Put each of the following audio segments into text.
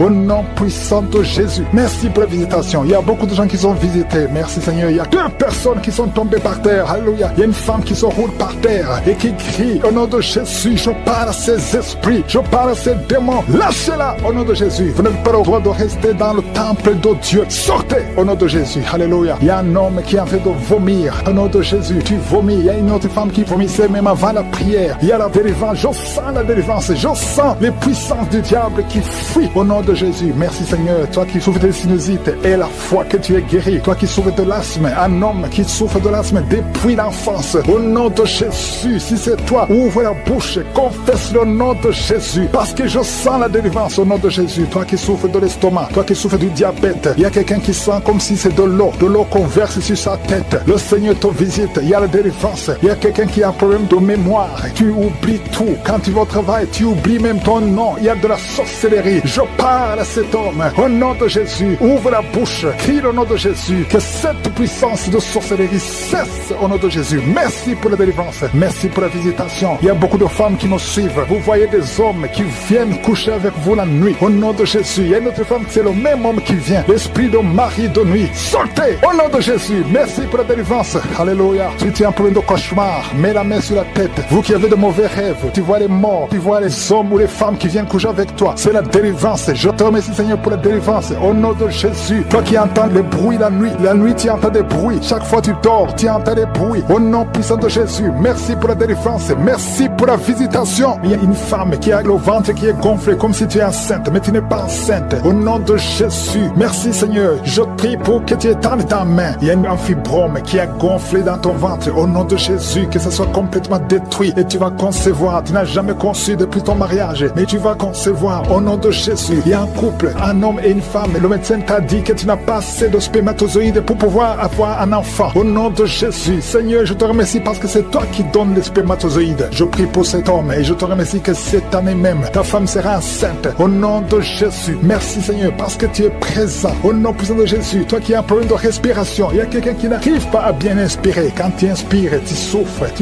Au nom puissant de Jésus. Merci pour la visitation. Il y a beaucoup de gens qui sont visités. Merci Seigneur. Il y a 2 personnes qui sont tombées par terre. Alléluia. Il y a une femme qui se roule par terre et qui crie au nom de Jésus. Je parle à ces esprits. Je parle à ces démons. Lâchez-la au nom de Jésus. Vous n'avez pas le droit de rester dans le temple de Dieu. Sortez au nom de Jésus. Alléluia. Il y a un homme qui est en train de vomir au nom de Jésus. Tu vomis. Il y a une autre femme qui vomissait même avant la prière. Il y a la délivrance. Je sens la délivrance. Je sens les puissances du diable qui fuient au nom de Jésus. Merci Seigneur. Toi qui souffres de sinusite et la foi que tu es guéri. Toi qui souffres de l'asthme. Un homme qui souffre de l'asthme depuis l'enfance. Au nom de Jésus. Si c'est toi, ouvre la bouche. Confesse le nom de Jésus. Parce que je sens la délivrance au nom de Jésus. Toi qui souffres de l'estomac. Toi qui souffres du diabète. Il y a quelqu'un qui sent comme si c'est de l'eau. De l'eau qu'on verse sur sa tête. Le Seigneur te visite. Il y a la délivrance. Il y a quelqu'un qui a un problème de mémoire. Tu oublies tout. Quand tu vas au travail, tu oublies même ton nom. Il y a de la sorcellerie. Je parle à cet homme. Au nom de Jésus. Ouvre la bouche. Crie le nom de Jésus. Que cette puissance de sorcellerie cesse au nom de Jésus. Merci pour la délivrance. Merci pour la visitation. Il y a beaucoup de femmes qui nous suivent. Vous voyez des hommes qui viennent coucher avec vous la nuit. Au nom de Jésus. Il y a une autre femme, c'est le même homme qui vient. L'esprit de mari de nuit. Sortez au nom de Jésus. Merci pour la délivrance. Alléluia. Si tu as un problème de cauchemar, mets la main sur la tête. Vous qui avez de mauvais rêves, tu vois les morts, tu vois les hommes ou les femmes qui viennent coucher avec toi. C'est la délivrance. Je te remercie Seigneur pour la délivrance. Au nom de Jésus. Toi qui entends les bruits la nuit tu entends des bruits. Chaque fois tu dors, tu entends des bruits. Au nom puissant de Jésus. Merci pour la délivrance. Merci pour la visitation. Il y a une femme qui a le ventre qui est gonflé comme si tu es enceinte, mais tu n'es pas enceinte. Au nom de Jésus. Merci Seigneur. Je prie pour que tu étendes ta main. Il y a un fibrome qui a gonflé dans ton ventre. Au nom de Jésus, que ça soit complètement détruit et tu vas concevoir. Tu n'as jamais conçu depuis ton mariage, mais tu vas concevoir au nom de Jésus. Il y a un couple, un homme et une femme. Le médecin t'a dit que tu n'as pas assez de spermatozoïdes pour pouvoir avoir un enfant. Au nom de Jésus, Seigneur, je te remercie parce que c'est toi qui donnes les spermatozoïdes. Je prie pour cet homme et je te remercie que cette année même, ta femme sera enceinte. Au nom de Jésus. Merci Seigneur parce que tu es présent. Au nom puissant de Jésus, toi qui as un problème de respiration, il y a quelqu'un qui n'arrive pas à bien inspirer. Quand tu inspires, tu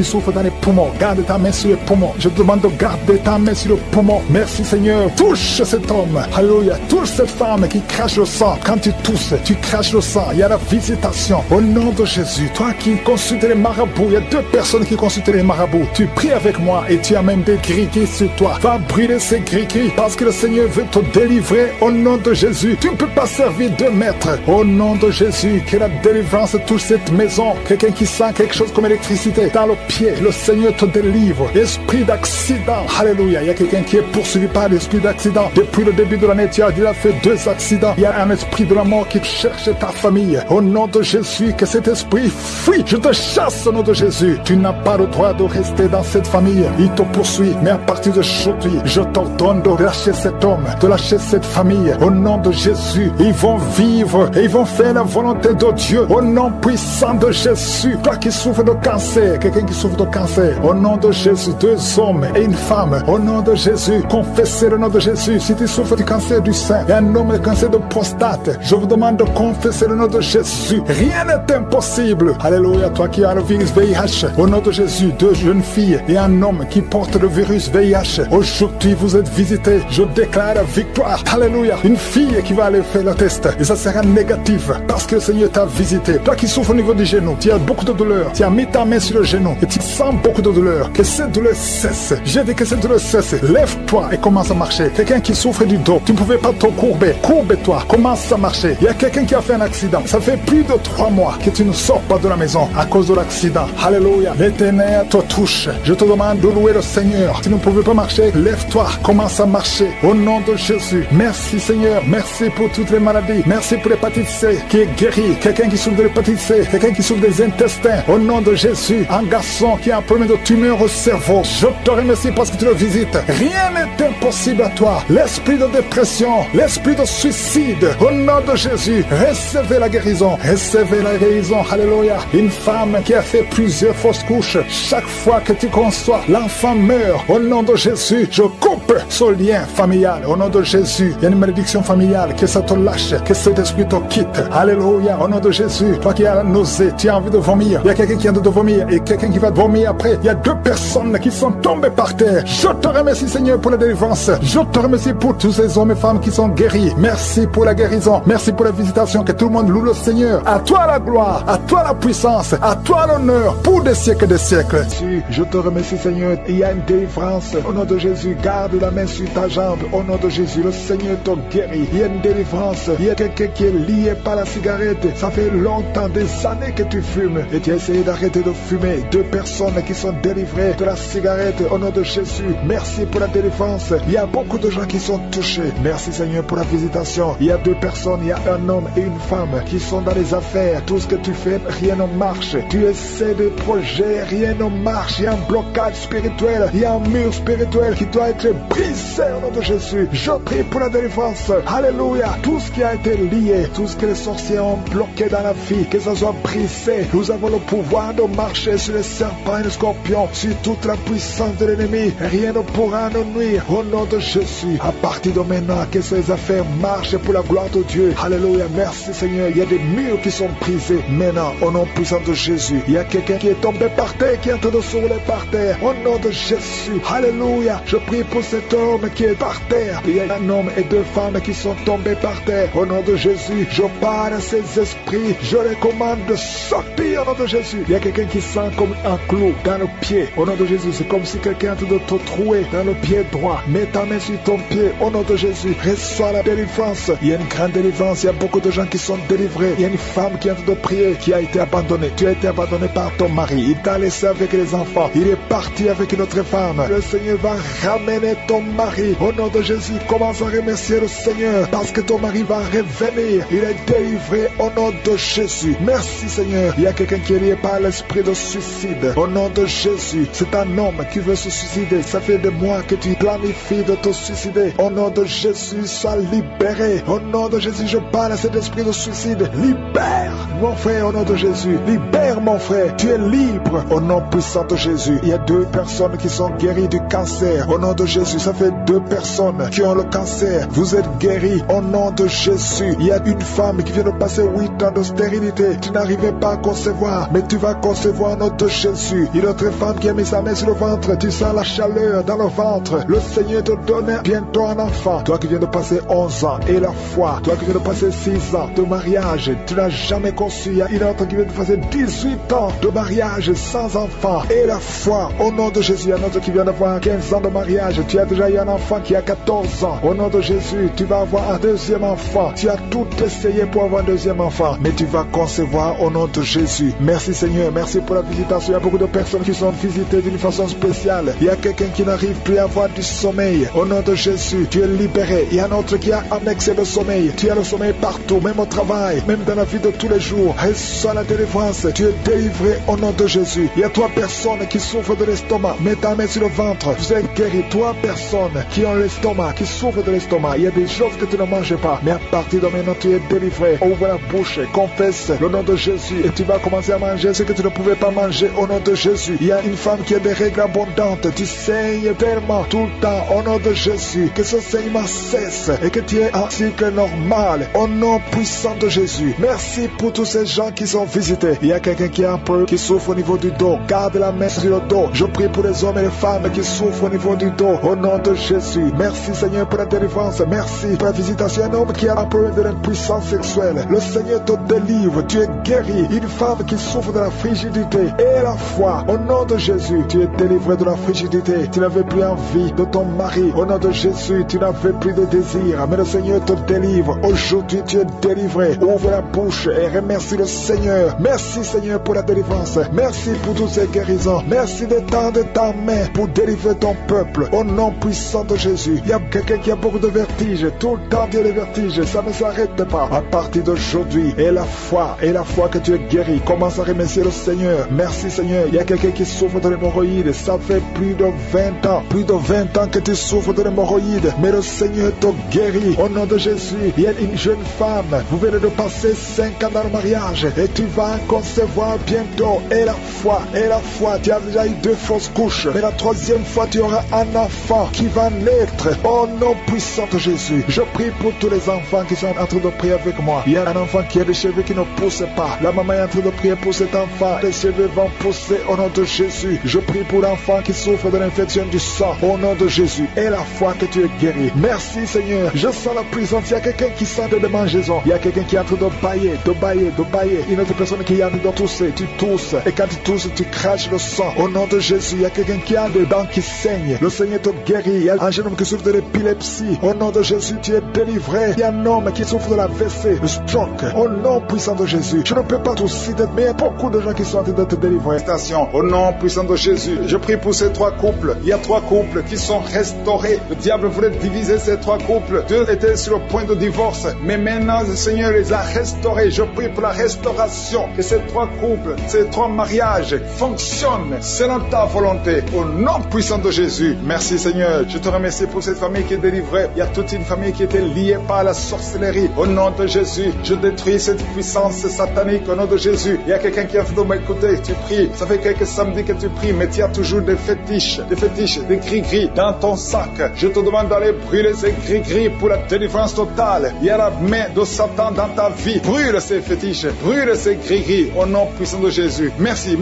souffres dans les poumons. Garde ta main sur les poumons. Je te demande de garder ta main sur le poumon. Merci Seigneur. Touche cet homme. Alléluia. Touche cette femme qui crache le sang. Quand tu tousses, tu craches le sang. Il y a la visitation. Au nom de Jésus, toi qui consultes les marabouts, il y a 2 personnes qui consultent les marabouts. Tu pries avec moi et tu as même des gris-gris sur toi. Va brûler ces gris-gris parce que le Seigneur veut te délivrer au nom de Jésus. Tu ne peux pas servir 2 maîtres. Au nom de Jésus, que la délivrance touche cette maison. Quelqu'un qui sent quelque chose comme électricité dans le pied, le Seigneur te délivre. Esprit d'accident. Alléluia. Il y a quelqu'un qui est poursuivi par l'esprit d'accident. Depuis le début de l'année, tu as déjà fait 2 accidents. Il y a un esprit de la mort qui cherche ta famille. Au nom de Jésus, que cet esprit fuit. Je te chasse au nom de Jésus. Tu n'as pas le droit de rester dans cette famille. Il te poursuit. Mais à partir d'aujourd'hui, je t'ordonne de lâcher cet homme, de lâcher cette famille. Au nom de Jésus, ils vont vivre et ils vont faire la volonté de Dieu. Au nom puissant de Jésus. Toi qui souffres de cancer, quelqu'un qui souffre de cancer. Au nom de Jésus, 2 hommes et une femme. Au nom de Jésus, confessez le nom de Jésus. Si tu souffres du cancer du sein et un homme de cancer de prostate, je vous demande de confesser le nom de Jésus. Rien n'est impossible. Alléluia. Toi qui as le virus VIH, au nom de Jésus, 2 jeunes filles et un homme qui porte le virus VIH. Aujourd'hui, vous êtes visités. Je déclare la victoire. Alléluia. Une fille qui va aller faire le test et ça sera négatif parce que le Seigneur t'a visité. Toi qui souffres au niveau du genou, tu as beaucoup de douleur. Tu as mis ta main sur le genou et tu sens beaucoup de douleur. Que cette douleur cesse. J'ai dit que cette douleur cesse. Lève-toi et commence à marcher. Quelqu'un qui souffre du dos, tu ne pouvais pas te courber. Courbe-toi. Commence à marcher. Il y a quelqu'un qui a fait un accident. Ça fait plus de 3 mois que tu ne sors pas de la maison à cause de l'accident. Alléluia. L'Éternel te touche. Je te demande de louer le Seigneur. Tu ne pouvais pas marcher. Lève-toi. Commence à marcher. Au nom de Jésus. Merci Seigneur. Merci pour toutes les maladies. Merci pour l'hépatite C qui est guérie. Quelqu'un qui souffre de l'hépatite C. Quelqu'un qui souffre des intestins. Au nom de Jésus. Un garçon qui a un problème de tumeur au cerveau. Je te remercie parce que tu le visites. Rien n'est impossible à toi. L'esprit de dépression, l'esprit de suicide. Au nom de Jésus. Recevez la guérison. Recevez la guérison. Alléluia. Une femme qui a fait plusieurs fausses couches. Chaque fois que tu conçois, l'enfant meurt. Au nom de Jésus, je coupe ce lien familial. Au nom de Jésus, il y a une malédiction familiale. Que ça te lâche. Que cet esprit te quitte. Alléluia. Au nom de Jésus, toi qui as la nausée, tu as envie de vomir. Il y a quelqu'un qui a envie de vomir et quelqu'un qui va vomir après. Il y a 2 personnes qui sont tombées par terre. Je te remercie Seigneur pour la délivrance. Je te remercie pour tous ces hommes hommes et femmes qui sont guéris. Merci pour la guérison. Merci pour la visitation. Que tout le monde loue le Seigneur. À toi la gloire, à toi la puissance, à toi l'honneur pour des siècles et des siècles. Je te remercie, Seigneur. Il y a une délivrance. Au nom de Jésus, garde la main sur ta jambe. Au nom de Jésus, le Seigneur te guérit. Il y a une délivrance. Il y a quelqu'un qui est lié par la cigarette. Ça fait longtemps, des années que tu fumes. Et tu as essayé d'arrêter de fumer. 2 personnes qui sont délivrées de la cigarette. Au nom de Jésus, merci pour la délivrance. Il y a beaucoup de gens qui sont touchés. Merci, Seigneur, pour la visitation. Il y a 2 personnes, il y a un homme et une femme qui sont dans les affaires. Tout ce que tu fais, rien ne marche. Tu essaies des projets, rien ne marche. Il y a un blocage spirituel. Il y a un mur spirituel qui doit être brisé au nom de Jésus. Je prie pour la délivrance. Alléluia. Tout ce qui a été lié, tout ce que les sorciers ont bloqué dans la vie, que ça soit brisé. Nous avons le pouvoir de marcher sur les serpents et les scorpions, sur toute la puissance de l'ennemi. Rien ne pourra nous nuire. Au nom de Jésus, à partir de maintenant, que ces affaires marchent pour la gloire de Dieu. Alléluia. Merci, Seigneur. Il y a des murs qui sont brisés. Maintenant, au nom puissant de Jésus, il y a quelqu'un qui est tombé par terre, qui est en train de se rouler par terre. Au nom de Jésus. Alléluia. Je prie pour cet homme qui est par terre. Il y a un homme et 2 femmes qui sont tombés par terre. Au nom de Jésus, je parle à ces esprits. Je les commande de sortir au nom de Jésus. Il y a quelqu'un qui sent comme un clou dans le pied. Au nom de Jésus, c'est comme si quelqu'un est en train de te trouer dans le pied droit. Mets ta main sur ton pied. Au nom de Jésus, reçois la délivrance. Il y a une grande délivrance. Il y a beaucoup de gens qui sont délivrés. Il y a une femme qui est en train de prier, qui a été abandonnée. Tu as été abandonné par ton mari. Il t'a laissé avec les enfants. Il est parti avec une autre femme. Le Seigneur va ramener ton mari. Au nom de Jésus, commence à remercier le Seigneur parce que ton mari va revenir. Il est délivré au nom de Jésus. Merci, Seigneur. Il y a quelqu'un qui est lié par l'esprit de suicide. Au nom de Jésus, c'est un homme qui veut se suicider. Ça fait des mois que tu planifies de te suicider. Au nom de Jésus, sois libéré. Au nom de Jésus, je parle à cet esprit de suicide. Libère mon frère au nom de Jésus. Libère mon frère. Tu es libre au nom puissant de Jésus. Il y a 2 personnes qui sont guéries du cancer. Au nom de Jésus, ça fait 2 personnes qui ont le cancer. Vous êtes guéris au nom de Jésus. Il y a une femme qui vient de passer 8 ans de stérilité. Tu n'arrivais pas à concevoir, mais tu vas concevoir au nom de Jésus. Il y a une autre femme qui a mis sa main sur le ventre. Tu sens la chaleur dans le ventre. Le Seigneur te donne bientôt un enfant. Toi qui viens de passer 11 ans et la foi. Toi qui viens de passer 6 ans de mariage. Tu n'as jamais conçu. Il y a une autre qui vient de passer 18 ans de mariage sans enfant. Et la foi au nom de Jésus. Il y a un autre qui vient d'avoir 15 ans de mariage. Tu as déjà eu un enfant qui a 14 ans. Au nom de Jésus, tu vas avoir un 2e enfant. Tu as tout essayé pour avoir un 2e enfant. Mais tu vas concevoir au nom de Jésus. Merci, Seigneur. Merci pour la visitation. Il y a beaucoup de personnes qui sont visitées d'une façon spéciale. Il y a quelqu'un qui n'arrive plus à avoir du sommeil. Au nom de Jésus, tu es libéré. Il y a un autre qui a un excès de sommeil. Tu as le sommeil partout, même au travail, même dans la vie de tous les jours. Reçois la délivrance. Tu es délivré au nom de Jésus. Il y a 3 personnes qui souffrent de l'estomac. Mets ta main sur le ventre. Vous êtes guéris. 3 personnes qui ont l'estomac, qui souffrent de l'estomac. Il y a des choses que tu ne manges pas. Mais à partir de maintenant, tu es délivré. Ouvre la bouche, confesse le nom de Jésus et tu vas commencer à manger ce que tu ne pouvais pas manger au nom de Jésus. Il y a une femme qui a des règles abondantes. Tu saignes tellement tout le temps au nom de Jésus. Que ce saignement cesse et que tu aies un cycle normal au nom puissant de Jésus. Merci pour tous ces gens qui sont visités. Il y a quelqu'un qui a un peu, qui souffre au niveau du dos. Garde la main sur le dos. Je prie pour les hommes et les femmes qui souffrent au niveau du dos au nom de Jésus. Merci, Seigneur, pour la délivrance. Merci pour la visitation. Un homme qui a un problème de l'impuissance sexuelle. Le Seigneur te délivre. Tu es guéri. Une femme qui souffre de la frigidité et la foi. Au nom de Jésus, tu es délivré de la frigidité. Tu n'avais plus envie de ton mari. Au nom de Jésus, tu n'avais plus de désir. Mais le Seigneur te délivre. Aujourd'hui, tu es délivré. Ouvre la bouche et remercie le Seigneur. Merci, Seigneur, pour la délivrance. Merci pour toutes ces guérisons. Merci d'étendre ta main pour délivrer ton peuple. Au nom puissant de Jésus. Il y a quelqu'un qui a beaucoup de vertiges. Tout le temps, il y a des vertiges. Ça ne s'arrête pas. À partir d'aujourd'hui, et la foi que tu es guéri. Commence à remercier le Seigneur. Merci, Seigneur. Il y a quelqu'un qui souffre de l'hémorroïde. Ça fait plus de 20 ans. Plus de 20 ans que tu souffres de l'hémorroïde. Mais le Seigneur te guérit. Au nom de Jésus, il y a une jeune femme. Vous venez de passer 5 ans dans le mariage. Et tu vas concevoir bientôt. Et la foi. Tu as déjà eu 2 fausses couches. Mais la 3e fois, tu auras un enfant qui va naître. Au nom puissant de Jésus. Je prie pour tous les enfants qui sont en train de prier avec moi. Il y a un enfant qui a des cheveux qui ne poussent pas. La maman est en train de prier pour cet enfant. Les cheveux vont pousser au nom de Jésus. Je prie pour l'enfant qui souffre de l'infection du sang. Au nom de Jésus. Et la foi que tu es guéri. Merci Seigneur. Je sens la puissance. Il y a quelqu'un qui sent de démangeaison. Il y a quelqu'un qui est en train de bailler. Une autre personne qui est en train de tousser. Tu tousses. Et quand tu tousses, tu craches le sang. Au nom de Jésus, il y a quelqu'un qui a des dents qui saignent. Le Seigneur te guérit. Il y a un jeune homme qui souffre de l'épilepsie. Au nom de Jésus, tu es délivré. Il y a un homme qui souffre de la WC, le stroke. Au nom puissant de Jésus. Je ne peux pas tous citer, mais il y a beaucoup de gens qui sont en train de te délivrer. Au nom puissant de Jésus, je prie pour ces 3 couples. Il y a 3 couples qui sont restaurés. Le diable voulait diviser ces 3 couples. 2 étaient sur le point de divorce. Mais maintenant, le Seigneur les a restaurés. Je prie pour la restauration. Que ces 3 couples, ces 3 mariages fonctionnent selon ta volonté. Au nom puissant de Jésus. Merci Seigneur. Je te remercie pour cette famille qui est délivrée. Il y a toute une famille qui était liée par la sorcellerie. Au nom de Jésus, je détruis cette puissance satanique. Au nom de Jésus, il y a quelqu'un qui est en train de m'écouter. Tu pries. Ça fait quelques samedis que tu pries, mais tu as toujours des fétiches, des gris-gris dans ton sac. Je te demande d'aller brûler ces gris-gris pour la délivrance totale. Il y a la main de Satan dans ta vie. Brûle ces fétiches, brûle ces gris-gris au nom puissant de Jésus. Merci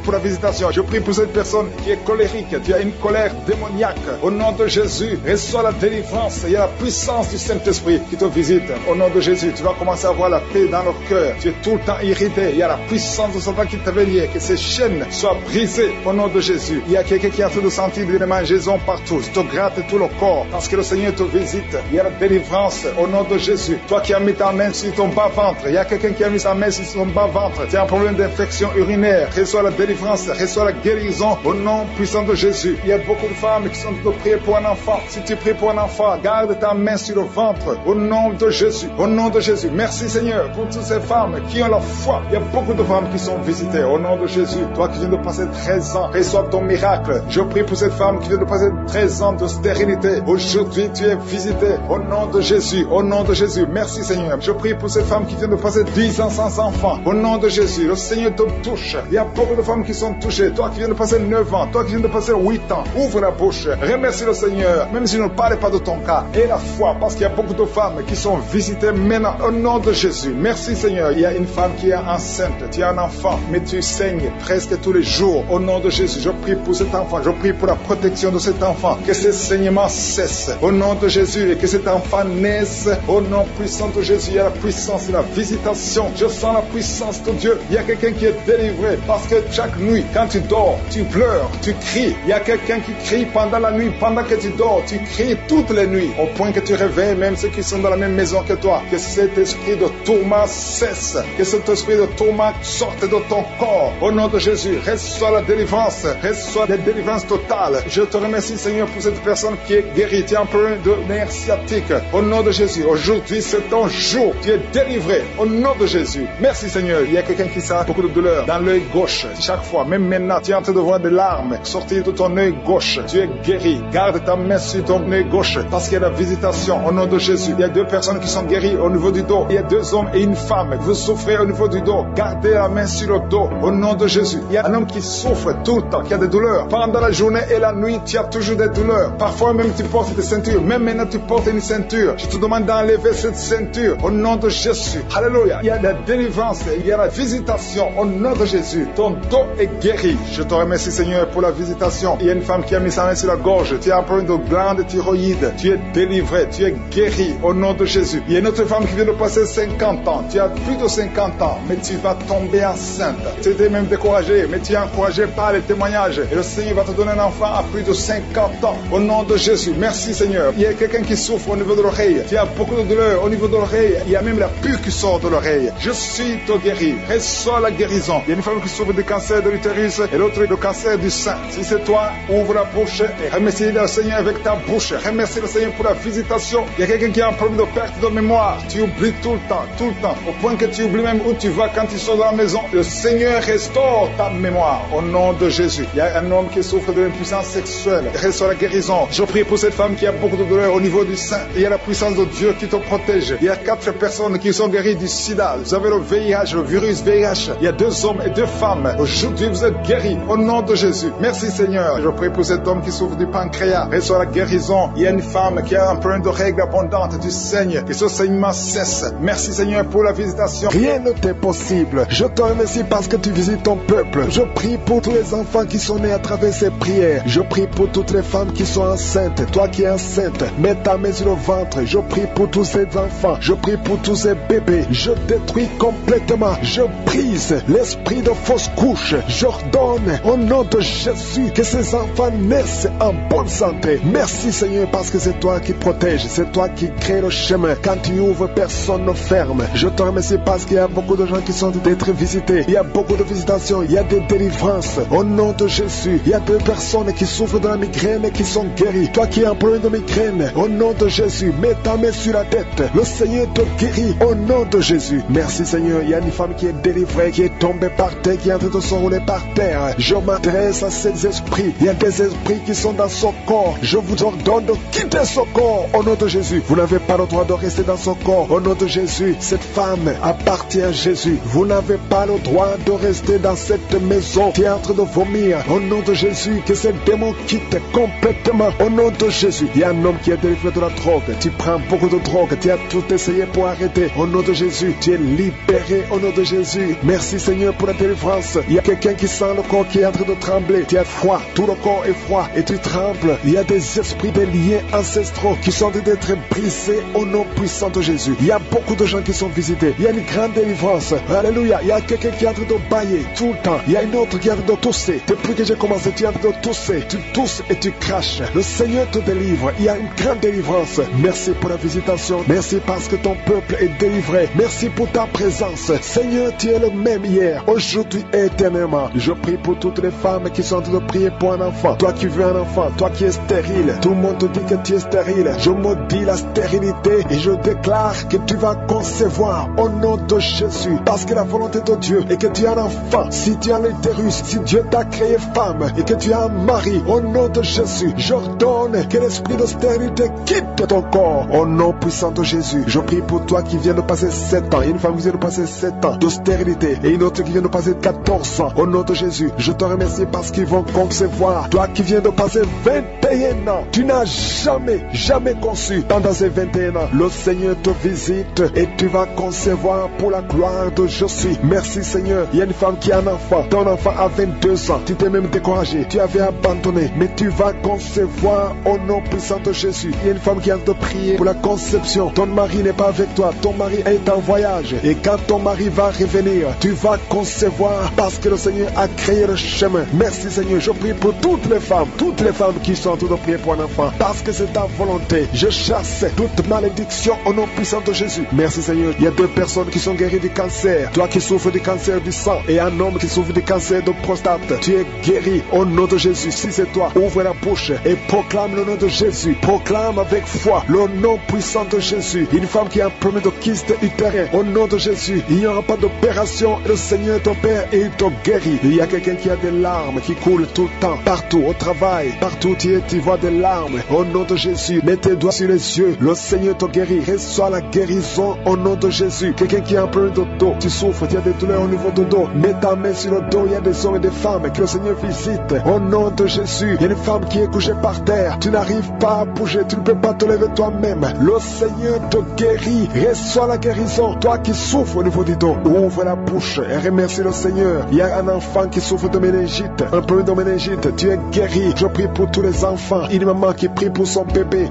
pour la visitation. Je prie pour cette personne qui est colérique. Tu as une colère démoniaque. Au nom de Jésus, reçois la délivrance. Il y a la puissance du Saint-Esprit qui te visite. Au nom de Jésus, tu vas commencer à avoir la paix dans le cœur. Tu es tout le temps irrité. Il y a la puissance de Satan qui t'avait lié. Que ces chaînes soient brisées au nom de Jésus. Il y a quelqu'un qui est en train de sentir des démangeaisons partout. Tu te grattes tout le corps parce que le Seigneur te visite. Il y a la délivrance au nom de Jésus. Toi qui as mis ta main sur ton bas-ventre, il y a quelqu'un qui a mis sa main sur son bas-ventre. Tu as un problème d'infection urinaire. Reçois la délivrance, reçois la guérison au nom puissant de Jésus. Il y a beaucoup de femmes qui sont en train de prier pour un enfant. Si tu pries pour un enfant, garde ta main sur le ventre au nom de Jésus. Au nom de Jésus. Merci Seigneur pour toutes ces femmes qui ont la foi. Il y a beaucoup de femmes qui sont visitées au nom de Jésus. Toi qui viens de passer 13 ans, reçois ton miracle. Je prie pour cette femme qui vient de passer 13 ans de stérilité. Aujourd'hui, tu es visité au nom de Jésus. Au nom de Jésus. Merci Seigneur. Je prie pour cette femme qui vient de passer 10 ans sans enfant. Au nom de Jésus. Le Seigneur te touche. Il y a beaucoup de femmes qui sont touchées. Toi qui viens de passer 9 ans. Toi qui viens de passer 8 ans. Ouvre la bouche. Remercie le Seigneur. Même si je ne parle pas de ton cas. Et la foi. Parce qu'il y a beaucoup de femmes qui sont visitées maintenant. Au nom de Jésus. Merci Seigneur. Il y a une femme qui est enceinte. Tu as un enfant. Mais tu saignes presque tous les jours. Au nom de Jésus. Je prie pour cet enfant. Je prie pour la protection de cet enfant. Que ces saignements cessent. Au nom de Jésus. Et que cet enfant naisse. Au nom puissant de Jésus. Il y a la puissance de la visitation. Je sens la puissance de Dieu. Il y a quelqu'un qui est délivré. Parce que chaque nuit, quand tu dors, tu pleures, tu cries. Il y a quelqu'un qui crie pendant la nuit. Pendant que tu dors, tu cries toutes les nuits. Au point que tu réveilles même ceux qui sont dans la même maison que toi. Que cet esprit de tourment cesse. Que cet esprit de tourment sorte de ton corps. Au nom de Jésus, reçois la délivrance. Reçois la délivrance totale. Je te remercie Seigneur pour cette personne qui est guérie. Tu as un problème de nerf sciatique. Au nom de Jésus, aujourd'hui c'est ton jour. Tu es délivré. Au nom de Jésus. Merci Seigneur. Il y a quelqu'un qui sent beaucoup de douleur dans l'œil gauche. Chaque fois, même maintenant, tu es en train de voir des larmes sortir de ton œil gauche. Tu es guéri. Garde ta main sur ton œil gauche parce qu'il y a la visitation. Au nom de Jésus. Il y a 2 personnes qui sont guéries au niveau du dos. Il y a 2 hommes et une femme. Vous souffrez au niveau du dos. Gardez la main sur le dos. Au nom de Jésus. Il y a un homme qui souffre tout le temps, qui a des douleurs. Pendant la journée et la nuit, tu as toujours des douleurs. Parfois même tu portes des ceintures. Même maintenant tu portes une ceinture. Je te demande d'enlever cette ceinture. Au nom de Jésus. Alléluia. Il y a la délivrance. Il y a la visitation. Au nom de Jésus. Ton dos est guéri. Je te remercie Seigneur pour la visitation. Il y a une femme qui a mis sa main sur la gorge. Tu as un problème de glande thyroïde. Tu es délivré. Tu es guéri. Au nom de Jésus. Il y a une autre femme qui vient de passer 50 ans. Tu as plus de 50 ans. Mais tu vas tomber enceinte. Tu étais même découragé. Mais tu es encouragé par les témoignages. Et le Seigneur va te donner un enfant à plus de 50 ans. Au nom de Jésus. Merci Seigneur. Il y a quelqu'un qui souffre au niveau de l'oreille. Tu as beaucoup de douleur au niveau de l'oreille. Il y a même la pus qui sort de l'oreille. Je suis te guéri. Reçois la guérison. Il y a une femme qui souffre du cancer de l'utérus et l'autre du cancer du sein. Si c'est toi, ouvre la bouche et remercie le Seigneur avec ta bouche. Remercie le Seigneur pour la visitation. Il y a quelqu'un qui a un problème de perte de mémoire. Tu oublies tout le temps, au point que tu oublies même où tu vas quand tu sors de la maison. Le Seigneur restaure ta mémoire au nom de Jésus. Il y a un homme qui souffre de l'impuissance sexuelle. Reçois la guérison. Je prie pour cette femme qui a beaucoup de douleur au niveau du sein. Il y a la puissance de Dieu qui te protège. Il y a 4 personnes qui sont guéries du sida. Vous avez le VIH, le virus VIH. Il y a 2 hommes et 2 femmes. Aujourd'hui, vous êtes guéris au nom de Jésus. Merci Seigneur. Je prie pour cet homme qui souffre du pancréas. Reçois la guérison. Il y a une femme qui a un problème de règles abondantes. Tu saignes. Que ce saignement cesse. Merci Seigneur pour la visitation. Rien ne t'est possible. Je te remercie parce que tu visites ton peuple. Je prie pour tous les enfants qui sont nés à travers ces prières. Je prie pour toutes les femmes qui sont enceintes. Toi qui es enceinte. tête, mets ta main sur le ventre. Je prie pour tous ces enfants, je prie pour tous ces bébés. Je détruis complètement, je brise l'esprit de fausse couche. J'ordonne au nom de Jésus que ces enfants naissent en bonne santé. Merci Seigneur parce que c'est toi qui protèges, c'est toi qui crée le chemin. Quand tu ouvres, personne ne ferme. Je te remercie parce qu'il y a beaucoup de gens qui sont d'être visités. Il y a beaucoup de visitations, il y a des délivrances. Au nom de Jésus, il y a deux personnes qui souffrent de la migraine et qui sont guéries. Toi qui as un problème de migraine, au nom de Jésus, mets ta main sur la tête. Le Seigneur te guérit au nom de Jésus. Merci Seigneur. Il y a une femme qui est délivrée, qui est tombée par terre, qui est en train de se rouler par terre. Je m'adresse à ces esprits. Il y a des esprits qui sont dans son corps. Je vous ordonne de quitter son corps au nom de Jésus. Vous n'avez pas le droit de rester dans son corps. Au nom de Jésus, cette femme appartient à Jésus. Vous n'avez pas le droit de rester dans cette maison qui est en train de vomir. Au nom de Jésus, que ces démons quittent complètement. Au nom de Jésus, il y a un homme qui est délivré de la drogue. Tu prends beaucoup de drogue. Tu as tout essayé pour arrêter. Au nom de Jésus, tu es libéré. Au nom de Jésus, merci Seigneur pour la délivrance. Il y a quelqu'un qui sent le corps qui est en train de trembler. Tu as froid. Tout le corps est froid et tu trembles. Il y a des esprits, des liens ancestraux qui sont en train d'être brisés au nom puissant de Jésus. Il y a beaucoup de gens qui sont visités. Il y a une grande délivrance. Alléluia. Il y a quelqu'un qui est en train de bailler tout le temps. Il y a une autre qui est en train de tousser. Depuis que j'ai commencé, tu es en train de tousser. Tu tousses et tu craches. Le Seigneur te délivre. Il y a une grande délivrance. Merci pour la visitation. Merci parce que ton peuple est délivré. Merci pour ta présence. Seigneur, tu es le même hier, aujourd'hui et éternellement. Je prie pour toutes les femmes qui sont en train de prier pour un enfant. Toi qui veux un enfant, toi qui es stérile. Tout le monde te dit que tu es stérile. Je maudis la stérilité et je déclare que tu vas concevoir au nom de Jésus. Parce que la volonté de Dieu est que tu as un enfant. Si tu as l'utérus, si Dieu t'a créé femme et que tu as un mari, au nom de Jésus, j'ordonne que l'esprit de stérilité quitte ton corps. Au nom puissant de Jésus, je prie pour toi qui viens de passer 7 ans. Il y a une femme qui vient de passer 7 ans de stérilité et une autre qui vient de passer 14 ans. Au nom de Jésus, je te remercie parce qu'ils vont concevoir. Toi qui viens de passer 21 ans, tu n'as jamais conçu. Pendant ces 21 ans, le Seigneur te visite et tu vas concevoir pour la gloire de Jésus. Merci Seigneur. Il y a une femme qui a un enfant. Ton enfant a 22 ans. Tu t'es même découragé. Tu avais abandonné. Mais tu vas concevoir au nom puissant de Jésus. Il y a une femme qui a de prier pour la conception. Ton mari n'est pas avec toi. Ton mari est en voyage. Et quand ton mari va revenir, tu vas concevoir parce que le Seigneur a créé le chemin. Merci Seigneur. Je prie pour toutes les femmes qui sont en train de prier pour un enfant. Parce que c'est ta volonté. Je chasse toute malédiction au nom puissant de Jésus. Merci Seigneur. Il y a 2 personnes qui sont guéries du cancer. Toi qui souffres du cancer du sang et un homme qui souffre du cancer de prostate. Tu es guéri au nom de Jésus. Si c'est toi, ouvre la bouche et proclame le nom de Jésus. Proclame avec foi le nom puissant de Jésus. Une femme qui a un problème de kyste utérin. Au nom de Jésus, il n'y aura pas d'opération. Le Seigneur ton Père et il te guérit. Il y a quelqu'un qui a des larmes qui coulent tout le temps. Partout, au travail, partout où tu es, tu vois des larmes. Au nom de Jésus, mets tes doigts sur les yeux. Le Seigneur te guérit. Reçois la guérison au nom de Jésus. Quelqu'un qui a un problème de dos, tu souffres, tu as des douleurs au niveau du dos. Mets ta main sur le dos. Il y a des hommes et des femmes que le Seigneur visite. Au nom de Jésus, il y a une femme qui est couchée par terre. Tu n'arrives pas à bouger, tu ne peux pas te lever toi-même. Le Seigneur te guérit. Reçois la guérison. Toi qui souffres au niveau du dos, ouvre la bouche et remercie le Seigneur. Il y a un enfant qui souffre de méningite, un peu de méningite. Tu es guéri. Je prie pour tous les enfants. Une maman qui prie pour son bébé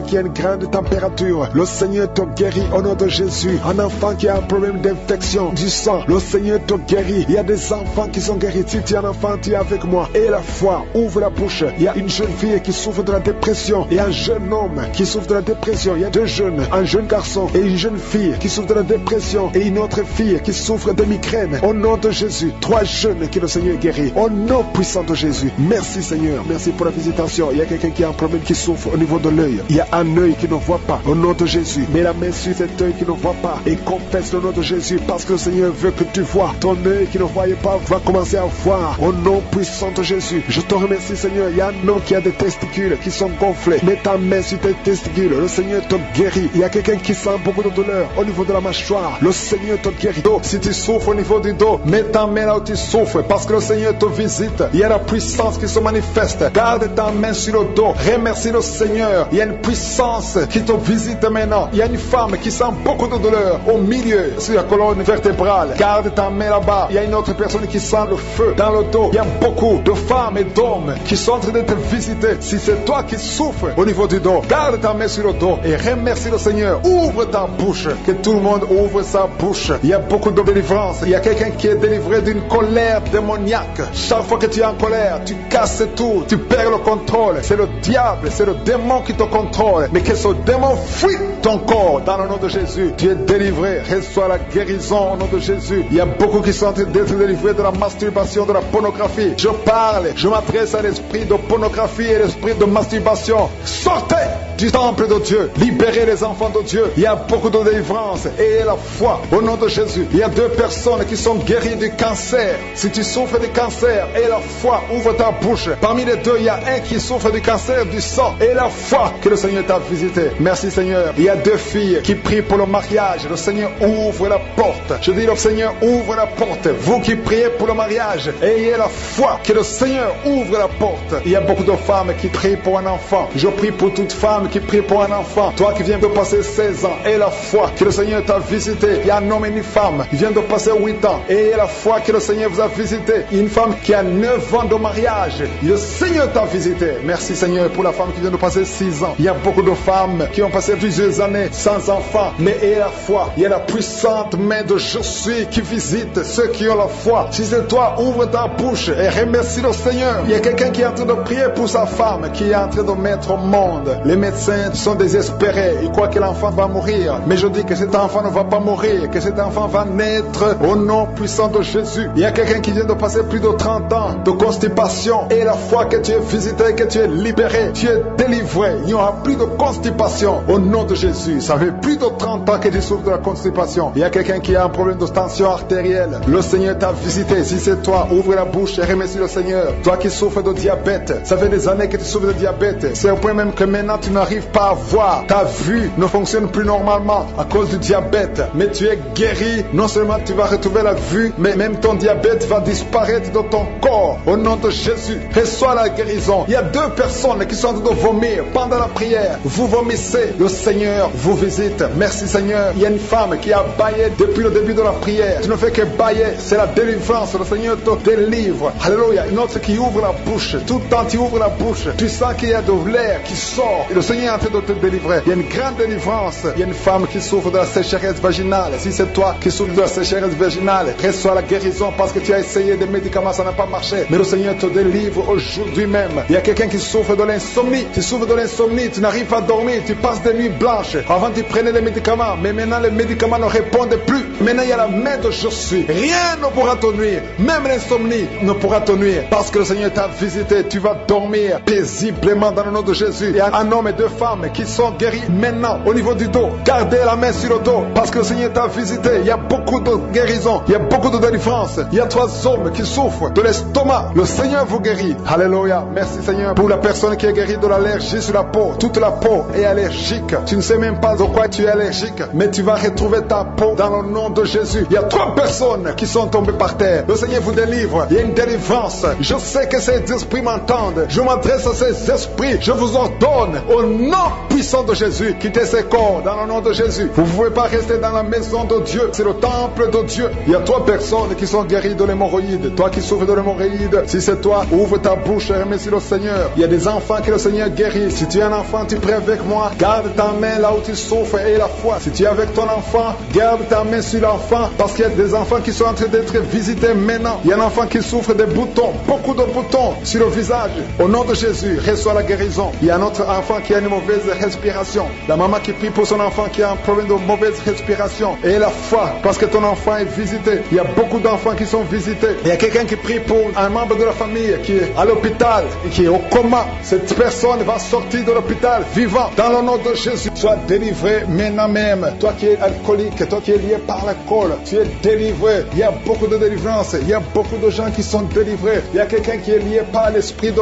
qui a une grande température. Le Seigneur te guérit au nom de Jésus. Un enfant qui a un problème d'infection du sang, le Seigneur te guérit. Il y a des enfants qui sont guéris. Si tu es un enfant, tu es avec moi. Et la foi, ouvre la bouche. Il y a une jeune fille qui souffre de la dépression et un jeune homme qui souffre de la dépression. Il y a 2 jeunes, un jeune garçon et une jeune fille qui souffre de la dépression et une autre fille qui souffre de migraine. Au nom de Jésus, 3 jeunes que le Seigneur guérit. Au nom puissant de Jésus. Merci Seigneur. Merci pour la visitation. Il y a quelqu'un qui a un problème qui souffre au niveau de l'œil. Il y a un œil qui ne voit pas. Au nom de Jésus, mets la main sur cet œil qui ne voit pas et confesse le nom de Jésus parce que le Seigneur veut que tu vois. Ton œil qui ne voyait pas va commencer à voir. Au nom puissant de Jésus, je te remercie Seigneur. Il y a un homme qui a des testicules qui sont gonflés. Mets ta main sur tes testicules. Le Seigneur te guérit. Il y a quelqu'un qui sent beaucoup de douleur au niveau de la mâchoire. Le Seigneur te guérit. Si tu souffres au niveau du dos, mets ta main là où tu souffres parce que le Seigneur te visite. Il y a la puissance qui se manifeste. Garde ta main sur le dos. Remercie le Seigneur. Il y a une puissance qui te visite maintenant. Il y a une femme qui sent beaucoup de douleur au milieu, sur la colonne vertébrale. Garde ta main là-bas. Il y a une autre personne qui sent le feu dans le dos. Il y a beaucoup de femmes et d'hommes qui sont en train de te visiter. Si c'est toi qui souffres, au niveau du dos. Garde ta main sur le dos et remercie le Seigneur. Ouvre ta bouche, que tout le monde ouvre sa bouche. Il y a beaucoup de délivrance. Il y a quelqu'un qui est délivré d'une colère démoniaque. Chaque fois que tu es en colère, tu casses tout, tu perds le contrôle. C'est le diable, c'est le démon qui te contrôle. Mais que ce démon fuit ton corps dans le nom de Jésus. Tu es délivré, reçois la guérison au nom de Jésus. Il y a beaucoup qui sont en train d'être délivrés de la masturbation, de la pornographie. Je parle, je m'adresse à l'esprit de pornographie et l'esprit de masturbation. Sortez du temple de Dieu, libérez les enfants de Dieu. Il y a beaucoup de délivrance et la foi au nom de Jésus. Il y a 2 personnes qui sont guéries du cancer. Si tu souffres du cancer et la foi, ouvre ta bouche. Parmi les 2, il y a un qui souffre du cancer du sang et la foi que le Seigneur t'a visité. Merci Seigneur. Il y a 2 filles qui prient pour le mariage. Le Seigneur ouvre la porte. Je dis le Seigneur ouvre la porte. Vous qui priez pour le mariage, ayez la foi que le Seigneur ouvre la porte. Il y a beaucoup de femmes qui prient pour un enfant. Je prie pour toute femme qui prie pour un enfant. Toi qui viens de passer 16 ans, aie la foi que le Seigneur t'a visité. Il y a un homme et une femme qui viennent de passer 8 ans. Ayez la foi que le Seigneur vous a visité. Une femme qui a 9 ans de mariage. Le Seigneur t'a visité. Merci Seigneur pour la femme qui vient de passer 6 ans. Il y a beaucoup de femmes qui ont passé plusieurs années sans enfant. Mais ayez la foi. Il y a la puissante main de Je suis qui visite ceux qui ont la foi. Si c'est toi, ouvre ta bouche et remercie le Seigneur. Il y a quelqu'un qui est en train de prier pour sa femme, qui est en train de mettre au monde. Les médecins sont désespérés. Ils croient que l'enfant va mourir. Mais je dis que cet enfant ne va pas mourir, que cet enfant va naître au nom puissant de Jésus. Il y a quelqu'un qui vient de passer plus de 30 ans de constipation. Et la foi que tu es visité, que tu es libéré, tu es délivré. Il n'y aura plus de constipation au nom de Jésus. Ça fait plus de 30 ans que tu souffres de la constipation. Il y a quelqu'un qui a un problème de tension artérielle. Le Seigneur t'a visité. Si c'est toi, ouvre la bouche et remercie le Seigneur. Toi qui souffres de diabète, ça fait des années que tu souffres de diabète. C'est au point même que maintenant tu n'arrives pas à voir. Ta vue ne fonctionne plus normalement à cause du diabète. Mais tu es guéri. Non seulement tu vas retrouver la vue, mais même ton diabète va disparaître de ton corps. Au nom de Jésus, reçois la guérison. Il y a 2 personnes qui sont en train de vomir pendant la prière. Vous vomissez. Le Seigneur vous visite. Merci Seigneur. Il y a une femme qui a baillé depuis le début de la prière. Tu ne fais que bailler. C'est la délivrance. Le Seigneur te délivre. Alléluia. Une autre qui ouvre la bouche. Tout le temps tu ouvres la bouche. Tu sens qu'il y a de l'air qui sort. Et le Seigneur est en train de te délivrer. Il y a une grande délivrance. Il y a une femme qui souffre de la sécheresse vaginale. Si c'est toi qui souffres de la sécheresse vaginale, reçois la guérison parce que tu as essayé des médicaments, ça n'a pas marché. Mais le Seigneur te délivre aujourd'hui même. Il y a quelqu'un qui souffre de l'insomnie. Tu souffres de l'insomnie, tu n'arrives pas à dormir, tu passes des nuits blanches. Avant tu prenais les médicaments, mais maintenant les médicaments ne répondent plus. Maintenant il y a la main de Je suis. Rien ne pourra te nuire. Même l'insomnie ne pourra te nuire. Parce que le Seigneur t'a visité, tu vas dormir paisiblement dans le nom de Jésus. Il y a un homme et 2 femmes qui sont guéris maintenant au niveau du dos. Gardez la main sur le dos parce que le Seigneur t'a visité. Il y a beaucoup de guérison, il y a beaucoup de délivrance. Il y a 3 hommes qui souffrent de l'estomac. Le Seigneur vous guérit. Alléluia. Merci Seigneur pour la personne qui est guérie de l'allergie sur la peau. Toute la peau est allergique. Tu ne sais même pas de quoi tu es allergique, mais tu vas retrouver ta peau dans le nom de Jésus. Il y a 3 personnes qui sont tombées par terre. Le Seigneur vous délivre. Il y a une délivrance. Je sais que ces esprits m'entendent. Je m'adresse à ces esprits. Je vous ordonne au nom puissant de Jésus, quittez ces corps dans le nom de Jésus. Vous ne pouvez pas rester dans la maison de Dieu. C'est le temple de Dieu. Il y a 3 personnes qui sont guéries de l'hémorroïde. Toi qui souffres de l'hémorroïde, si c'est toi, ouvre ta bouche et remercie le Seigneur. Il y a des enfants que le Seigneur guérit. Si tu es un enfant, tu pries avec moi. Garde ta main là où tu souffres et la foi. Si tu es avec ton enfant, garde ta main sur l'enfant parce qu'il y a des enfants qui sont en train d'être visités maintenant. Il y a un enfant qui souffre des boutons, beaucoup de boutons sur le visage. Au nom de Jésus, reçois la guérison. Il y a un autre enfant qui a une mauvaise respiration. La maman qui prie pour son enfant qui a un problème de mauvaise respiration. Et la foi, parce que ton enfant est visité. Il y a beaucoup d'enfants qui sont visités. Il y a quelqu'un qui prie pour un membre de la famille qui est à l'hôpital et qui est au coma. Cette personne va sortir de l'hôpital vivant. Dans le nom de Jésus, sois délivré maintenant même. Toi qui es alcoolique, toi qui es lié par l'alcool, tu es délivré. Il y a beaucoup de délivrance. Il y a beaucoup de gens qui sont délivrés. Il y a quelqu'un qui est lié par l'esprit de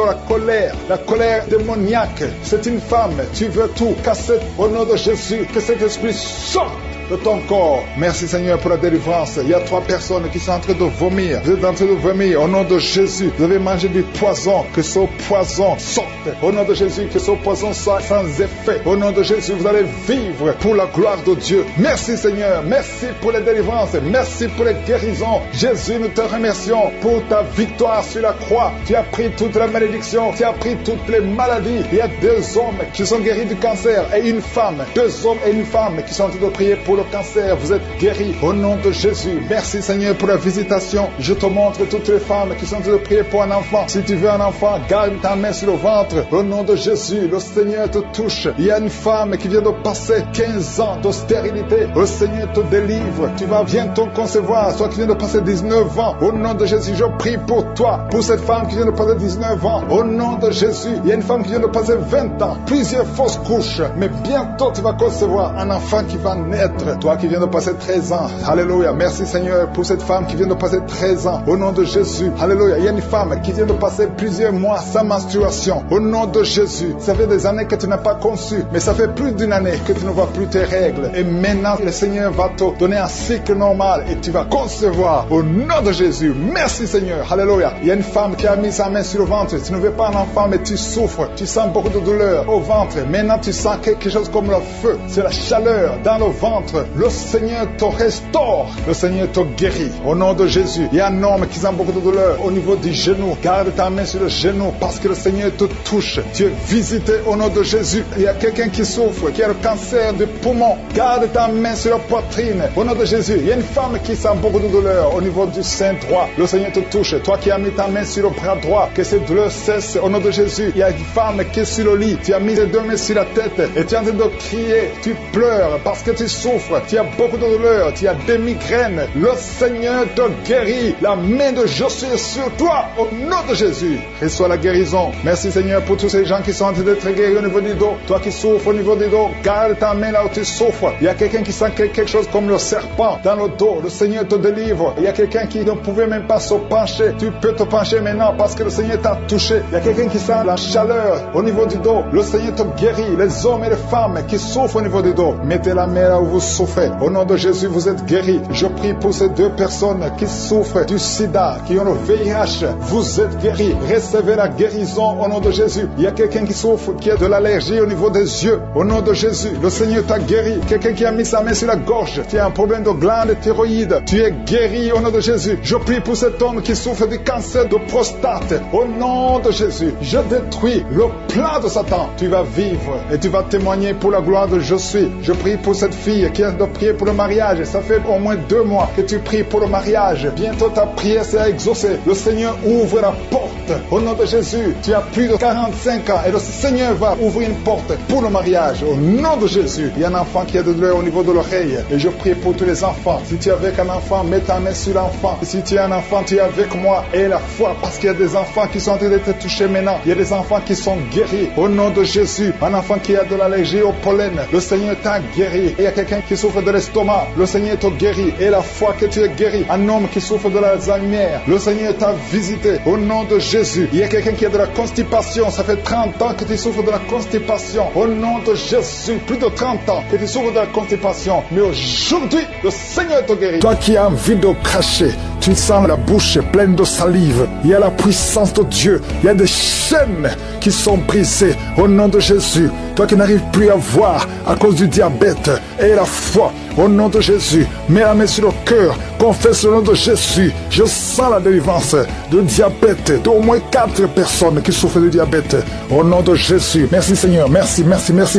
la colère démoniaque. C'est une femme. Tu veux tout casser au nom de Jésus. Que cet esprit sorte de ton corps. Merci Seigneur pour la délivrance. Il y a 3 personnes qui sont en train de vomir. Vous êtes en train de vomir. Au nom de Jésus, vous avez mangé du poison. Que ce poison sorte. Au nom de Jésus, que ce poison soit sans effet. Au nom de Jésus, vous allez vivre pour la gloire de Dieu. Merci Seigneur. Merci pour les délivrances. Merci pour les guérisons. Jésus, nous te remercions pour ta victoire sur la croix. Tu as pris toute la malédiction. Tu as pris toutes les maladies. Il y a 2 hommes qui sont guéris du cancer et une femme. 2 hommes et une femme qui sont en train de prier pour le cancer. Vous êtes guéris au nom de Jésus. Merci Seigneur pour la visitation. Je te montre toutes les femmes qui sont en train de prier pour un enfant. Si tu veux un enfant, garde ta main sur le ventre. Au nom de Jésus, le Seigneur te touche. Il y a une femme qui vient de passer 15 ans de stérilité. Le Seigneur te délivre. Tu vas bientôt concevoir. Toi qui viens de passer 19 ans. Au nom de Jésus, je prie pour toi. Pour cette femme qui vient de passer 19 ans. Au nom de Jésus, il y a une femme qui vient de passer 20 ans. Plusieurs fausses couches. Mais bientôt tu vas concevoir un enfant qui va naître. Toi qui viens de passer 13 ans. Alléluia. Merci Seigneur pour cette femme qui vient de passer 13 ans. Au nom de Jésus. Alléluia. Il y a une femme qui vient de passer plusieurs mois sans menstruation. Au nom de Jésus. Ça fait des années que tu n'as pas conçu. Mais ça fait plus d'une année que tu ne vois plus tes règles. Et maintenant, le Seigneur va te donner un cycle normal. Et tu vas concevoir. Au nom de Jésus. Merci Seigneur. Alléluia. Il y a une femme qui a mis sa main sur le ventre. Tu ne veux pas un enfant, mais tu souffres. Tu sens beaucoup de douleur au ventre. Maintenant, tu sens quelque chose comme le feu. C'est la chaleur dans le ventre. Le Seigneur te restaure. Le Seigneur te guérit. Au nom de Jésus. Il y a un homme qui sent beaucoup de douleur au niveau du genou. Garde ta main sur le genou parce que le Seigneur te touche. Tu es visité au nom de Jésus. Il y a quelqu'un qui souffre, qui a le cancer du poumon. Garde ta main sur la poitrine. Au nom de Jésus. Il y a une femme qui sent beaucoup de douleur au niveau du sein droit. Le Seigneur te touche. Toi qui as mis ta main sur le bras droit, que cette douleur cesse au nom de Jésus. Il y a une femme qui est sur le lit. Tu as mis les 2 mains sur la tête et tu es en train de crier. Tu pleures parce que tu souffres. Tu as beaucoup de douleur. Tu as des migraines. Le Seigneur te guérit. La main de Josué est sur toi au nom de Jésus. Reçois la guérison. Merci Seigneur pour tous ces gens qui sont en train d'être guéris au niveau du dos. Toi qui souffres au niveau du dos, garde ta main là où tu souffres. Il y a quelqu'un qui sent quelque chose comme le serpent dans le dos. Le Seigneur te délivre. Il y a quelqu'un qui ne pouvait même pas se pencher. Tu peux te pencher maintenant parce que le Seigneur t'a touché. Il y a quelqu'un qui sent la chaleur au niveau du dos. Le Seigneur te guérit. Les hommes et les femmes qui souffrent au niveau du dos, mettez la main là où vous souffrez. Au nom de Jésus, vous êtes guéris. Je prie pour ces 2 personnes qui souffrent du sida, qui ont le VIH. Vous êtes guéris. Recevez la guérison au nom de Jésus. Il y a quelqu'un qui souffre, qui a de l'allergie au niveau des yeux. Au nom de Jésus, le Seigneur t'a guéri. Quelqu'un qui a mis sa main sur la gorge. Tu as un problème de glande thyroïde. Tu es guéri au nom de Jésus. Je prie pour cet homme qui souffre du cancer de prostate. Au nom de Jésus, je détruis le plan de Satan. Tu vas vivre et tu vas témoigner pour la gloire de Je suis. Je prie pour cette fille qui a de prier pour le mariage. Ça fait au moins 2 mois que tu pries pour le mariage. Bientôt ta prière sera exaucée. Le Seigneur ouvre la porte. Au nom de Jésus, tu as plus de 45 ans et le Seigneur va ouvrir une porte pour le mariage. Au nom de Jésus, il y a un enfant qui a de douleur au niveau de l'oreille. Et je prie pour tous les enfants. Si tu es avec un enfant, mets ta main sur l'enfant. Si tu es un enfant, tu es avec moi. Et la foi, parce qu'il y a des enfants qui sont en train d'être touchés maintenant. Il y a des enfants qui sont guéris. Au nom de Jésus, un enfant qui a de l'allergie au pollen, le Seigneur t'a guéri. Et il y a quelqu'un qui souffre de l'estomac, le Seigneur te guérit. Et la foi que tu es guéri. Un homme qui souffre de l'Alzheimer, le Seigneur t'a visité. Au nom de Jésus, il y a quelqu'un qui a de la constipation. Ça fait 30 ans que tu souffres de la constipation. Au nom de Jésus, plus de 30 ans que tu souffres de la constipation. Mais aujourd'hui, le Seigneur te guérit. Toi qui as envie de cracher, tu sens la bouche pleine de salive. Il y a la puissance de Dieu. Il y a des chaînes qui sont brisées au nom de Jésus. Toi qui n'arrives plus à voir à cause du diabète et la foi, au nom de Jésus, mets la main sur le cœur, confesse le nom de Jésus. Je sens la délivrance de diabète d'au moins 4 personnes qui souffrent de diabète. Au nom de Jésus, merci Seigneur, merci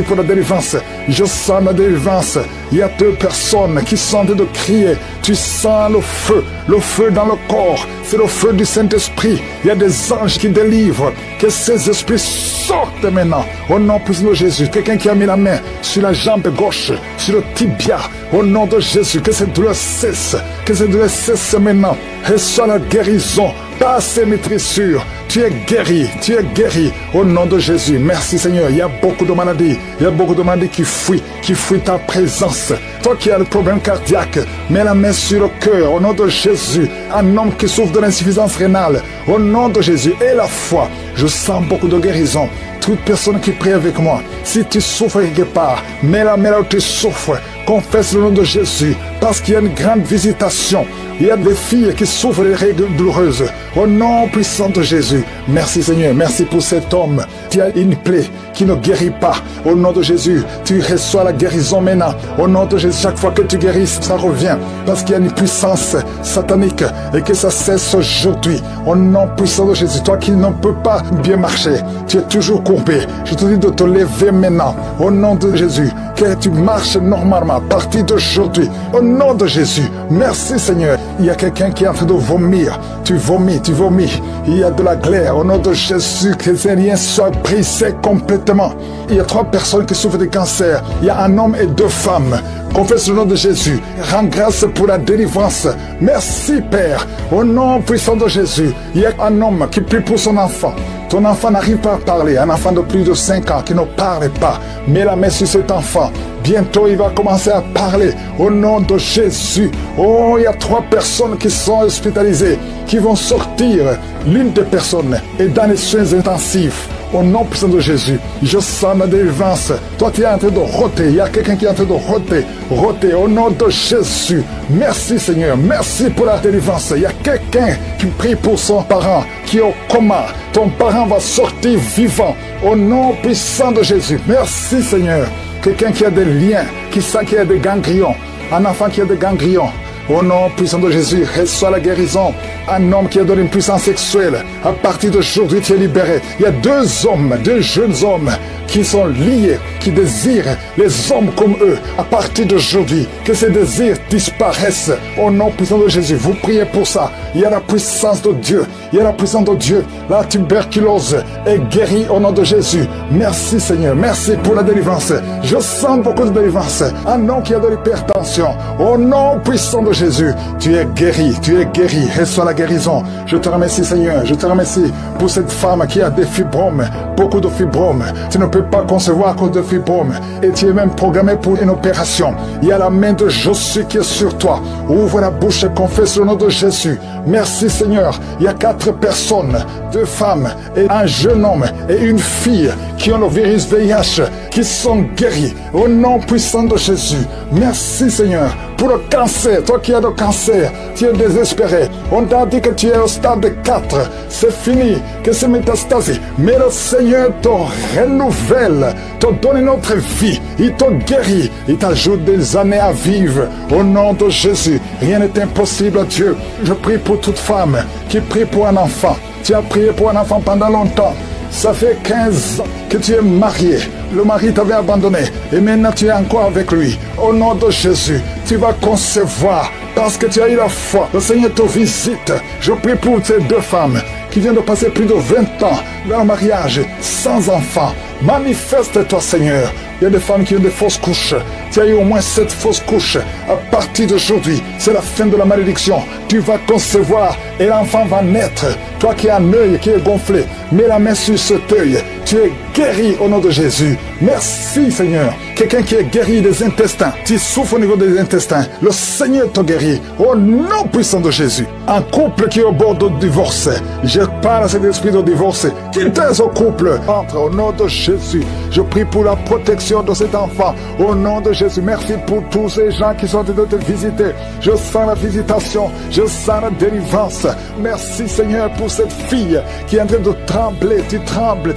pour la délivrance. Je sens la délivrance. Il y a 2 personnes qui sont en train de crier. Tu sens le feu dans le corps. C'est le feu du Saint-Esprit. Il y a des anges qui délivrent. Que ces esprits sortent maintenant. Au nom puissant de Jésus. Quelqu'un qui a mis la main sur la jambe gauche, sur le tibia. Au nom de Jésus, que cette douleur cesse. Que cette douleur cesse maintenant. Reçois la guérison. Passe mes tressures. Tu es guéri au nom de Jésus. Merci Seigneur. Il y a beaucoup de maladies. Il y a beaucoup de maladies qui fuient ta présence. Toi qui as le problème cardiaque, mets la main sur le cœur au nom de Jésus. Un homme qui souffre de l'insuffisance rénale, au nom de Jésus. Et la foi, Je sens beaucoup de guérison. Toute personne qui prie avec moi, si tu souffres quelque part, mets la main là où tu souffres. Confesse le nom de Jésus, parce qu'il y a une grande visitation. Il y a des filles qui souffrent des règles douloureuses. Au nom puissant de Jésus, merci Seigneur, merci pour cet homme qui a une plaie qui ne guérit pas. Au nom de Jésus, tu reçois la guérison maintenant. Au nom de Jésus, chaque fois que tu guéris, ça revient. Parce qu'il y a une puissance satanique et que ça cesse aujourd'hui. Au nom puissant de Jésus, toi qui ne peux pas bien marcher, tu es toujours courbé. Je te dis de te lever maintenant. Au nom de Jésus, que tu marches normalement à partir d'aujourd'hui. Au nom de Jésus, merci Seigneur. Il y a quelqu'un qui est en train de vomir. Tu vomis. Il y a de la glaire. Au nom de Jésus, que ces liens soient brisés complètement. Il y a 3 personnes qui souffrent de cancer. Il y a un homme et 2 femmes. Confesse le nom de Jésus. Rends grâce pour la délivrance. Merci Père. Au nom puissant de Jésus, il y a un homme qui prie pour son enfant. Ton enfant n'arrive pas à parler. Un enfant de plus de 5 ans qui ne parle pas. Mets la main sur cet enfant. Bientôt, il va commencer à parler au nom de Jésus. Oh, il y a 3 personnes qui sont hospitalisées, qui vont sortir. L'une des personnes est dans les soins intensifs. Au nom puissant de Jésus, je sens la délivrance. Toi, tu es en train de roter. Il y a quelqu'un qui est en train de roter. Roter au nom de Jésus. Merci Seigneur. Merci pour la délivrance. Il y a quelqu'un qui prie pour son parent qui est au coma. Ton parent va sortir vivant. Au nom puissant de Jésus. Merci Seigneur. Quelqu'un qui a des liens, qui sent qu'il y a des ganglions. Un enfant qui a des ganglions. Au nom puissant de Jésus, reçois la guérison. Un homme qui a donné une puissance sexuelle. À partir d'aujourd'hui, tu es libéré. Il y a 2 hommes, 2 jeunes hommes qui sont liés, qui désirent les hommes comme eux. À partir d'aujourd'hui, que ces désirs disparaissent. Au nom puissant de Jésus, vous priez pour ça. Il y a la puissance de Dieu. Il y a la puissance de Dieu. La tuberculose est guérie au nom de Jésus. Merci Seigneur. Merci pour la délivrance. Je sens beaucoup de délivrance. Un homme qui a de l'hypertension. Au nom puissant de Jésus, tu es guéri. Tu es guéri. Reçois la guérison. Je te remercie Seigneur. Je te remercie pour cette femme qui a des fibromes. Beaucoup de fibromes. Tu ne peux pas concevoir à cause de fibromes. Et tu es même programmé pour une opération. Il y a la main de Josué qui est sur toi. Ouvre la bouche et confesse le nom de Jésus. Merci Seigneur. Il y a 4 personnes, 2 femmes et un jeune homme et une fille qui ont le virus VIH, qui sont guéris au nom puissant de Jésus. Merci Seigneur pour le cancer. Toi qui as le cancer, tu es désespéré. On t'a dit que tu es au stade 4. C'est fini, que c'est métastasé. Mais le Seigneur te renouvelle, te donne une autre vie. Il te guérit. Il t'ajoute des années à vivre. Au nom de Jésus, rien n'est impossible à Dieu. Je prie pour toute femme qui prie pour un enfant. Tu as prié pour un enfant pendant longtemps. Ça fait 15 ans que tu es marié. Le mari t'avait abandonné et maintenant tu es encore avec lui. Au nom de Jésus, tu vas concevoir parce que tu as eu la foi. Le Seigneur te visite. Je prie pour ces 2 femmes qui viennent de passer plus de 20 ans dans le mariage sans enfant. Manifeste-toi Seigneur. Il y a des femmes qui ont des fausses couches. Tu as eu au moins 7 fausses couches. À partir d'aujourd'hui, c'est la fin de la malédiction. Tu vas concevoir et l'enfant va naître. Toi qui as un œil qui est gonflé, mets la main sur cet œil. Tu es guéri au nom de Jésus. Merci Seigneur. Quelqu'un qui est guéri des intestins. Tu souffres au niveau des intestins. Le Seigneur te guérit au nom puissant de Jésus. Un couple qui est au bord de divorce. Je parle à cet esprit de divorce. Quittez ce couple. Entre au nom de Jésus. Je prie pour la protection de cet enfant. Au nom de Jésus. Merci pour tous ces gens qui sont en train de te visiter. Je sens la visitation. Je sens la délivrance. Merci Seigneur pour cette fille qui est en train de trembler. Tu trembles.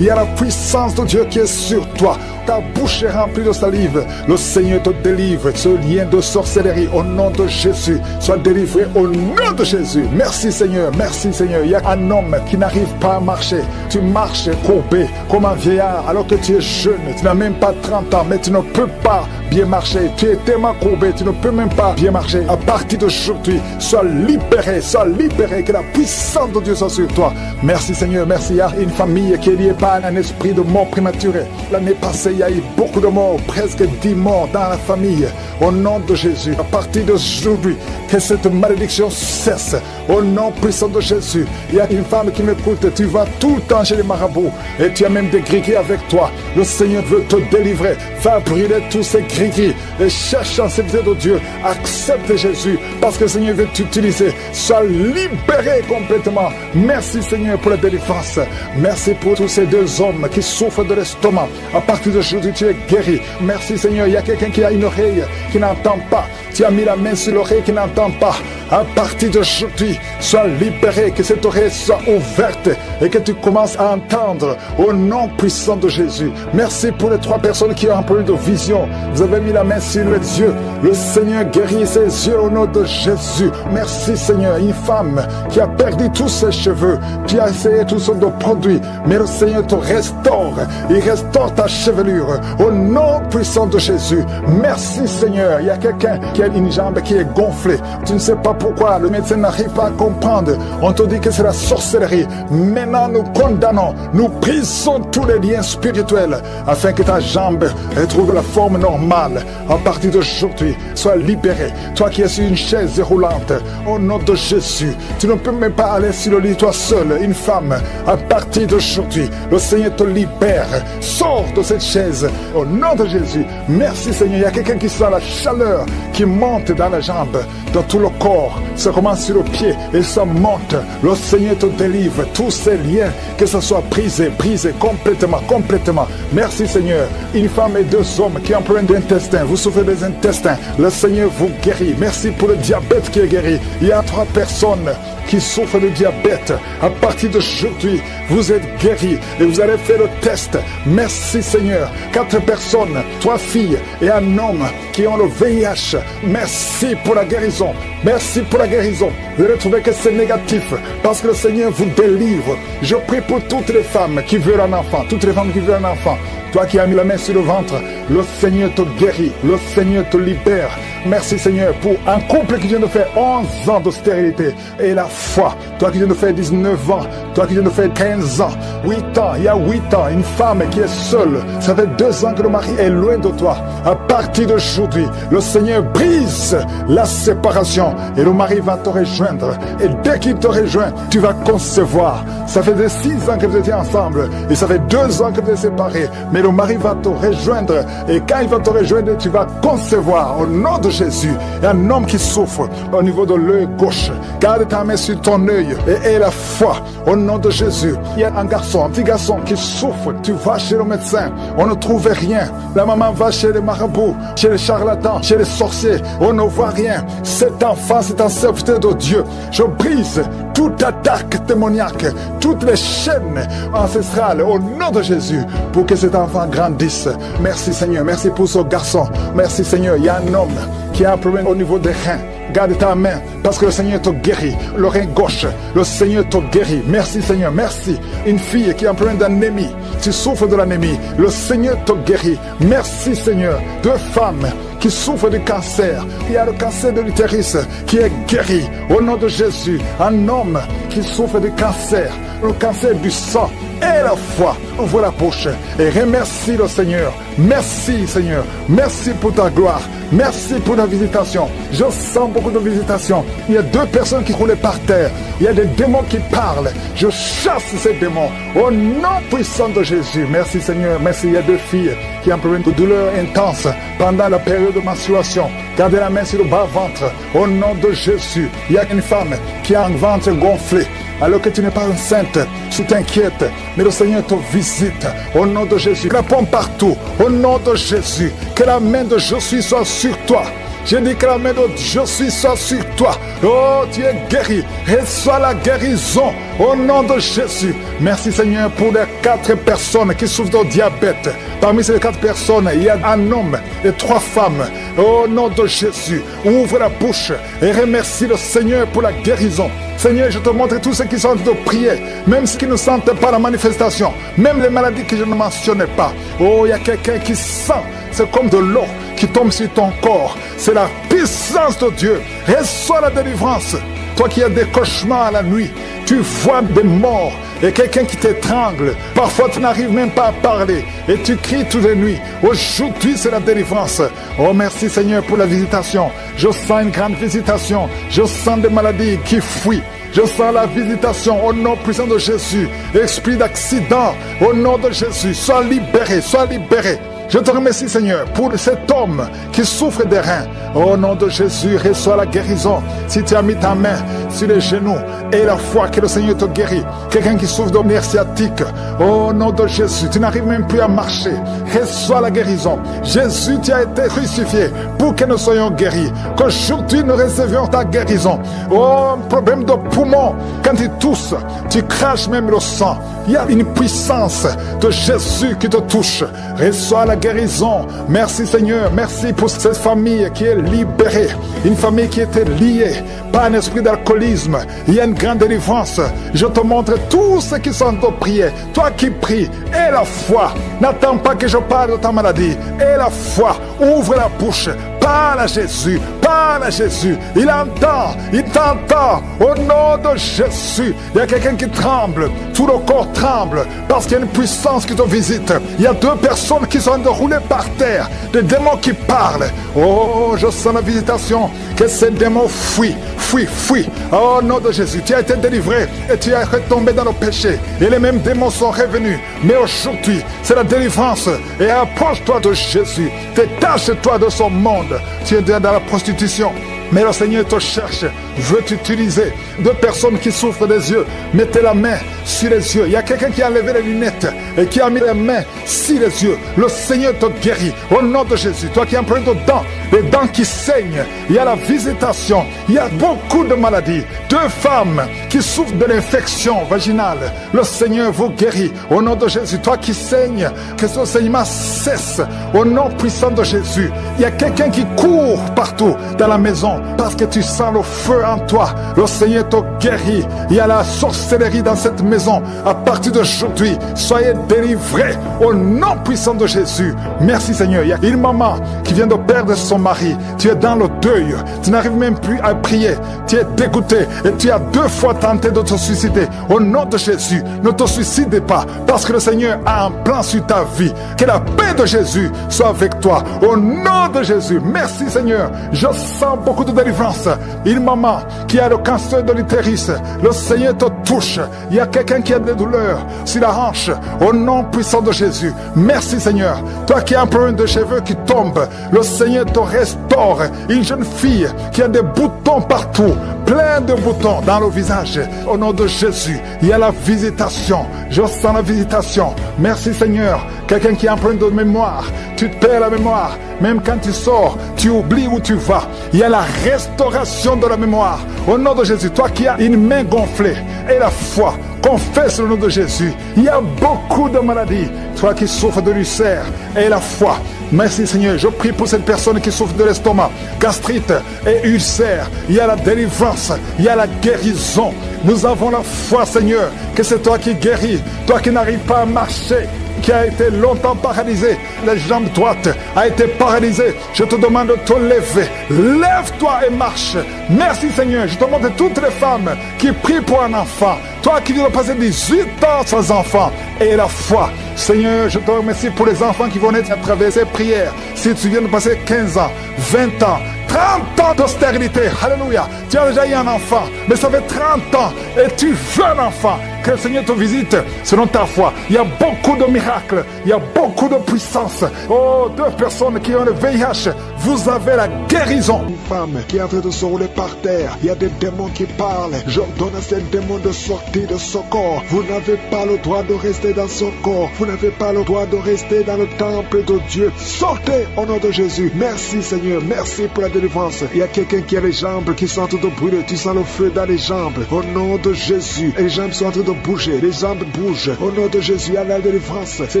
Il y a la puissance de Dieu qui est sur toi. Ta bouche est remplie de salive. Le Seigneur te délivre. Ce lien de sorcellerie au nom de Jésus soit délivré au nom de Jésus. Merci Seigneur. Merci Seigneur. Il y a un homme qui n'arrive pas à marcher. Tu marches courbé comme un vieillard alors que tu es jeune. Tu n'as même pas 30 ans mais tu ne peux pas bien marcher. Tu es tellement courbé. Tu ne peux même pas bien marcher. À partir d'aujourd'hui, sois libéré. Sois libéré. Que la puissance de Dieu soit sur toi. Merci Seigneur. Merci. Il y a une famille qui est liée par un esprit de mort prématurée. L'année passée, il y a eu beaucoup de morts, presque 10 morts dans la famille. Au nom de Jésus, à partir d'aujourd'hui, que cette malédiction cesse. Au nom puissant de Jésus, il y a une femme qui m'écoute, tu vas tout le temps chez les marabouts et tu as même des gris-gris avec toi. Le Seigneur veut te délivrer, faire brûler tous ces gris-gris et cherche en sécurité de Dieu. Accepte Jésus parce que le Seigneur veut t'utiliser. Sois libéré complètement. Merci Seigneur pour la délivrance. Merci pour tous ces 2 hommes qui souffrent de l'estomac. À partir d'aujourd'hui, tu es guéri. Merci Seigneur. Il y a quelqu'un qui a une oreille qui n'entend pas. Tu as mis la main sur l'oreille qui n'entend pas. À partir d'aujourd'hui, sois libéré, que cette oreille soit ouverte et que tu commences à entendre au nom puissant de Jésus. Merci pour les 3 personnes qui ont un problème de vision. Vous avez mis la main sur les yeux. Le Seigneur guérit ses yeux au nom de Jésus. Merci Seigneur. Une femme qui a perdu tous ses cheveux, qui a essayé toutes sortes de produits, mais le Seigneur te restaure. Il restaure ta chevelure au nom puissant de Jésus. Merci Seigneur. Il y a quelqu'un qui a une jambe qui est gonflée. Tu ne sais pas pourquoi. Le médecin n'arrive pas à comprendre. On te dit que c'est la sorcellerie. Maintenant, nous condamnons. Nous brisons tous les liens spirituels afin que ta jambe retrouve la forme normale. À partir d'aujourd'hui, sois libéré. Toi qui es sur une chaise roulante, au nom de Jésus, tu ne peux même pas aller sur le lit toi seul, une femme. À partir d'aujourd'hui, le Seigneur te libère. Sors de cette chaise au nom de Jésus. Merci Seigneur. Il y a quelqu'un qui sent la chaleur qui monte dans la jambe, dans tout le corps. Ça commence sur le pied et ça monte. Le Seigneur te délivre. Tous ces liens, que ce soit brisé complètement. Merci Seigneur. Une femme et 2 hommes qui ont un problème d'intestin. Vous souffrez des intestins. Le Seigneur vous guérit. Merci pour le diabète qui est guéri. Il y a 3 personnes qui souffrent de diabète. À partir d'aujourd'hui, vous êtes guéris et vous allez faire le test. Merci Seigneur. 4 personnes, 3 filles et un homme qui ont le VIH. Merci pour la guérison. Merci pour la guérison. Vous allez trouver que c'est négatif parce que le Seigneur vous délivre. Je prie pour toutes les femmes qui veulent un enfant. Toutes les femmes qui veulent un enfant. Toi qui as mis la main sur le ventre, le Seigneur te guérit. Le Seigneur te libère. Merci Seigneur pour un couple qui vient de faire 11 ans de stérilité et la foi. Toi qui viens de faire 19 ans, toi qui viens de faire 15 ans, 8 ans, il y a 8 ans, une femme qui est seule. Ça fait 2 ans que le mari est loin de toi. À partir d'aujourd'hui, le Seigneur brise la séparation et le mari va te rejoindre. Et dès qu'il te rejoint, tu vas concevoir. Ça fait 6 ans que vous étiez ensemble et ça fait 2 ans que vous êtes séparés. Mais le mari va te rejoindre et quand il va te rejoindre, tu vas concevoir au nom de Jésus. Il y a un homme qui souffre au niveau de l'œil gauche. Garde ta main sur ton œil et aie la foi au nom de Jésus. Il y a un garçon, un petit garçon qui souffre. Tu vas chez le médecin, on ne trouve rien. La maman va chez les marabouts, chez les charlatans, chez les sorciers. On ne voit rien. Cet enfant, c'est un serviteur de Dieu. Je brise toute attaque démoniaque, toutes les chaînes ancestrales au nom de Jésus pour que cet enfant grandisse. Merci Seigneur, merci pour ce garçon. Merci Seigneur, il y a un homme qui a un problème au niveau des reins. Garde ta main parce que le Seigneur te guérit. Le rein gauche, le Seigneur te guérit. Merci Seigneur, merci. Une fille qui a un problème d'anémie, tu souffres de l'anémie, le Seigneur te guérit. Merci Seigneur. 2 femmes qui souffrent de cancer. Il y a le cancer de l'utérus qui est guéri au nom de Jésus. Un homme qui souffre de cancer, le cancer du sang. Et la foi, ouvre la bouche et remercie le Seigneur. Merci Seigneur, merci pour ta gloire, merci pour la visitation. Je sens beaucoup de visitations. Il y a 2 personnes qui roulaient par terre. Il y a des démons qui parlent. Je chasse ces démons au nom puissant de Jésus. Merci Seigneur, merci. Il y a 2 filles qui ont un problème de douleur intense pendant la période de menstruation. Gardez la main sur le bas-ventre au nom de Jésus. Il y a une femme qui a un ventre gonflé. Alors que tu n'es pas enceinte, tu t'inquiètes, mais le Seigneur te visite au nom de Jésus. La pompe partout, au nom de Jésus. Que la main de Jésus soit sur toi. Je dis que la main de Jésus soit sur toi. Oh, tu es guéri. Reçois la guérison au nom de Jésus. Merci Seigneur pour les 4 personnes qui souffrent de diabète. Parmi ces 4 personnes, il y a un homme et 3 femmes. Au nom de Jésus, ouvre la bouche et remercie le Seigneur pour la guérison. Seigneur, je te montre tous ceux qui sont en train de prier, même ceux qui ne sentent pas la manifestation, même les maladies que je ne mentionnais pas. Oh, il y a quelqu'un qui sent, c'est comme de l'eau qui tombe sur ton corps. C'est la puissance de Dieu. Reçois la délivrance. Toi qui as des cauchemars la nuit, tu vois des morts et quelqu'un qui t'étrangle. Parfois, tu n'arrives même pas à parler et tu cries toutes les nuits. Aujourd'hui, c'est la délivrance. Oh, merci Seigneur pour la visitation. Je sens une grande visitation. Je sens des maladies qui fuient. Je sens la visitation au nom puissant de Jésus. Esprit d'accident, au nom de Jésus, sois libéré, sois libéré. Je te remercie Seigneur pour cet homme qui souffre des reins. Au nom de Jésus, reçois la guérison. Si tu as mis ta main sur les genoux et la foi que le Seigneur te guérit. Quelqu'un qui souffre de nerfs sciatiques, au nom de Jésus, tu n'arrives même plus à marcher. Reçois la guérison. Jésus, tu as été crucifié pour que nous soyons guéris. Qu'aujourd'hui nous recevions ta guérison. Oh, problème de poumon, quand tu tousses, tu craches même le sang. Il y a une puissance de Jésus qui te touche. Reçois la guérison. Merci Seigneur, merci pour cette famille qui est libérée. Une famille qui était liée par un esprit d'alcoolisme. Il y a une grande délivrance. Je te montre tous ceux qui sont de prier. Toi qui pries, aie la foi. N'attends pas que je parle de ta maladie. Aie la foi. Ouvre la bouche. Parle à Jésus, parle à Jésus. Il entend, il t'entend. Au nom de Jésus, il y a quelqu'un qui tremble. Tout le corps tremble parce qu'il y a une puissance qui te visite. Il y a 2 personnes qui sont déroulées par terre. Des démons qui parlent. Oh, je sens la visitation. Que ces démons fuient, fuient, fuient. Au nom de Jésus, tu as été délivré et tu es retombé dans le péché. Et les mêmes démons sont revenus. Mais aujourd'hui, c'est la délivrance. Et approche-toi de Jésus. Détache-toi de son monde. Tu es dans la prostitution, mais le Seigneur te cherche, veut t'utiliser. 2 personnes qui souffrent des yeux, mettez la main sur les yeux. Il y a quelqu'un qui a enlevé les lunettes et qui a mis les mains sur les yeux. Le Seigneur te guérit au nom de Jésus. Toi qui as plein de dents, les dents qui saignent, il y a la visitation. Il y a beaucoup de maladies. 2 femmes qui souffrent de l'infection vaginale, le Seigneur vous guérit au nom de Jésus. Toi qui saignes, que ce saignement cesse au nom puissant de Jésus. Il y a quelqu'un qui court partout dans la maison parce que tu sens le feu en toi. Le Seigneur te guérit. Il y a la sorcellerie dans cette maison. À partir d'aujourd'hui, soyez délivrés au nom puissant de Jésus. Merci Seigneur. Il y a une maman qui vient de perdre son mari. Tu es dans le deuil. Tu n'arrives même plus à prier. Tu es dégoûté et tu as 2 fois tenté de te suicider. Au nom de Jésus, ne te suicide pas parce que le Seigneur a un plan sur ta vie. Que la paix de Jésus soit avec toi. Au nom de Jésus. Merci Seigneur. Je sens beaucoup de délivrance. Une maman qui a le cancer de l'utérus, le Seigneur te touche. Il y a quelqu'un qui a des douleurs sur la hanche. Au nom puissant de Jésus. Merci Seigneur. Toi qui as un problème de cheveux qui tombent, le Seigneur te restaure. Une jeune fille qui a des boutons partout, plein de boutons dans le visage. Au nom de Jésus, il y a la visitation. Je sens la visitation. Merci Seigneur. Quelqu'un qui a un problème de mémoire, tu te perds la mémoire. Même quand tu sors, tu oublies où tu vas. Il y a la restauration de la mémoire. Au nom de Jésus, toi qui as une main gonflée et la foi, confesse le nom de Jésus. Il y a beaucoup de maladies. Toi qui souffres de l'ulcère et la foi. Merci Seigneur. Je prie pour cette personne qui souffre de l'estomac, gastrite et ulcère. Il y a la délivrance. Il y a la guérison. Nous avons la foi Seigneur que c'est toi qui guéris. Toi qui n'arrives pas à marcher, qui a été longtemps paralysé, les jambes droites a été paralysée. Je te demande de te lever. Lève-toi et marche. Merci Seigneur. Je te demande toutes les femmes qui prient pour un enfant. Toi qui viens de passer 18 ans sans enfant et la foi. Seigneur, je te remercie pour les enfants qui vont naître à travers ces prières. Si tu viens de passer 15 ans, 20 ans, 30 ans de stérilité, alléluia. Tu as déjà eu un enfant, mais ça fait 30 ans et tu veux un enfant. Que le Seigneur te visite selon ta foi. Il y a beaucoup de miracles, il y a beaucoup de puissance. Oh, 2 personnes qui ont le VIH, vous avez la guérison. Une femme qui est en train de se rouler par terre, il y a des démons qui parlent. J'ordonne à ces démons de sortir de son corps. Vous n'avez pas le droit de rester dans son corps. Vous n'avez pas le droit de rester dans le temple de Dieu. Sortez au nom de Jésus. Merci Seigneur, merci pour la délivrance. Il y a quelqu'un qui a les jambes qui sont en train de brûler. Tu sens le feu dans les jambes. Au nom de Jésus, les jambes sont en train de bouger, les jambes bougent. Au nom de Jésus, il y a la délivrance. C'est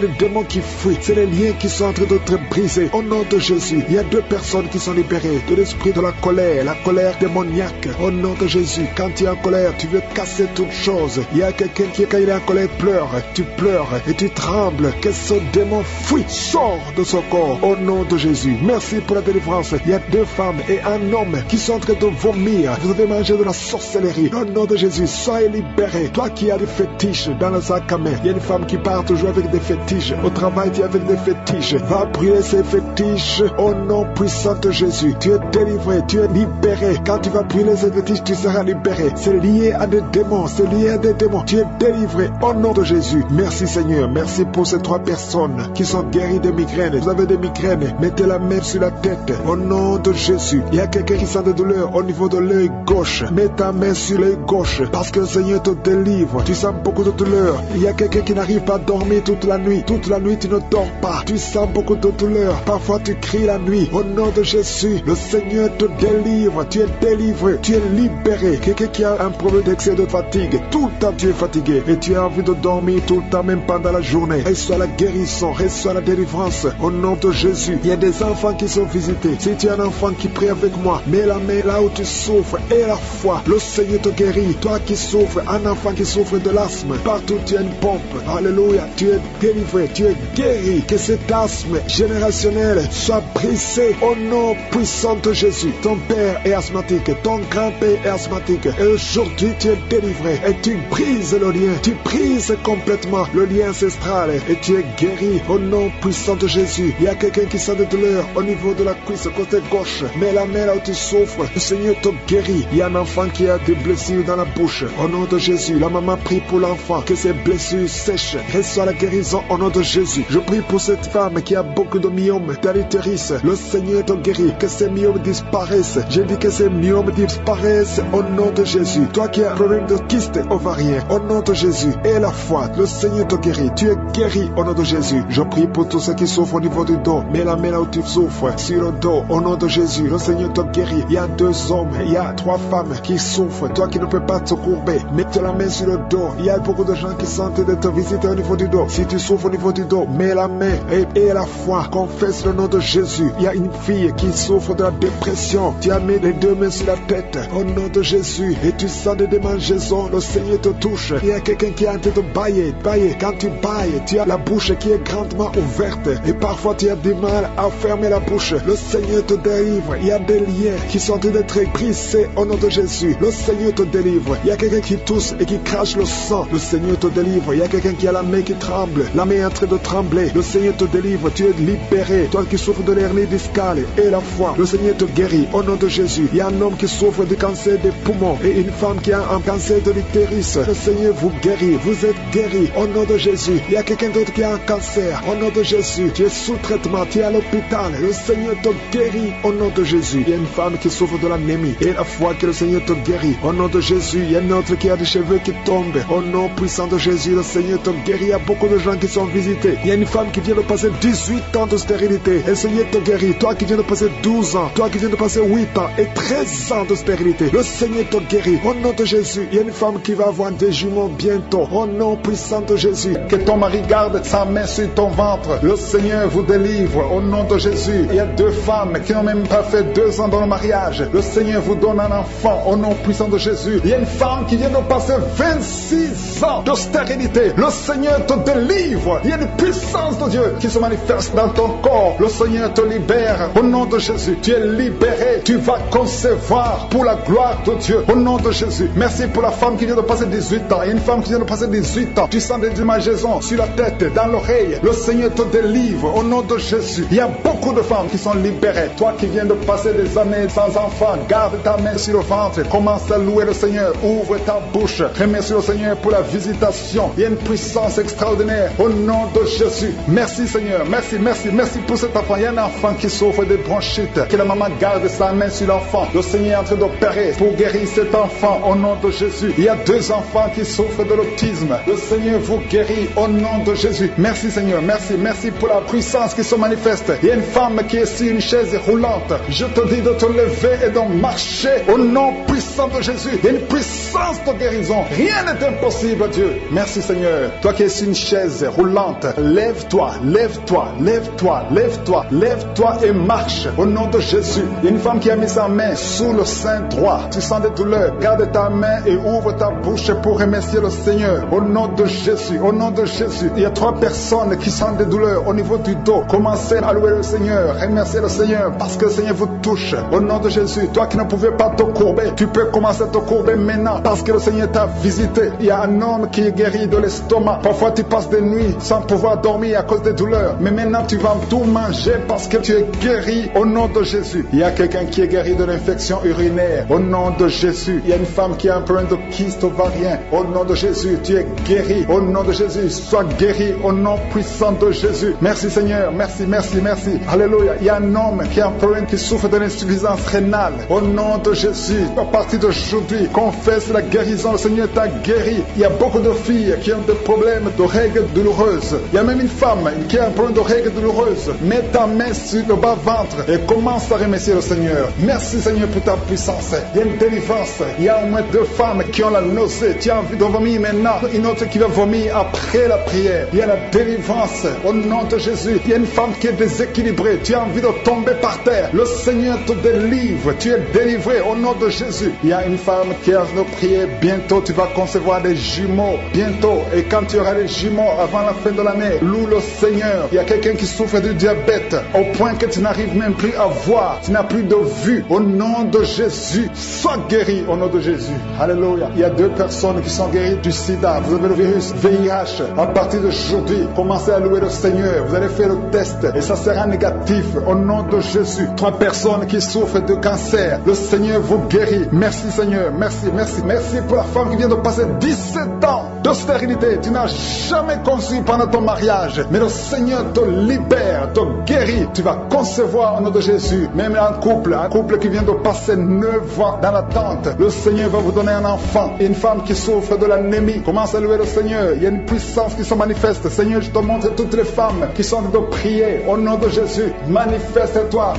les démons qui fuient, c'est les liens qui sont en train d'être brisés. Au nom de Jésus, il y a 2 personnes qui sont libérées de l'esprit de la colère démoniaque. Au nom de Jésus, quand tu es en colère, tu veux casser toute chose. Il y a quelqu'un qui, quand il est en colère, pleure. Tu pleures et tu trembles. Que ce démon fuit, sort de son corps. Au nom de Jésus, merci pour la délivrance. Il y a 2 femmes et un homme qui sont en train de vomir. Vous avez mangé de la sorcellerie. Au nom de Jésus, soyez libérés. Toi qui as des fétiches dans le sac à main. Il y a une femme qui part toujours avec des fétiches. Au travail, tu es avec des fétiches. Va brûler ces fétiches au nom puissant de Jésus. Tu es délivré, tu es libéré. Quand tu vas brûler ces fétiches, tu seras libéré. C'est lié à des démons, c'est lié à des démons. Tu es délivré au nom de Jésus. Merci Seigneur, merci pour ces 3 personnes qui sont guéries de migraines. Vous avez des migraines, mettez la main sur la tête au nom de Jésus. Il y a quelqu'un qui sent des douleurs au niveau de l'œil gauche. Mets ta main sur l'œil gauche parce que le Seigneur te délivre. Tu sens beaucoup de douleurs. Il y a quelqu'un qui n'arrive pas à dormir toute la nuit. Toute la nuit, tu ne dors pas. Tu sens beaucoup de douleurs. Parfois, tu cries la nuit. Au nom de Jésus, le Seigneur te délivre. Tu es délivré. Tu es libéré. Quelqu'un qui a un problème d'excès de fatigue. Tout le temps, tu es fatigué. Et tu as envie de dormir tout le temps, même pendant la journée. Reçois la guérison. Reçois la délivrance. Au nom de Jésus. Il y a des enfants qui sont visités. Si tu as un enfant qui prie avec moi, mets la main là où tu souffres et la foi. Le Seigneur te guérit. Toi qui souffres, un enfant qui souffre de l'asthme, partout tu as une pompe. Alléluia. Tu es délivré. Tu es guéri. Que cet asthme générationnel soit brisé au nom puissant de Jésus. Ton père est asthmatique. Ton grand-père est asthmatique. Et aujourd'hui tu es délivré. Et tu brises le lien. Tu brises complètement le lien ancestral. Et tu es guéri au nom puissant de Jésus. Il y a quelqu'un qui sent des douleurs au niveau de la cuisse, côté gauche. Mets la main là où tu souffres. Le Seigneur te guérit. Il y a un enfant qui a des blessures dans la bouche. Au nom de Jésus, la maman prie pour l'enfant. Que ses blessures sèchent. Reçois la guérison au nom de Jésus. Je prie pour cette femme qui a beaucoup de myomes dans l'utérus. Le Seigneur te guérit. Que ces myomes disparaissent. Je dis que ces myomes disparaissent au nom de Jésus. Toi qui as un problème de kyste ovarien, au nom de Jésus. Et la foi, le Seigneur te guérit. Tu es guéri au nom de Jésus. Je prie pour tous ceux qui souffrent au niveau du dos. Mets la main là où tu souffres. Sur le dos, au nom de Jésus. Le Seigneur te guérit. Il y a 2 hommes, il y a 3 femmes qui souffrent. Toi qui ne peux pas te courber, mets la main sur le dos. Il y a beaucoup de gens qui sentent de te visiter au niveau du dos. Si tu souffres au niveau du dos, mets la main et la foi. Confesse le nom de Jésus. Il y a une fille qui souffre de la dépression. Tu as mis les 2 mains sur la tête. Au nom de Jésus. Et tu sens des démangeaisons. Le Seigneur te touche. Il y a quelqu'un qui a en train de bailler. Quand tu bailles, tu as la bouche qui est grandement ouverte. Et parfois tu as du mal à fermer la bouche. Le Seigneur te délivre. Il y a des liens qui sont en train d'être brisés au nom de Jésus. Le Seigneur te délivre. Il y a quelqu'un qui tousse et qui crache le sang. Le Seigneur te délivre. Il y a quelqu'un qui a la main qui tremble. La main est en train de trembler. Le Seigneur te délivre. Tu es libéré. Toi qui souffres de l'hernie discale et la foi. Le Seigneur te guérit au nom de Jésus. Il y a un homme qui souffre du cancer des poumons et une femme qui a un cancer de l'utérus. Le Seigneur vous guérit. Vous êtes guéris au nom de Jésus. Il y a quelqu'un d'autre qui a un cancer au nom de Jésus. Tu es sous traitement. Tu es à l'hôpital. Le Seigneur te guérit au nom de Jésus. Il y a une femme qui souffre de l'anémie et la foi que le Seigneur te guérit au nom de Jésus. Il y a une autre qui a des cheveux qui tombent au nom puissant de Jésus. Le Seigneur te guérit. Il y a beaucoup de gens qui sont visités. Il y a une femme qui vient de passer 18 ans de stérilité et le Seigneur te guérit. Toi qui viens de passer 12 ans, toi qui viens de passer 8 ans et 13 ans de stérilité, le Seigneur te guérit au nom de Jésus. Il y a une femme qui va avoir des jumeaux bientôt au nom puissant de Jésus. Que ton mari garde sa main sur ton ventre. Le Seigneur vous délivre au nom de Jésus. Il y a 2 femmes qui n'ont même pas fait 2 ans dans le mariage. Le Seigneur vous donne un enfant au nom puissant de Jésus. Il y a une femme qui vient de passer 26 ans de stérilité. Le Seigneur te délivre. Il y a une puissance de Dieu qui se manifeste dans ton corps. Le Seigneur te libère au nom de Jésus. Tu es libéré. Tu vas concevoir pour la gloire de Dieu au nom de Jésus. Merci pour la femme qui vient de passer 18 ans. Il y a une femme qui vient de passer 18 ans. Tu sens des démangeaisons sur la tête, dans l'oreille. Le Seigneur te délivre au nom de Jésus. Il y a beaucoup de femmes qui sont libérées. Toi qui viens de passer des années sans enfant, garde ta main sur le ventre. Commence à louer le Seigneur. Ouvre ta bouche. Remercie le Seigneur pour la visitation. Il y a une puissance extraordinaire au nom de Jésus. Merci Seigneur. Merci, merci, merci pour cet enfant. Il y a un enfant qui souffre de bronchite. Que la maman garde sa main sur l'enfant. Le Seigneur est en train d'opérer pour guérir cet enfant au nom de Jésus. Il y a 2 enfants qui souffrent de l'autisme. Le Seigneur vous guérit au nom de Jésus. Merci Seigneur. Merci, merci pour la puissance qui se manifeste. Il y a une femme qui est sur une chaise roulante. Je te dis de te lever et de marcher au nom puissant de Jésus. Il y a une puissance de guérison. Rien n'est impossible, Dieu. Merci Seigneur. Toi qui es sur une chaise roulante, lève-toi, lève-toi, lève-toi, lève-toi, lève-toi et marche au nom de Jésus. Il y a une femme qui a mis sa main sous le sein droit. Tu sens des douleurs. Garde ta main et ouvre ta bouche pour remercier le Seigneur. Au nom de Jésus, au nom de Jésus. Il y a 3 personnes qui sentent des douleurs au niveau du dos. Commencez à louer le Seigneur. Remerciez le Seigneur parce que le Seigneur vous touche. Au nom de Jésus, toi qui ne pouvais pas te courber, tu peux commencer à te courber maintenant parce que le Seigneur t'a visité. Il y a un homme qui est guéri de l'estomac. Parfois tu passes des nuits sans pouvoir dormir à cause des douleurs. Mais maintenant tu vas tout manger parce que tu es guéri au nom de Jésus. Il y a quelqu'un qui est guéri de l'infection urinaire au nom de Jésus. Il y a une femme qui a un problème de kyste ovarien au nom de Jésus. Tu es guéri au nom de Jésus. Sois guéri au nom puissant de Jésus. Merci Seigneur. Merci, merci, merci. Alléluia. Il y a un homme qui a un problème, qui souffre de l'insuffisance rénale au nom de Jésus. À partir d'aujourd'hui, confesse la guérison. Le Seigneur t'a guéri. Il y a beaucoup de filles qui ont des problèmes de règles douloureuses. Il y a même une femme qui a un problème de règles douloureuses. Mets ta main sur le bas-ventre et commence à remercier le Seigneur. Merci Seigneur pour ta puissance. Il y a une délivrance. Il y a au moins 2 femmes qui ont la nausée. Tu as envie de vomir maintenant. Une autre qui va vomir après la prière. Il y a la délivrance au nom de Jésus. Il y a une femme qui est déséquilibrée. Tu as envie de tomber par terre. Le Seigneur te délivre. Tu es délivré au nom de Jésus. Il y a une femme qui est en train de prier. Bientôt tu vas concevoir des jumeaux. Bientôt. Et quand tu auras les jumeaux avant la fin de l'année, loue le Seigneur. Il y a quelqu'un qui souffre du diabète au point que tu n'arrives même plus à voir. Tu n'as plus de vue. Au nom de Jésus, sois guéri au nom de Jésus. Alléluia. Il y a 2 personnes qui sont guéries du sida. Vous avez le virus VIH. À partir d'aujourd'hui, commencez à louer le Seigneur. Vous allez faire le test et ça sera négatif au nom de Jésus. 3 personnes qui souffrent de cancer. Le Seigneur vous guérit. Merci Seigneur. Merci, merci. Merci pour la femme qui vient de passer 17 ans de stérilité. Tu n'as jamais conçu pendant ton mariage. Mais le Seigneur te libère, te guérit. Tu vas concevoir au nom de Jésus. Même un couple qui vient de passer 9 ans dans l'attente. Le Seigneur va vous donner un enfant. Une femme qui souffre de l'anémie. Commence à louer le Seigneur. Il y a une puissance qui se manifeste. Seigneur, je te montre toutes les femmes qui sont de prier au nom de Jésus. Manifeste-toi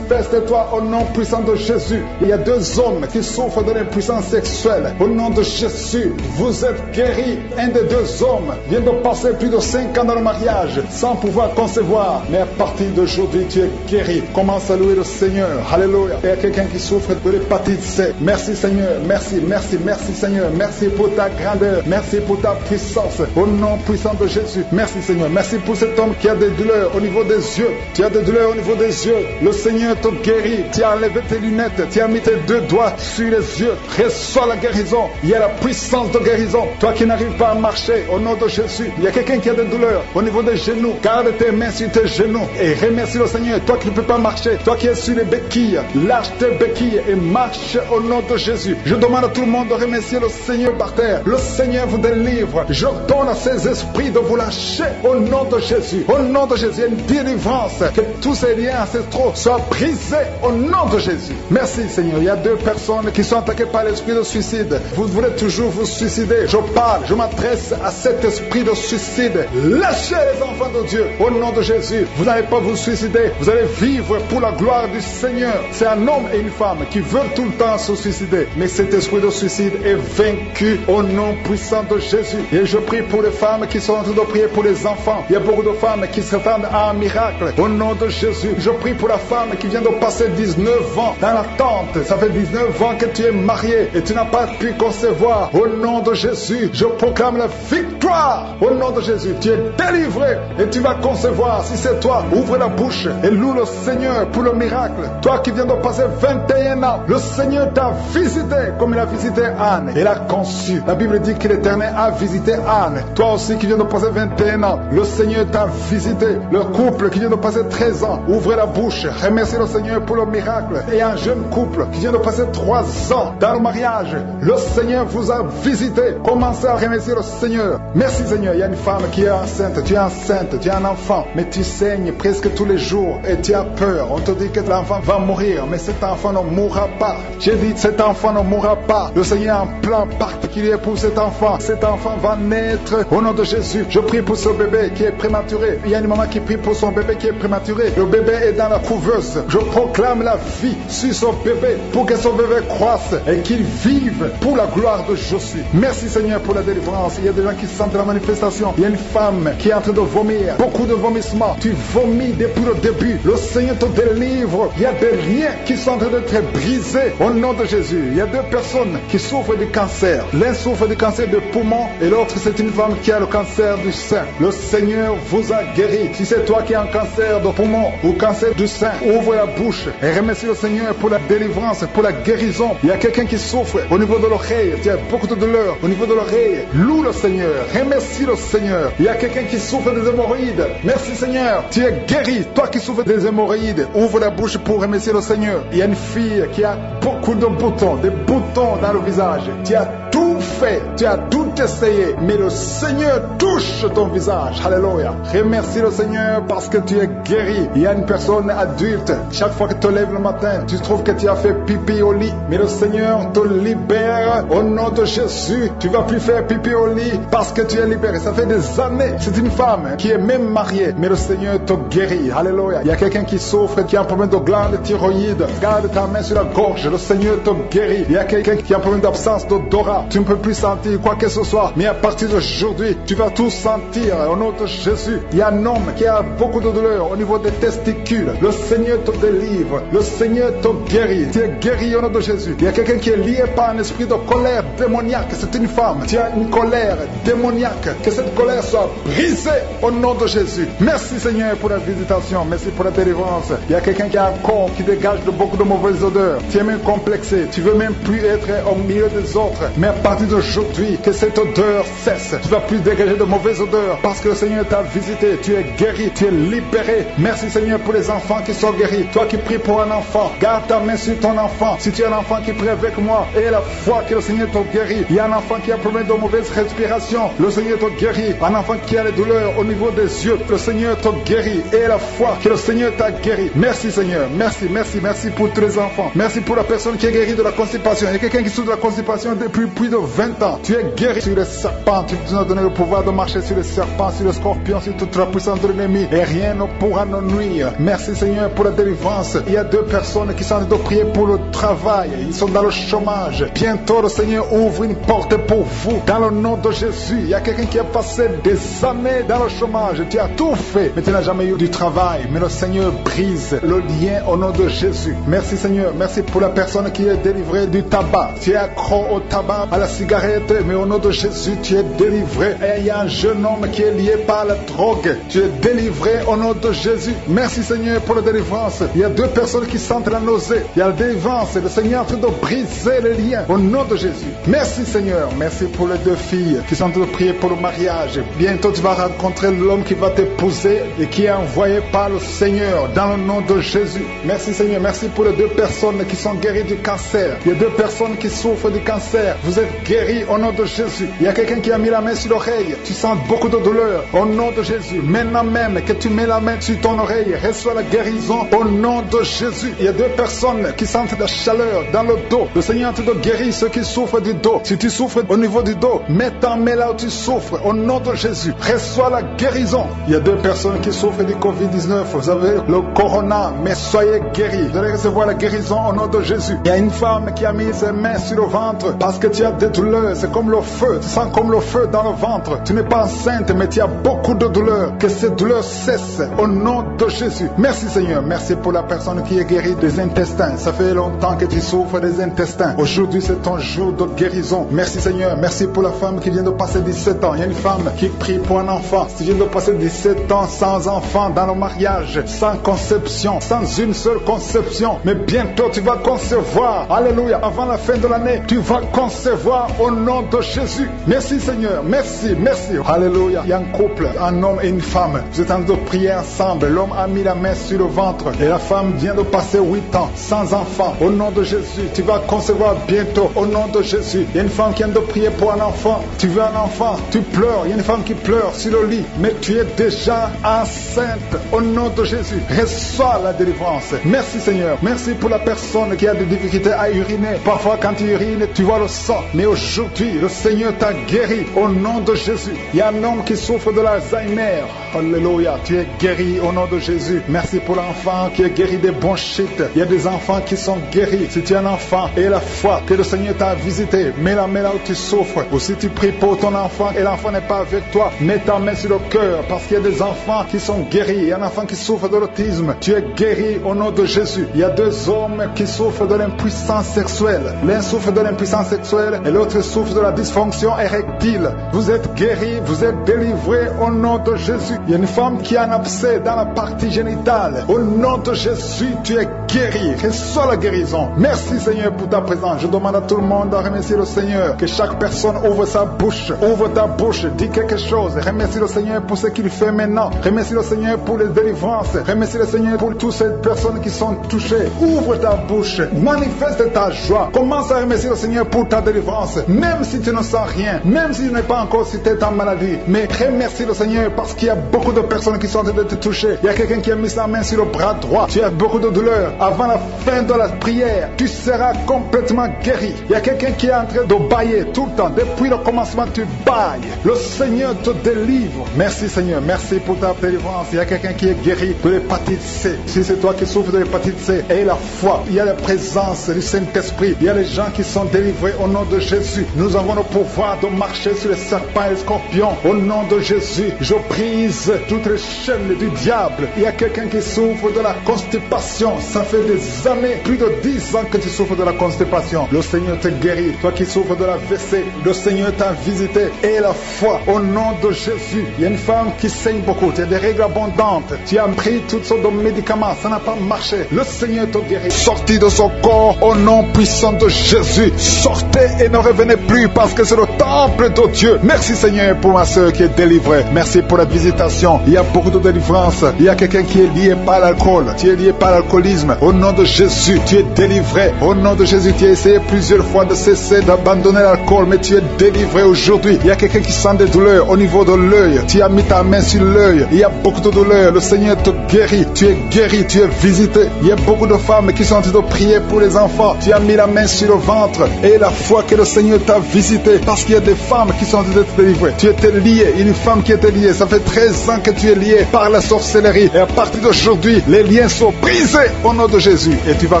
au nom puissant de Jésus. Il y a 2 hommes qui souffrent de l'impuissance sexuelle. Au nom de Jésus, vous êtes guéris. Un des 2 hommes vient de passer plus de 5 ans dans le mariage sans pouvoir concevoir. Mais à partir d'aujourd'hui, tu es guéri. Commence à louer le Seigneur. Alléluia. Il y a quelqu'un qui souffre de l'hépatite C. Merci Seigneur. Merci, merci, merci Seigneur. Merci pour ta grandeur. Merci pour ta puissance. Au nom puissant de Jésus. Merci Seigneur. Merci pour cet homme qui a des douleurs au niveau des yeux. Tu as des douleurs au niveau des yeux. Le Seigneur te guérit. Tu as enlevé tes lunettes. Tu as mis tes 2 doigts sur les yeux. Reçois la guérison. Il y a la puissance de guérison. Toi qui n'arrives pas à marcher, au nom de Jésus. Il y a quelqu'un qui a des douleurs au niveau des genoux. Garde tes mains sur tes genoux et remercie le Seigneur. Toi qui ne peux pas marcher, toi qui es sur les béquilles, lâche tes béquilles et marche au nom de Jésus. Je demande à tout le monde de remercier le Seigneur par terre. Le Seigneur vous délivre. Je donne à ces esprits de vous lâcher au nom de Jésus. Au nom de Jésus, il y a une délivrance. Que tous ces liens ancestraux soient brisés au nom de Jésus. Merci Seigneur. Il y a 2 personnes qui sont attaquées par l'esprit de suicide. Vous voulez toujours vous suicider. Je m'adresse à cet esprit de suicide. Lâchez les enfants de Dieu au nom de Jésus. Vous n'allez pas vous suicider. Vous allez vivre pour la gloire du Seigneur. C'est un homme et une femme qui veulent tout le temps se suicider. Mais cet esprit de suicide est vaincu au nom puissant de Jésus. Et je prie pour les femmes qui sont en train de prier pour les enfants. Il y a beaucoup de femmes qui s'attendent à un miracle. Au nom de Jésus, je prie pour la femme qui vient de passer 19 ans dans l'attente. Ça fait 19 ans que tu es marié et tu n'as pas pu concevoir. Au nom de Jésus, je proclame la victoire. Au nom de Jésus, tu es délivré et tu vas concevoir. Si c'est toi, ouvre la bouche et loue le Seigneur pour le miracle. Toi qui viens de passer 21 ans, le Seigneur t'a visité comme il a visité Anne. Il a conçu. La Bible dit que l'Éternel a visité Anne. Toi aussi qui viens de passer 21 ans, le Seigneur t'a visité. Le couple qui vient de passer 13 ans, ouvrez la bouche. Remerciez le Seigneur pour le miracle. Et un jeune couple qui vient de passer 3 ans dans le mariage, le Seigneur vous a visité. Commencez à remercier le Seigneur. Merci Seigneur. Il y a une femme qui est enceinte. Tu es enceinte, tu as un enfant, mais tu saignes presque tous les jours et tu as peur. On te dit que l'enfant va mourir, mais cet enfant ne mourra pas. J'ai dit cet enfant ne mourra pas. Le Seigneur a un plan particulier pour cet enfant. Cet enfant va naître au nom de Jésus. Je prie pour ce bébé qui est prématuré. Il y a une maman qui prie pour son bébé qui est prématuré. Le bébé est dans la couveuse. Je proclame la vie sur son bébé pour que son bébé croisse et qu'il vive pour la gloire de Jésus. Merci Seigneur pour la délivrance. Il y a des gens qui sentent la manifestation. Il y a une femme qui est en train de vomir. Beaucoup de vomissements. Tu vomis depuis le début. Le Seigneur te délivre. Il y a des liens qui sont en train d'être brisés au nom de Jésus. Il y a 2 personnes qui souffrent du cancer. L'un souffre du cancer de poumon et l'autre c'est une femme qui a le cancer du sein. Le Seigneur vous a guéri. Si c'est toi qui as un cancer de poumon ou cancer du sein, ouvre la bouche et remercie le Seigneur pour la délivrance, pour la guérison. Il y a quelqu'un qui souffre au niveau de l'oreille. Il y a beaucoup de douleur au niveau de l'oreille. Loue le Seigneur. Remercie le Seigneur. Il y a quelqu'un qui souffre des hémorroïdes. Merci Seigneur. Tu es guéri. Toi qui souffres des hémorroïdes, ouvre la bouche pour remercier le Seigneur. Il y a une fille qui a beaucoup de boutons, des boutons dans le visage. Tu as tout fait. Tu as tout essayé. Mais le Seigneur touche ton visage. Alléluia. Remercie le Seigneur parce que tu es guéri. Il y a une personne adulte. Chaque fois que tu te lèves le matin, tu trouves que tu as fait pipi au lit. Mais le Seigneur te libère au nom de Jésus. Tu ne vas plus faire pipi au lit parce que tu es libéré. Ça fait des années. C'est une femme qui est même mariée. Mais le Seigneur te guérit. Alléluia. Il y a quelqu'un qui souffre, qui a un problème de glande thyroïde. Garde ta main sur la gorge. Le Seigneur te guérit. Il y a quelqu'un qui a un problème d'absence d'odorat. Tu ne peux plus sentir quoi que ce soit. Mais à partir d'aujourd'hui, tu vas tout sentir au nom de Jésus. Il y a un homme qui a beaucoup de douleur au niveau des testicules. Le Seigneur te délivre. Le Seigneur te guérit. Tu es guéri au nom de Jésus. Il y a quelqu'un qui est lié par un esprit de colère démoniaque. C'est une femme. Tu as une colère démoniaque. Que cette colère soit brisée au nom de Jésus. Merci Seigneur pour la visitation. Merci pour la délivrance. Il y a quelqu'un qui a un corps qui dégage de beaucoup de mauvaises odeurs. Tu es même complexé. Tu veux même plus être au milieu des autres. Mais à partir d'aujourd'hui, que cette odeur cesse. Tu ne vas plus dégager de mauvaises odeurs parce que le Seigneur t'a visité. Tu es guéri. Tu es libéré. Merci Seigneur pour les enfants qui sont guéris. Toi qui pries pour un enfant, garde ta main sur ton enfant. Si tu es un enfant qui prie avec moi, et la foi que le Seigneur te guérit. Il y a un enfant qui a un problème de mauvaise respiration. Le Seigneur te guérit. Un enfant qui a les douleurs au niveau des yeux. Le Seigneur te guérit. Et la foi que le Seigneur t'a guéri. Merci Seigneur. Merci, merci, merci pour tous les enfants. Merci pour la personne qui est guérie de la constipation. Il y a quelqu'un qui souffre de la constipation depuis plus de 20 ans. Tu es guéri sur les serpents. Tu nous as donné le pouvoir de marcher sur les serpents, sur les scorpions, sur toute la puissance de l'ennemi. Et rien ne pourra nous nuire. Merci Seigneur pour la délivrance. Il y a 2 personnes qui sont en train de prier pour le travail. Ils sont dans le chômage. Bientôt le Seigneur ouvre une porte pour vous. Dans le nom de Jésus. Il y a quelqu'un qui a passé des années dans le chômage. Tu as tout fait, mais tu n'as jamais eu du travail. Mais le Seigneur brise le lien au nom de Jésus. Merci Seigneur. Merci pour la personne qui est délivrée du tabac. Tu es accro au tabac, à la cigarette, mais au nom de Jésus, tu es délivré. Et il y a un jeune homme qui est lié par la drogue. Tu es délivré au nom de Jésus. Merci Seigneur pour la délivrance. Il y a 2 personnes qui sentent la nausée. Il y a la délivrance. Le Seigneur est en train de briser les liens au nom de Jésus. Merci Seigneur. Merci pour les 2 filles qui sont en train de prier pour le mariage. Bientôt tu vas rencontrer l'homme qui va t'épouser et qui est envoyé par le Seigneur dans le nom de Jésus. Merci Seigneur. Merci pour les 2 personnes qui sont guéries du cancer. Il y a 2 personnes qui souffrent du cancer. Vous êtes guéris au nom de Jésus. Il y a quelqu'un qui a mis la main sur l'oreille. Tu sens beaucoup de douleur au nom de Jésus. Maintenant même que tu mets la main sur ton oreille, reçois la guérison au nom de Jésus. Il y a 2 personnes qui sentent la chaleur dans le dos. Le Seigneur te guérit ceux qui souffrent du dos. Si tu souffres au niveau du dos, mets ta main là où tu souffres au nom de Jésus. Reçois la guérison. Il y a 2 personnes qui souffrent du Covid-19. Vous avez le corona, mais soyez guéris. Vous allez recevoir la guérison au nom de Jésus. Il y a une femme qui a mis ses mains sur le ventre parce que tu as des douleurs. C'est comme le feu. Tu sens comme le feu dans le ventre. Tu n'es pas enceinte, mais tu as beaucoup de douleurs. Que ces douleurs cessent au nom de Jésus. Merci Seigneur. Merci pour la personne qui est guérie des intestins. Ça fait longtemps que tu souffres des intestins. Aujourd'hui, c'est ton jour de guérison. Merci Seigneur. Merci pour la femme qui vient de passer 17 ans. Il y a une femme qui prie pour un enfant. Tu viens de passer 17 ans sans enfant dans le mariage, sans conception, sans une seule conception. Mais bientôt, tu vas concevoir. Alléluia. Avant la fin de l'année, tu vas concevoir au nom de Jésus. Merci Seigneur. Merci, merci. Alléluia. Il y a un couple, un homme et une femme. Vous êtes en train de prier ensemble. L'homme a mis la main sur le ventre et la femme vient de passer 8 ans sans enfant. Au nom de Jésus, tu vas concevoir bientôt. Au nom de Jésus. Il y a une femme qui vient de prier pour un enfant. Tu veux un enfant, tu pleures. Il y a une femme qui pleure sur le lit, mais tu es déjà enceinte. Au nom de Jésus, reçois la délivrance. Merci Seigneur. Merci pour la personne qui a des difficultés à uriner. Parfois quand tu urines, tu vois le sang. Mais aujourd'hui, le Seigneur t'a guéri. Au nom de Jésus. Il y a un homme qui souffre de l'Alzheimer. Alléluia. Tu es guéri au nom de Jésus. Merci pour l'enfant qui est guéri des bronchites. Il y a des enfants qui sont guéris. Si tu es un enfant et la foi que le Seigneur t'a visité, mets la main là où tu souffres. Ou si tu pries pour ton enfant et l'enfant n'est pas avec toi, mets ta main sur le cœur parce qu'il y a des enfants qui sont guéris. Il y a un enfant qui souffre de l'autisme. Tu es guéri au nom de Jésus. Il y a 2 hommes qui souffrent de l'impuissance sexuelle. L'un souffre de l'impuissance sexuelle et l'autre votre souffle de la dysfonction érectile. Vous êtes guéri, vous êtes délivré au nom de Jésus. Il y a une femme qui a un abcès dans la partie génitale. Au nom de Jésus, tu es guéri. Reçois la guérison. Merci Seigneur pour ta présence. Je demande à tout le monde de remercier le Seigneur. Que chaque personne ouvre sa bouche. Ouvre ta bouche. Dis quelque chose. Remercie le Seigneur pour ce qu'il fait maintenant. Remercie le Seigneur pour les délivrances. Remercie le Seigneur pour toutes ces personnes qui sont touchées. Ouvre ta bouche. Manifeste ta joie. Commence à remercier le Seigneur pour ta délivrance. Même si tu ne sens rien. Même si tu n'es pas encore cité ta maladie. Mais remercie le Seigneur parce qu'il y a beaucoup de personnes qui sont en train de te toucher. Il y a quelqu'un qui a mis sa main sur le bras droit. Tu as beaucoup de douleur. Avant la fin de la prière, tu seras complètement guéri. Il y a quelqu'un qui est en train de bailler tout le temps. Depuis le commencement, tu bailles. Le Seigneur te délivre. Merci Seigneur. Merci pour ta délivrance. Il y a quelqu'un qui est guéri de l'hépatite C. Si c'est toi qui souffres de l'hépatite C, aie la foi. Il y a la présence du Saint-Esprit. Il y a les gens qui sont délivrés au nom de Jésus. Nous avons le pouvoir de marcher sur les serpents et les scorpions. Au nom de Jésus, je brise toutes les chaînes du diable. Il y a quelqu'un qui souffre de la constipation. Ça fait des années, plus de 10 ans que tu souffres de la constipation. Le Seigneur te guérit. Toi qui souffres de la WC, le Seigneur t'a visité. Et la foi au nom de Jésus. Il y a une femme qui saigne beaucoup. Tu as des règles abondantes. Tu as pris toutes sortes de médicaments. Ça n'a pas marché. Le Seigneur te guérit. Sortez de son corps au nom puissant de Jésus. Sortez et ne revenez plus parce que c'est le temple de Dieu. Merci Seigneur pour ma soeur qui est délivrée. Merci pour la visitation. Il y a beaucoup de délivrance. Il y a quelqu'un qui est lié par l'alcool. Tu es lié par l'alcoolisme. Au nom de Jésus, tu es délivré. Au nom de Jésus, tu as essayé plusieurs fois de cesser d'abandonner l'alcool, mais tu es délivré aujourd'hui. Il y a quelqu'un qui sent des douleurs au niveau de l'œil. Tu as mis ta main sur l'œil. Il y a beaucoup de douleurs. Le Seigneur te guérit. Tu es guéri. Tu es visité. Il y a beaucoup de femmes qui sont en train de prier pour les enfants. Tu as mis la main sur le ventre. Et la foi que le Seigneur t'a visité. Parce qu'il y a des femmes qui sont en train d'être délivrées. Tu étais lié. Une femme qui était liée. Ça fait 13 ans que tu es lié par la sorcellerie. Et à partir d'aujourd'hui, les liens sont brisés au nom de Jésus. Et tu vas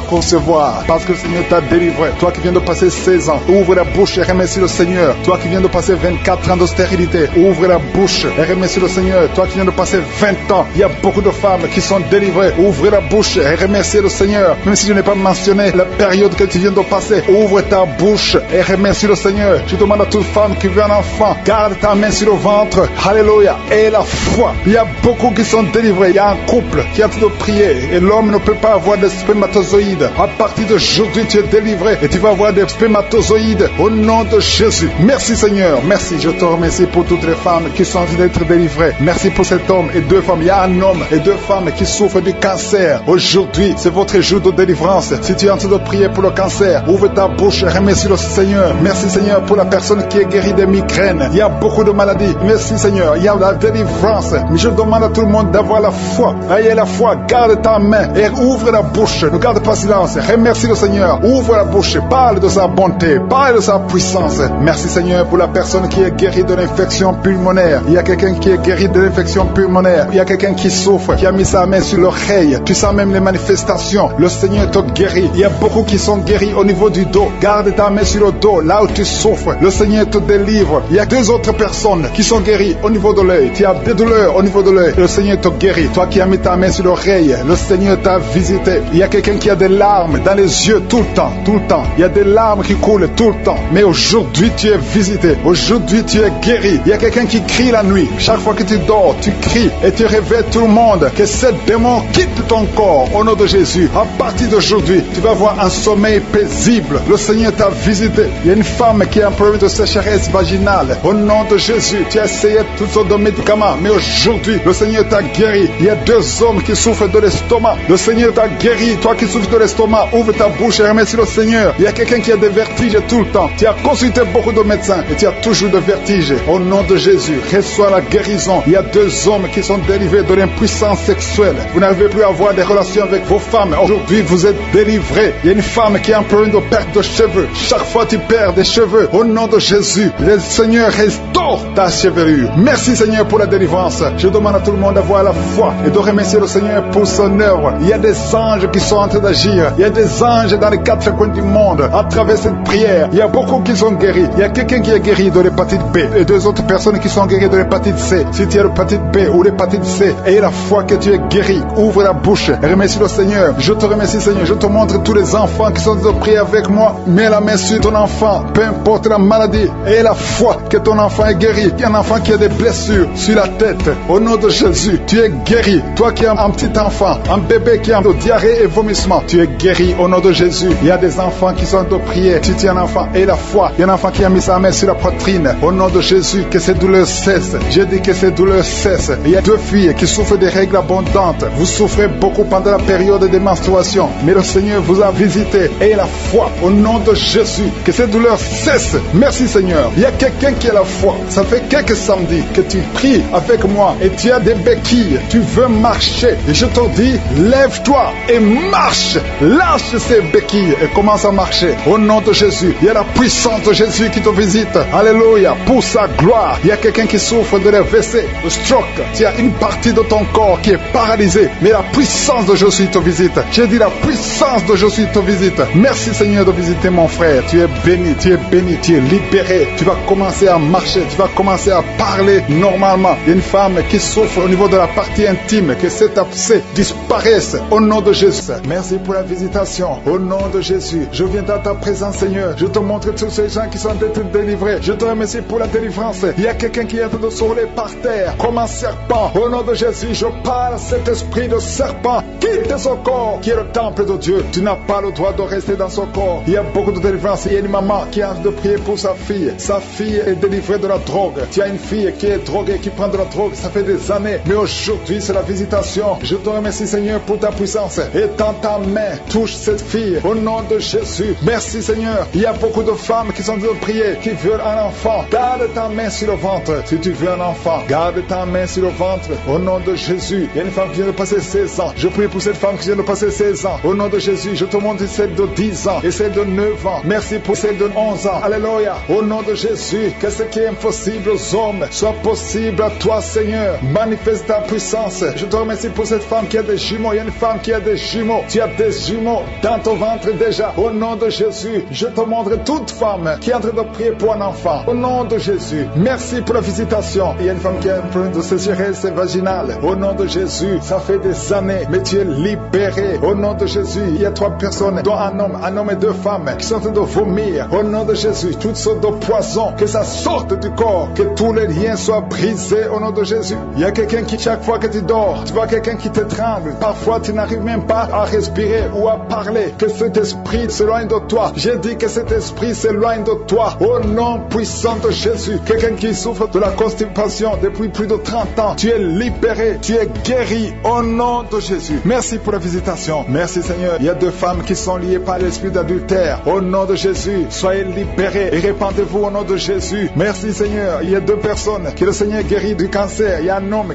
concevoir. Parce que le Seigneur t'a délivré. Toi qui viens de passer 16 ans, ouvre la bouche et remercie le Seigneur. Toi qui viens de passer 24 ans de stérilité, ouvre la bouche et remercie le Seigneur. Toi qui viens de passer 20 ans, il y a beaucoup de femmes qui sont délivrées. Ouvre la bouche et remercie le Seigneur. Même si je n'ai pas mentionné la période que tu viens de passer, ouvre ta bouche et remercie le Seigneur. Je demande à toute femme qui veut un enfant, garde ta main sur le ventre. Alléluia. Et la foi. Il y a beaucoup qui sont délivrés. Il y a un couple qui est en train de prier et l'homme ne peut pas avoir de spermatozoïdes. À partir d'aujourd'hui, tu es délivré et tu vas avoir des spermatozoïdes au nom de Jésus. Merci Seigneur. Merci. Je te remercie pour toutes les femmes qui sont en train d'être délivrées. Merci pour cet homme et deux femmes. Il y a un homme et deux femmes qui souffrent du cancer. Aujourd'hui, c'est votre jour de délivrance. Si tu es en train de prier pour le cancer, ouvre ta bouche et remercie le Seigneur. Merci Seigneur pour la personne qui est guérie des migraines. Il y a beaucoup de maladies. Merci Seigneur. Il y a la délivrance. Mais je demande à tout le monde d'avoir la foi. Ayez la foi. Garde ta main et ouvre la bouche. Ne garde pas silence. Remercie le Seigneur. Ouvre la bouche. Parle de sa bonté. Parle de sa puissance. Merci Seigneur pour la personne qui est guérie de l'infection pulmonaire. Il y a quelqu'un qui est guéri de l'infection pulmonaire. Il y a quelqu'un qui souffre, qui a mis sa main sur l'oreille. Tu sens même les manifestations. Le Seigneur te guérit. Il y a beaucoup qui sont guéris au niveau du dos. Garde ta main sur le dos, là où tu souffres. Le Seigneur te délivre. Il y a deux autres personnes qui sont guéries au niveau de l'œil. Tu as des douleurs au niveau de l'œil. Le Seigneur te guérit. Toi qui as mis ta main sur l'oreille, le Seigneur t'a visité. Il y a quelqu'un qui a des larmes dans les yeux tout le temps, tout le temps. Il y a des larmes qui coulent tout le temps. Mais aujourd'hui, tu es visité. Aujourd'hui, tu es guéri. Il y a quelqu'un qui crie la nuit. Chaque fois que tu dors, tu cries et tu réveilles tout le monde. Que ce démon quitte ton corps au nom de Jésus. À partir d'aujourd'hui, tu vas avoir un sommeil paisible. Le Seigneur t'a visité. Il y a une femme qui a un problème de sécheresse vaginale. Au nom de Jésus, tu as essayé toutes sortes de médicaments. Mais aujourd'hui, le Seigneur t'a guéri. Il y a deux hommes qui souffrent de l'estomac. Le Seigneur t'a guéri. Toi qui souffres de l'estomac, ouvre ta bouche et remercie le Seigneur. Il y a quelqu'un qui a des vertiges tout le temps. Tu as consulté beaucoup de médecins et tu as toujours des vertiges. Au nom de Jésus, reçois la guérison. Il y a deux hommes qui sont délivrés de l'impuissance sexuelle. Vous n'arrivez plus à avoir des relations avec vos femmes. Aujourd'hui, vous êtes délivrés. Il y a une femme qui a un problème de perte de cheveux. Chaque fois tu perds des cheveux. Au nom de Jésus, le Seigneur restaure ta chevelure. Merci Seigneur pour la délivrance. Je demande à tout le monde d'avoir la foi et de remercier le Seigneur pour son œuvre. Il y a des anges qui sont en train d'agir. Il y a des anges dans les quatre coins du monde. À travers cette prière, il y a beaucoup qui sont guéris. Il y a quelqu'un qui est guéri de l'hépatite B et deux autres personnes qui sont guéries de l'hépatite C. Si tu as l'hépatite B ou l'hépatite C, et la foi que tu es guéri, ouvre la bouche et remercie le Seigneur. Je te remercie Seigneur. Je te montre tous les enfants qui sont en train de prier avec moi. Mets la main sur ton enfant. peu importe la maladie, et la foi que ton enfant est guéri. Il y a un enfant qui a des blessures sur la tête. Au nom de Jésus, tu es guéri. Toi qui as un petit enfant, un bébé qui a de diarrhée et vomissement, tu es guéri au nom de Jésus. Il y a des enfants qui sont de prière. Si tu es un enfant et la foi, il y a un enfant qui a mis sa main sur la poitrine. Au nom de Jésus, que ces douleurs cessent. Je dis que ces douleurs cessent. Il y a 2 filles qui souffrent des règles abondantes. Vous souffrez beaucoup pendant la période de menstruation, mais le Seigneur vous a visité. Et la foi au nom de Jésus, que ces douleurs cessent. Merci Seigneur. Il y a quelqu'un qui a la foi. Ça fait quelques samedis que tu pries avec moi et tu as des béquilles. Tu veux marcher. Et je te dis, lève-toi et marche. Lâche ces béquilles et commence à marcher. Au nom de Jésus, il y a la puissance de Jésus qui te visite. Alléluia. Pour sa gloire. Il y a quelqu'un qui souffre de l'AVC, de stroke. Tu as une partie de ton corps qui est paralysée. Mais la puissance de Jésus te visite. J'ai dit la puissance de Jésus te visite. Merci Seigneur de visiter mon frère. Tu es béni, tu es béni, tu es libéré. Tu vas commencer à marcher, tu vas commencer à parler normalement. Il y a une femme qui souffre au niveau de la partie intime, que cet abcès disparaisse au nom de Jésus. Merci pour la visitation. Au nom de Jésus, je viens dans ta présence Seigneur. Je te montre tous ces gens qui sont délivrés. Je te remercie pour la délivrance. Il y a quelqu'un qui est en train de se rouler par terre comme un serpent. Au nom de Jésus, je parle à cet esprit de serpent. Quitte son corps qui est le temple de Dieu. Tu n'as pas le droit de rester dans son corps. Il y a beaucoup de délivrance. Il y a une maman qui a de prier pour sa fille. Sa fille est délivrée de la drogue. Tu as une fille qui est droguée, qui prend de la drogue. Ça fait des années. Mais aujourd'hui, c'est la visitation. Je te remercie, Seigneur, pour ta puissance. Et dans ta main, touche cette fille. Au nom de Jésus. Merci, Seigneur. Il y a beaucoup de femmes qui sont en train de prier, qui veulent un enfant. Garde ta main sur le ventre. Si tu veux un enfant, garde ta main sur le ventre. Au nom de Jésus. Il y a une femme qui vient de passer 16 ans. Je prie pour cette femme qui vient de passer 16 ans. Au nom de Jésus, je te montre celle de 10 ans et celle de 9 ans. Merci pour celle de 11 ans. Alléluia. Au nom de Jésus, que ce qui est impossible aux hommes soit possible à toi, Seigneur. Manifeste ta puissance. Je te remercie pour cette femme qui a des jumeaux. Il y a une femme qui a des jumeaux. Tu as des jumeaux dans ton ventre déjà. Au nom de Jésus, je te montre toute femme qui est en train de prier pour un enfant. Au nom de Jésus, merci pour la visitation. Il y a une femme qui a un problème de sécheresse vaginale. Au nom de Jésus, ça fait des années, mais tu es libéré. Au nom de Jésus, il y a 3 personnes, dont un homme et 2 femmes, qui sont en train de vomir. Au nom de Jésus, toutes sortes de poisons, que ça sorte du corps, que tous les liens soient brisés au nom de Jésus. Il y a quelqu'un qui, chaque fois que tu dors, tu vois quelqu'un qui te tremble. Parfois, tu n'arrives même pas à respirer ou à parler. Que cet esprit s'éloigne de toi. J'ai dit que cet esprit s'éloigne de toi. Au nom puissant de Jésus. Quelqu'un qui souffre de la constipation depuis plus de 30 ans. Tu es libéré. Tu es guéri au nom de Jésus. Merci pour la visitation. Merci Seigneur. Il y a 2 femmes qui sont liées par l'esprit d'adultère. Au nom de Jésus, soyez libérés et répandez-vous au nom de Jésus. Merci Seigneur. Il y a 2 personnes que le Seigneur guérit du cancer. Il y a un homme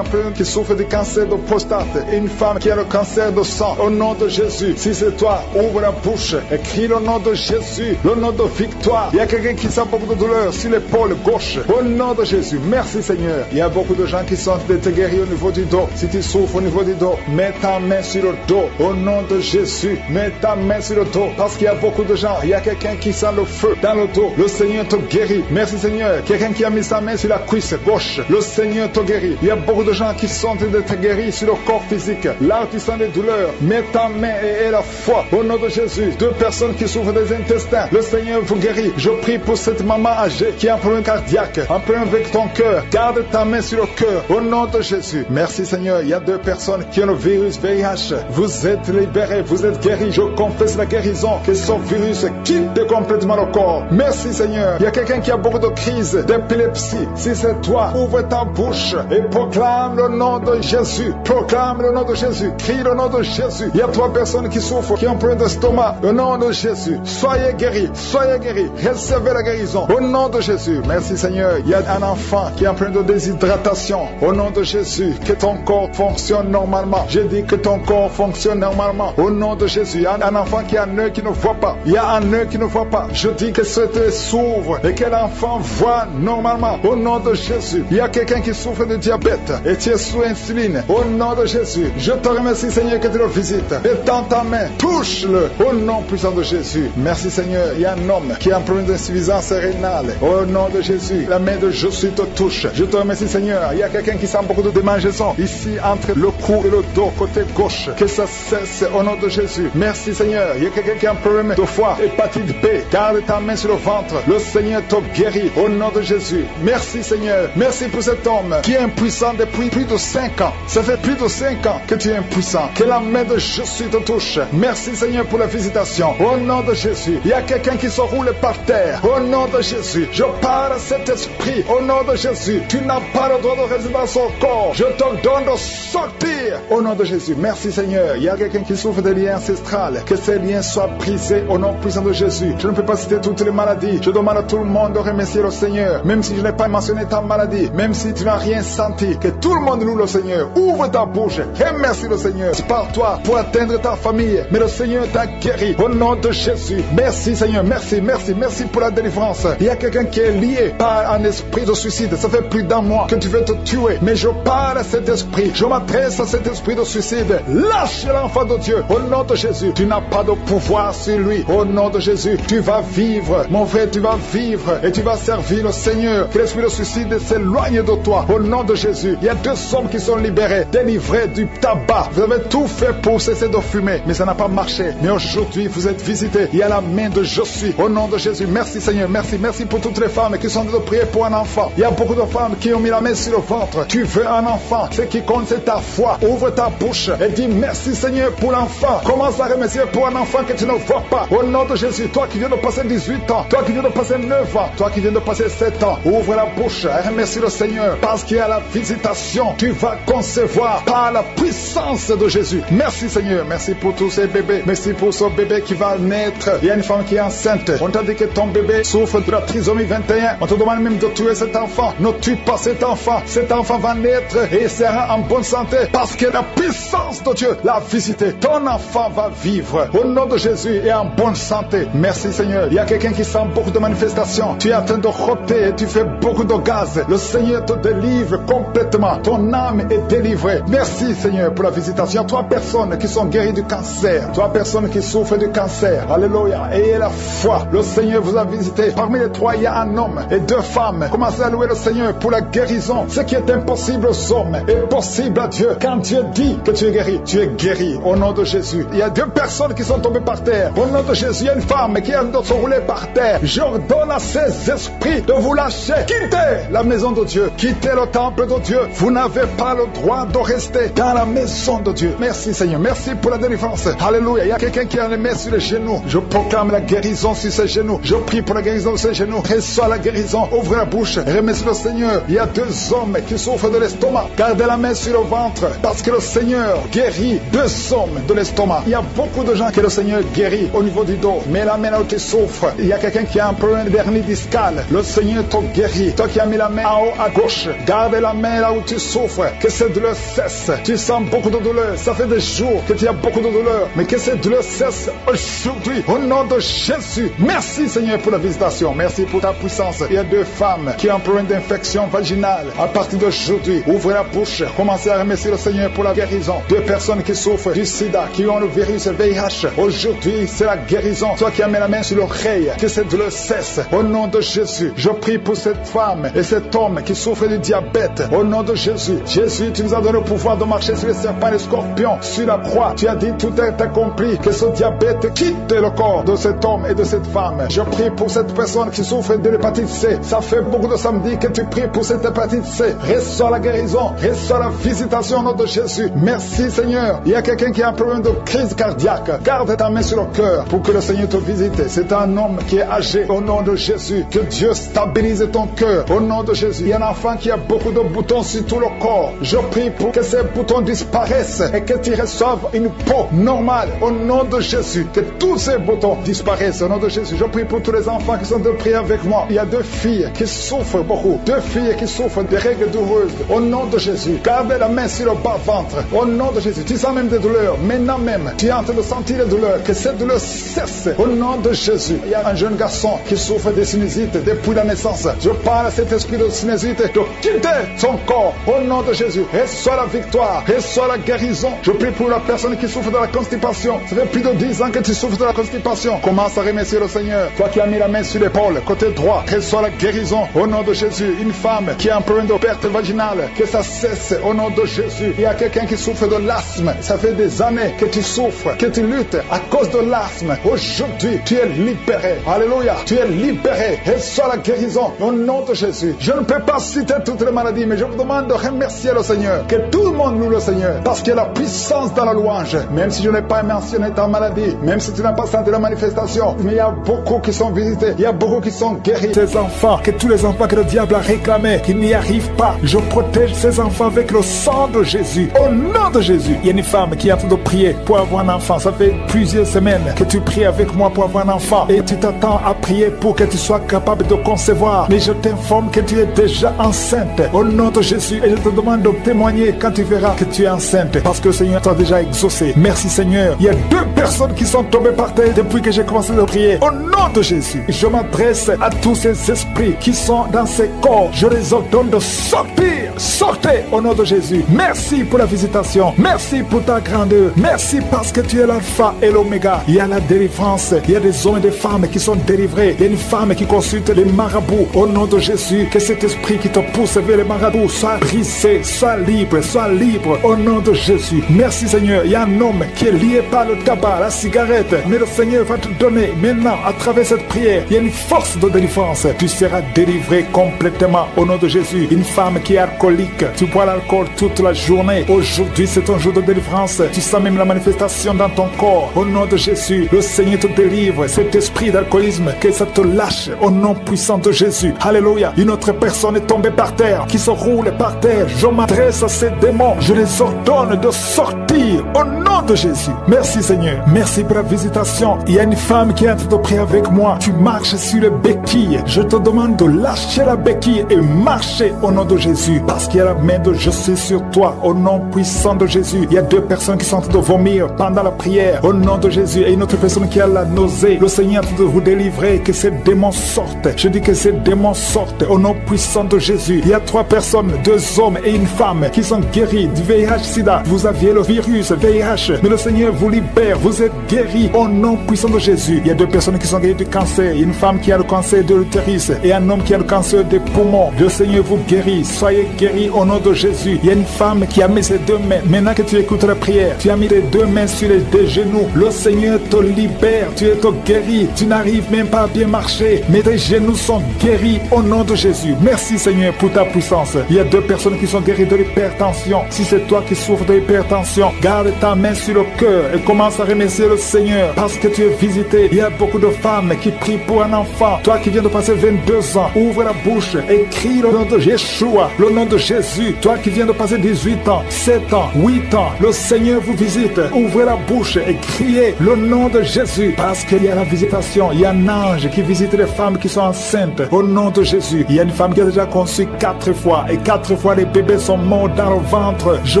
qui souffre du cancer de prostate et une femme qui a le cancer de sang. Au nom de Jésus, si c'est toi, ouvre la bouche et crie le nom de Jésus, le nom de victoire. Il y a quelqu'un qui sent beaucoup de douleur sur l'épaule gauche. Au nom de Jésus, merci Seigneur. Il y a beaucoup de gens qui sont d'être guéris au niveau du dos. Si tu souffres au niveau du dos, mets ta main sur le dos. Au nom de Jésus, mets ta main sur le dos. Parce qu'il y a beaucoup de gens. Il y a quelqu'un qui sent le feu dans le dos. Le Seigneur te guérit. Merci Seigneur. Quelqu'un qui a mis sa main sur la cuisse gauche. Le Seigneur te guérit. Il y a beaucoup de gens qui sont d'être guéris sur le corps physique. Là où tu sens des douleurs, mets ta main et la foi. Au nom de Jésus, 2 personnes qui souffrent des intestins. Le Seigneur vous guérit. Je prie pour cette maman âgée qui a un problème cardiaque, un problème avec ton cœur. Garde ta main sur le cœur. Au nom de Jésus. Merci Seigneur. Il y a 2 personnes qui ont le virus VIH. Vous êtes libérés. Vous êtes guéris. Je confesse la guérison. Que ce virus quitte complètement le corps. Merci Seigneur. Il y a quelqu'un qui a beaucoup de crises d'épilepsie. Si c'est toi, ouvre ta bouche et proclame le nom de Jésus. Proclame le nom de Jésus. Crie le nom de Jésus. Il y a 3 personnes qui souffrent, qui ont un problème d'estomac. Au nom de Jésus. Soyez guéris. Soyez guéris. Recevez la guérison. Au nom de Jésus. Merci Seigneur. Il y a un enfant qui a un problème de déshydratation. Au nom de Jésus. Que ton corps fonctionne normalement. Je dis que ton corps fonctionne normalement. Au nom de Jésus. Il y a un enfant qui a un œil qui ne voit pas. Il y a un œil qui ne voit pas. Je dis que cet œil s'ouvre et que l'enfant voit normalement. Au nom de Jésus. Il y a quelqu'un qui souffre de diabète et tu es sous insuline. Au nom de Jésus. Je te remercie Seigneur que tu le visites. Et dans ta main, touche-le. Au nom puissant de Jésus. Merci Seigneur. Il y a un homme qui a un problème d'insuffisance rénale. Au nom de Jésus. La main de Jésus te touche. Je te remercie Seigneur. Il y a quelqu'un qui sent beaucoup de démangeaisons ici entre le cou et le dos, côté gauche, que ça cesse au nom de Jésus. Merci Seigneur. Il y a quelqu'un qui a un problème de foie, hépatite B. Garde ta main sur le ventre. Le Seigneur te guérit au nom de Jésus. Merci Seigneur. Merci pour cet homme qui est impuissant depuis plus de 5 ans. Ça fait plus de 5 ans que tu es impuissant. Que la main de Jésus te touche. Merci Seigneur pour la visitation. Au nom de Jésus. Il y a quelqu'un qui se roule par terre. Au nom de Jésus. Je parle à cet esprit. Au nom de Jésus. Tu n'as pas le droit de rester dans son corps. Je te donne de sortir. Au nom de Jésus. Merci Seigneur. Il y a quelqu'un qui souffre de liens ancestrales. Que ces liens soient brisés au nom puissant de Jésus. Je ne peux pas citer toutes les maladies. Je demande à tout le monde de remercier le Seigneur. Même si je n'ai pas mentionné ta maladie. Même si tu n'as rien senti. Que tout le monde loue le Seigneur. Ouvre ta bouche. Remercie le Seigneur. Par toi pour atteindre ta famille. Mais le Seigneur t'a guéri. Au nom de Jésus. Merci Seigneur. Merci, merci, merci pour la délivrance. Il y a quelqu'un qui est lié par un esprit de suicide. Ça fait plus d'un mois que tu veux te tuer. Mais je parle à cet esprit. Je m'adresse à cet esprit de suicide. Lâche l'enfant de Dieu. Au nom de Jésus. Tu n'as pas de pouvoir sur lui. Au nom de Jésus. Tu vas vivre. Mon frère, tu vas vivre. Et tu vas servir le Seigneur. Que l'esprit de suicide s'éloigne de toi. Au nom de Jésus. Il y a 2 hommes qui sont libérés. Délivrés du tabac. Vous avez tout fait pour cesser de fumer. Mais ça n'a pas marché. Mais aujourd'hui, vous êtes visités. Il y a la main de Je suis. Au nom de Jésus. Merci Seigneur. Merci. Merci pour toutes les femmes qui sont de prier pour un enfant. Il y a beaucoup de femmes qui ont mis la main sur le ventre. Tu veux un enfant. Ce qui compte, c'est ta foi. Ouvre ta bouche et dis merci Seigneur pour l'enfant. Commence à remercier pour un enfant que tu ne vois pas. Au nom de Jésus. Toi qui viens de passer 18 ans. Toi qui viens de passer 9 ans. Toi qui viens de passer 7 ans. Ouvre la bouche et remercie le Seigneur. Parce qu'il y a la visitation. Tu vas concevoir par la puissance de Jésus. Merci Seigneur. Merci pour tous ces bébés. Merci pour ce bébé qui va naître. Il y a une femme qui est enceinte. On t'a dit que ton bébé souffre de la trisomie 21. On te demande même de tuer cet enfant. Ne tue pas cet enfant. Cet enfant va naître et il sera en bonne santé. Parce que la puissance de Dieu l'a visité. Ton enfant va vivre au nom de Jésus et en bonne santé. Merci Seigneur. Il y a quelqu'un qui sent beaucoup de manifestations. Tu es en train de rôter et tu fais beaucoup de gaz. Le Seigneur te délivre complètement. Ton âme est délivrée. Merci Seigneur pour la visitation. 3 personnes qui sont guéries du cancer. 3 personnes qui souffrent du cancer. Alléluia. Ayez la foi. Le Seigneur vous a visité. Parmi les 3, il y a un homme et 2 femmes. Commencez à louer le Seigneur pour la guérison. Ce qui est impossible aux hommes est possible à Dieu. Quand Dieu dit que tu es guéri au nom de Jésus. Il y a 2 personnes qui sont tombées par terre. Au nom de Jésus, il y a une femme qui est en train de se rouler par terre. J'ordonne à ces esprits de vous lâcher. Quittez la maison de Dieu. Quittez le temple de Dieu. Vous n'avez pas le droit de rester dans la maison de Dieu. Merci Seigneur. Merci pour la délivrance. Alléluia. Il y a quelqu'un qui a les mains sur les genoux. Je proclame la guérison sur ses genoux. Je prie pour la guérison de ses genoux. Reçois la guérison. Ouvre la bouche. Remercie le Seigneur. Il y a 2 hommes qui souffrent de l'estomac. Gardez la main sur le ventre. Parce que le Seigneur guérit 2 hommes de l'estomac. Il y a beaucoup de gens que le Seigneur guérit au niveau du dos. Mais la main là où tu souffres, il y a quelqu'un qui a un problème d'hernie discale. Le Seigneur te guérit. Toi qui as mis la main en haut à gauche, garde la main là où tu souffres. Que cette douleur cesse. Tu sens beaucoup de douleur. Ça fait des jours que tu as beaucoup de douleur. Mais que cette douleur cesse aujourd'hui. Au nom de Jésus. Merci Seigneur pour la visitation. Merci pour ta puissance. Il y a 2 femmes qui ont un problème d'infection vaginale. À partir d'aujourd'hui, ouvrez la bouche. Commencez à remercier le Seigneur pour la guérison. 2 personnes qui souffrent du sida, qui ont le virus VIH. Aujourd'hui, c'est la guérison. Toi qui as mis la main sur l'oreille, que cette douleur cesse. Au nom de Jésus, je prie pour cette femme et cet homme qui souffre du diabète. Au nom de Jésus. Jésus, tu nous as donné le pouvoir de marcher sur les serpents et les scorpions. Sur la croix, tu as dit tout est accompli. Que ce diabète quitte le corps de cet homme et de cette femme. Je prie pour cette personne qui souffre de l'hépatite C. Ça fait beaucoup de samedis que tu pries pour cette hépatite C. Reçois la guérison. Reçois la visitation au nom de Jésus. Merci Seigneur. Il y a quelqu'un qui a un problème de crise cardiaque. Garde ta main sur le cœur pour que le Seigneur te visite. C'est un homme qui est âgé. Au nom de Jésus. Que Dieu stabilise ton cœur. Au nom de Jésus. Il y a un enfant qui a beaucoup de boutons sur tout le corps. Je prie pour que ces boutons disparaissent et que tu reçoives une peau normale. Au nom de Jésus. Que tous ces boutons disparaissent. Au nom de Jésus. Je prie pour tous les enfants qui sont de prier avec moi. Il y a 2 filles qui souffrent beaucoup. 2 filles qui souffrent des règles douloureuses. Au nom de Jésus. Gardez la main sur le bas-ventre. Au nom de Jésus. Tu sens même des douleurs. Maintenant même, tu es en train de sentir les douleurs. Que cette douleur cesse. Au nom de Jésus. Il y a un jeune garçon qui souffre de sinusite depuis la naissance. Je parle à cet esprit de sinusite de quitter son corps. Au nom de Jésus. Reçois la victoire. Reçois la guérison. Je prie pour la personne qui souffre de la constipation. Ça fait plus de 10 ans que tu souffres de la constipation. Commence à remercier le Seigneur. Toi qui as mis la main sur l'épaule, côté droit, reçois la guérison. Au nom de Jésus. Une femme qui a un problème de perte vaginale, que ça cesse. Au nom de Jésus. Il y a quelqu'un qui souffre de l'asthme. Ça fait des années que tu souffres, que tu luttes à cause de l'asthme. Aujourd'hui, tu es libéré. Alléluia. Tu es libéré. Et sois la guérison au nom de Jésus. Je ne peux pas citer toutes les maladies, mais je vous demande de remercier le Seigneur. Que tout le monde loue le Seigneur. Parce qu'il y a la puissance dans la louange. Même si je n'ai pas mentionné ta maladie, même si tu n'as pas senti la manifestation, mais il y a beaucoup qui sont visités. Il y a beaucoup qui sont guéris. Ces enfants, que tous les enfants que le diable a réclamés, qu'ils n'y arrivent pas, je protège ces enfants avec le sang de Jésus. Au nom de Jésus. Il y a une femme qui est en train de prier pour avoir un enfant. Ça fait plusieurs semaines que tu pries avec moi pour avoir un enfant. Et tu t'attends à prier pour que tu sois capable de concevoir. Mais je t'informe que tu es déjà enceinte. Au nom de Jésus. Et je te demande de témoigner quand tu verras que tu es enceinte. Parce que le Seigneur t'a déjà exaucé. Merci Seigneur. Il y a 2 personnes qui sont tombées par terre depuis que j'ai commencé à prier. Au nom de Jésus. Je m'adresse à tous ces esprits qui sont dans ces corps. Je les ordonne de sortir. Sortez au nom de Jésus. Merci pour la visitation. Merci pour ta grandeur. Merci parce que tu es l'alpha et l'oméga. Il y a la délivrance. Il y a des hommes et des femmes qui sont délivrés. Il y a une femme qui consulte les marabouts. Au nom de Jésus, que cet esprit qui te pousse vers les marabouts soit brisé, soit libre, soit libre. Au nom de Jésus. Merci Seigneur. Il y a un homme qui est lié par le tabac, la cigarette. Mais le Seigneur va te donner maintenant, à travers cette prière, il y a une force de délivrance. Tu seras délivré complètement au nom de Jésus. Une femme qui est alcoolique, tu bois l'alcool toute la journée. Aujourd'hui, c'est un jour de délivrance. Tu sens même la manifestation dans ton corps. Au nom de Jésus, le Seigneur te délivre. Cet esprit d'alcoolisme, que ça te lâche au nom puissant de Jésus. Alléluia. Une autre personne est tombée par terre, qui se roule par terre. Je m'adresse à ces démons. Je les ordonne de sortir au nom de Jésus. Merci Seigneur. Merci pour la visitation. Il y a une femme qui est en train de prier avec moi. Tu marches sur les béquilles. Je te demande de lâcher la béquille et marcher au nom de Jésus. Parce qu'il y a la main de Jésus sur toi. Au nom puissant de Jésus. Il y a 2 personnes qui sont en train de vomir pendant la prière. Au nom de Jésus. Et une autre personne qui a la nausée. Le Seigneur est en train de vous délivrer. Que ces démons sortent. Je dis que ces démons sortent. Au nom puissant de Jésus. Il y a 3 personnes, 2 hommes et une femme qui sont guéris du VIH-Sida. Vous aviez le virus VIH. Mais le Seigneur vous libère. Vous êtes guéris au nom puissant de Jésus. Il y a 2 personnes qui sont guéries du cancer. Une femme qui a le cancer de l'utérus et un homme qui a le cancer des poumons. Le Seigneur vous guérit. Soyez guéris au nom de Jésus. Il y a une femme qui a mis ses 2 mains. Maintenant que tu écoutes la prière, tu as mis les 2 mains sur les 2 genoux. Le Seigneur te libère. Tu es guéri. Tu n'arrives même pas à bien marcher. Mais tes genoux sont guéris au nom de Jésus. Merci Seigneur pour ta puissance. Il y a 2 personnes qui sont guéries de l'hypertension. Si c'est toi qui souffres de l'hypertension, garde ta main sur le cœur et commence à remercier le Seigneur parce que tu es visité. Il y a beaucoup de femmes qui prient pour un enfant. Toi qui viens de passer 22 ans, ouvre la bouche et crie le nom de Yeshua, le nom de Jésus. Toi qui viens de passer 18 ans, 7 ans, 8 ans, le Seigneur vous visite. Ouvrez la bouche et criez le nom de Jésus parce qu'il y a la visitation. Il y a un ange qui visite les femmes qui sont enceintes au nom de Jésus. Il y a une femme qui a déjà conçu 4 fois et 4 fois les bébés sont morts dans le ventre. Je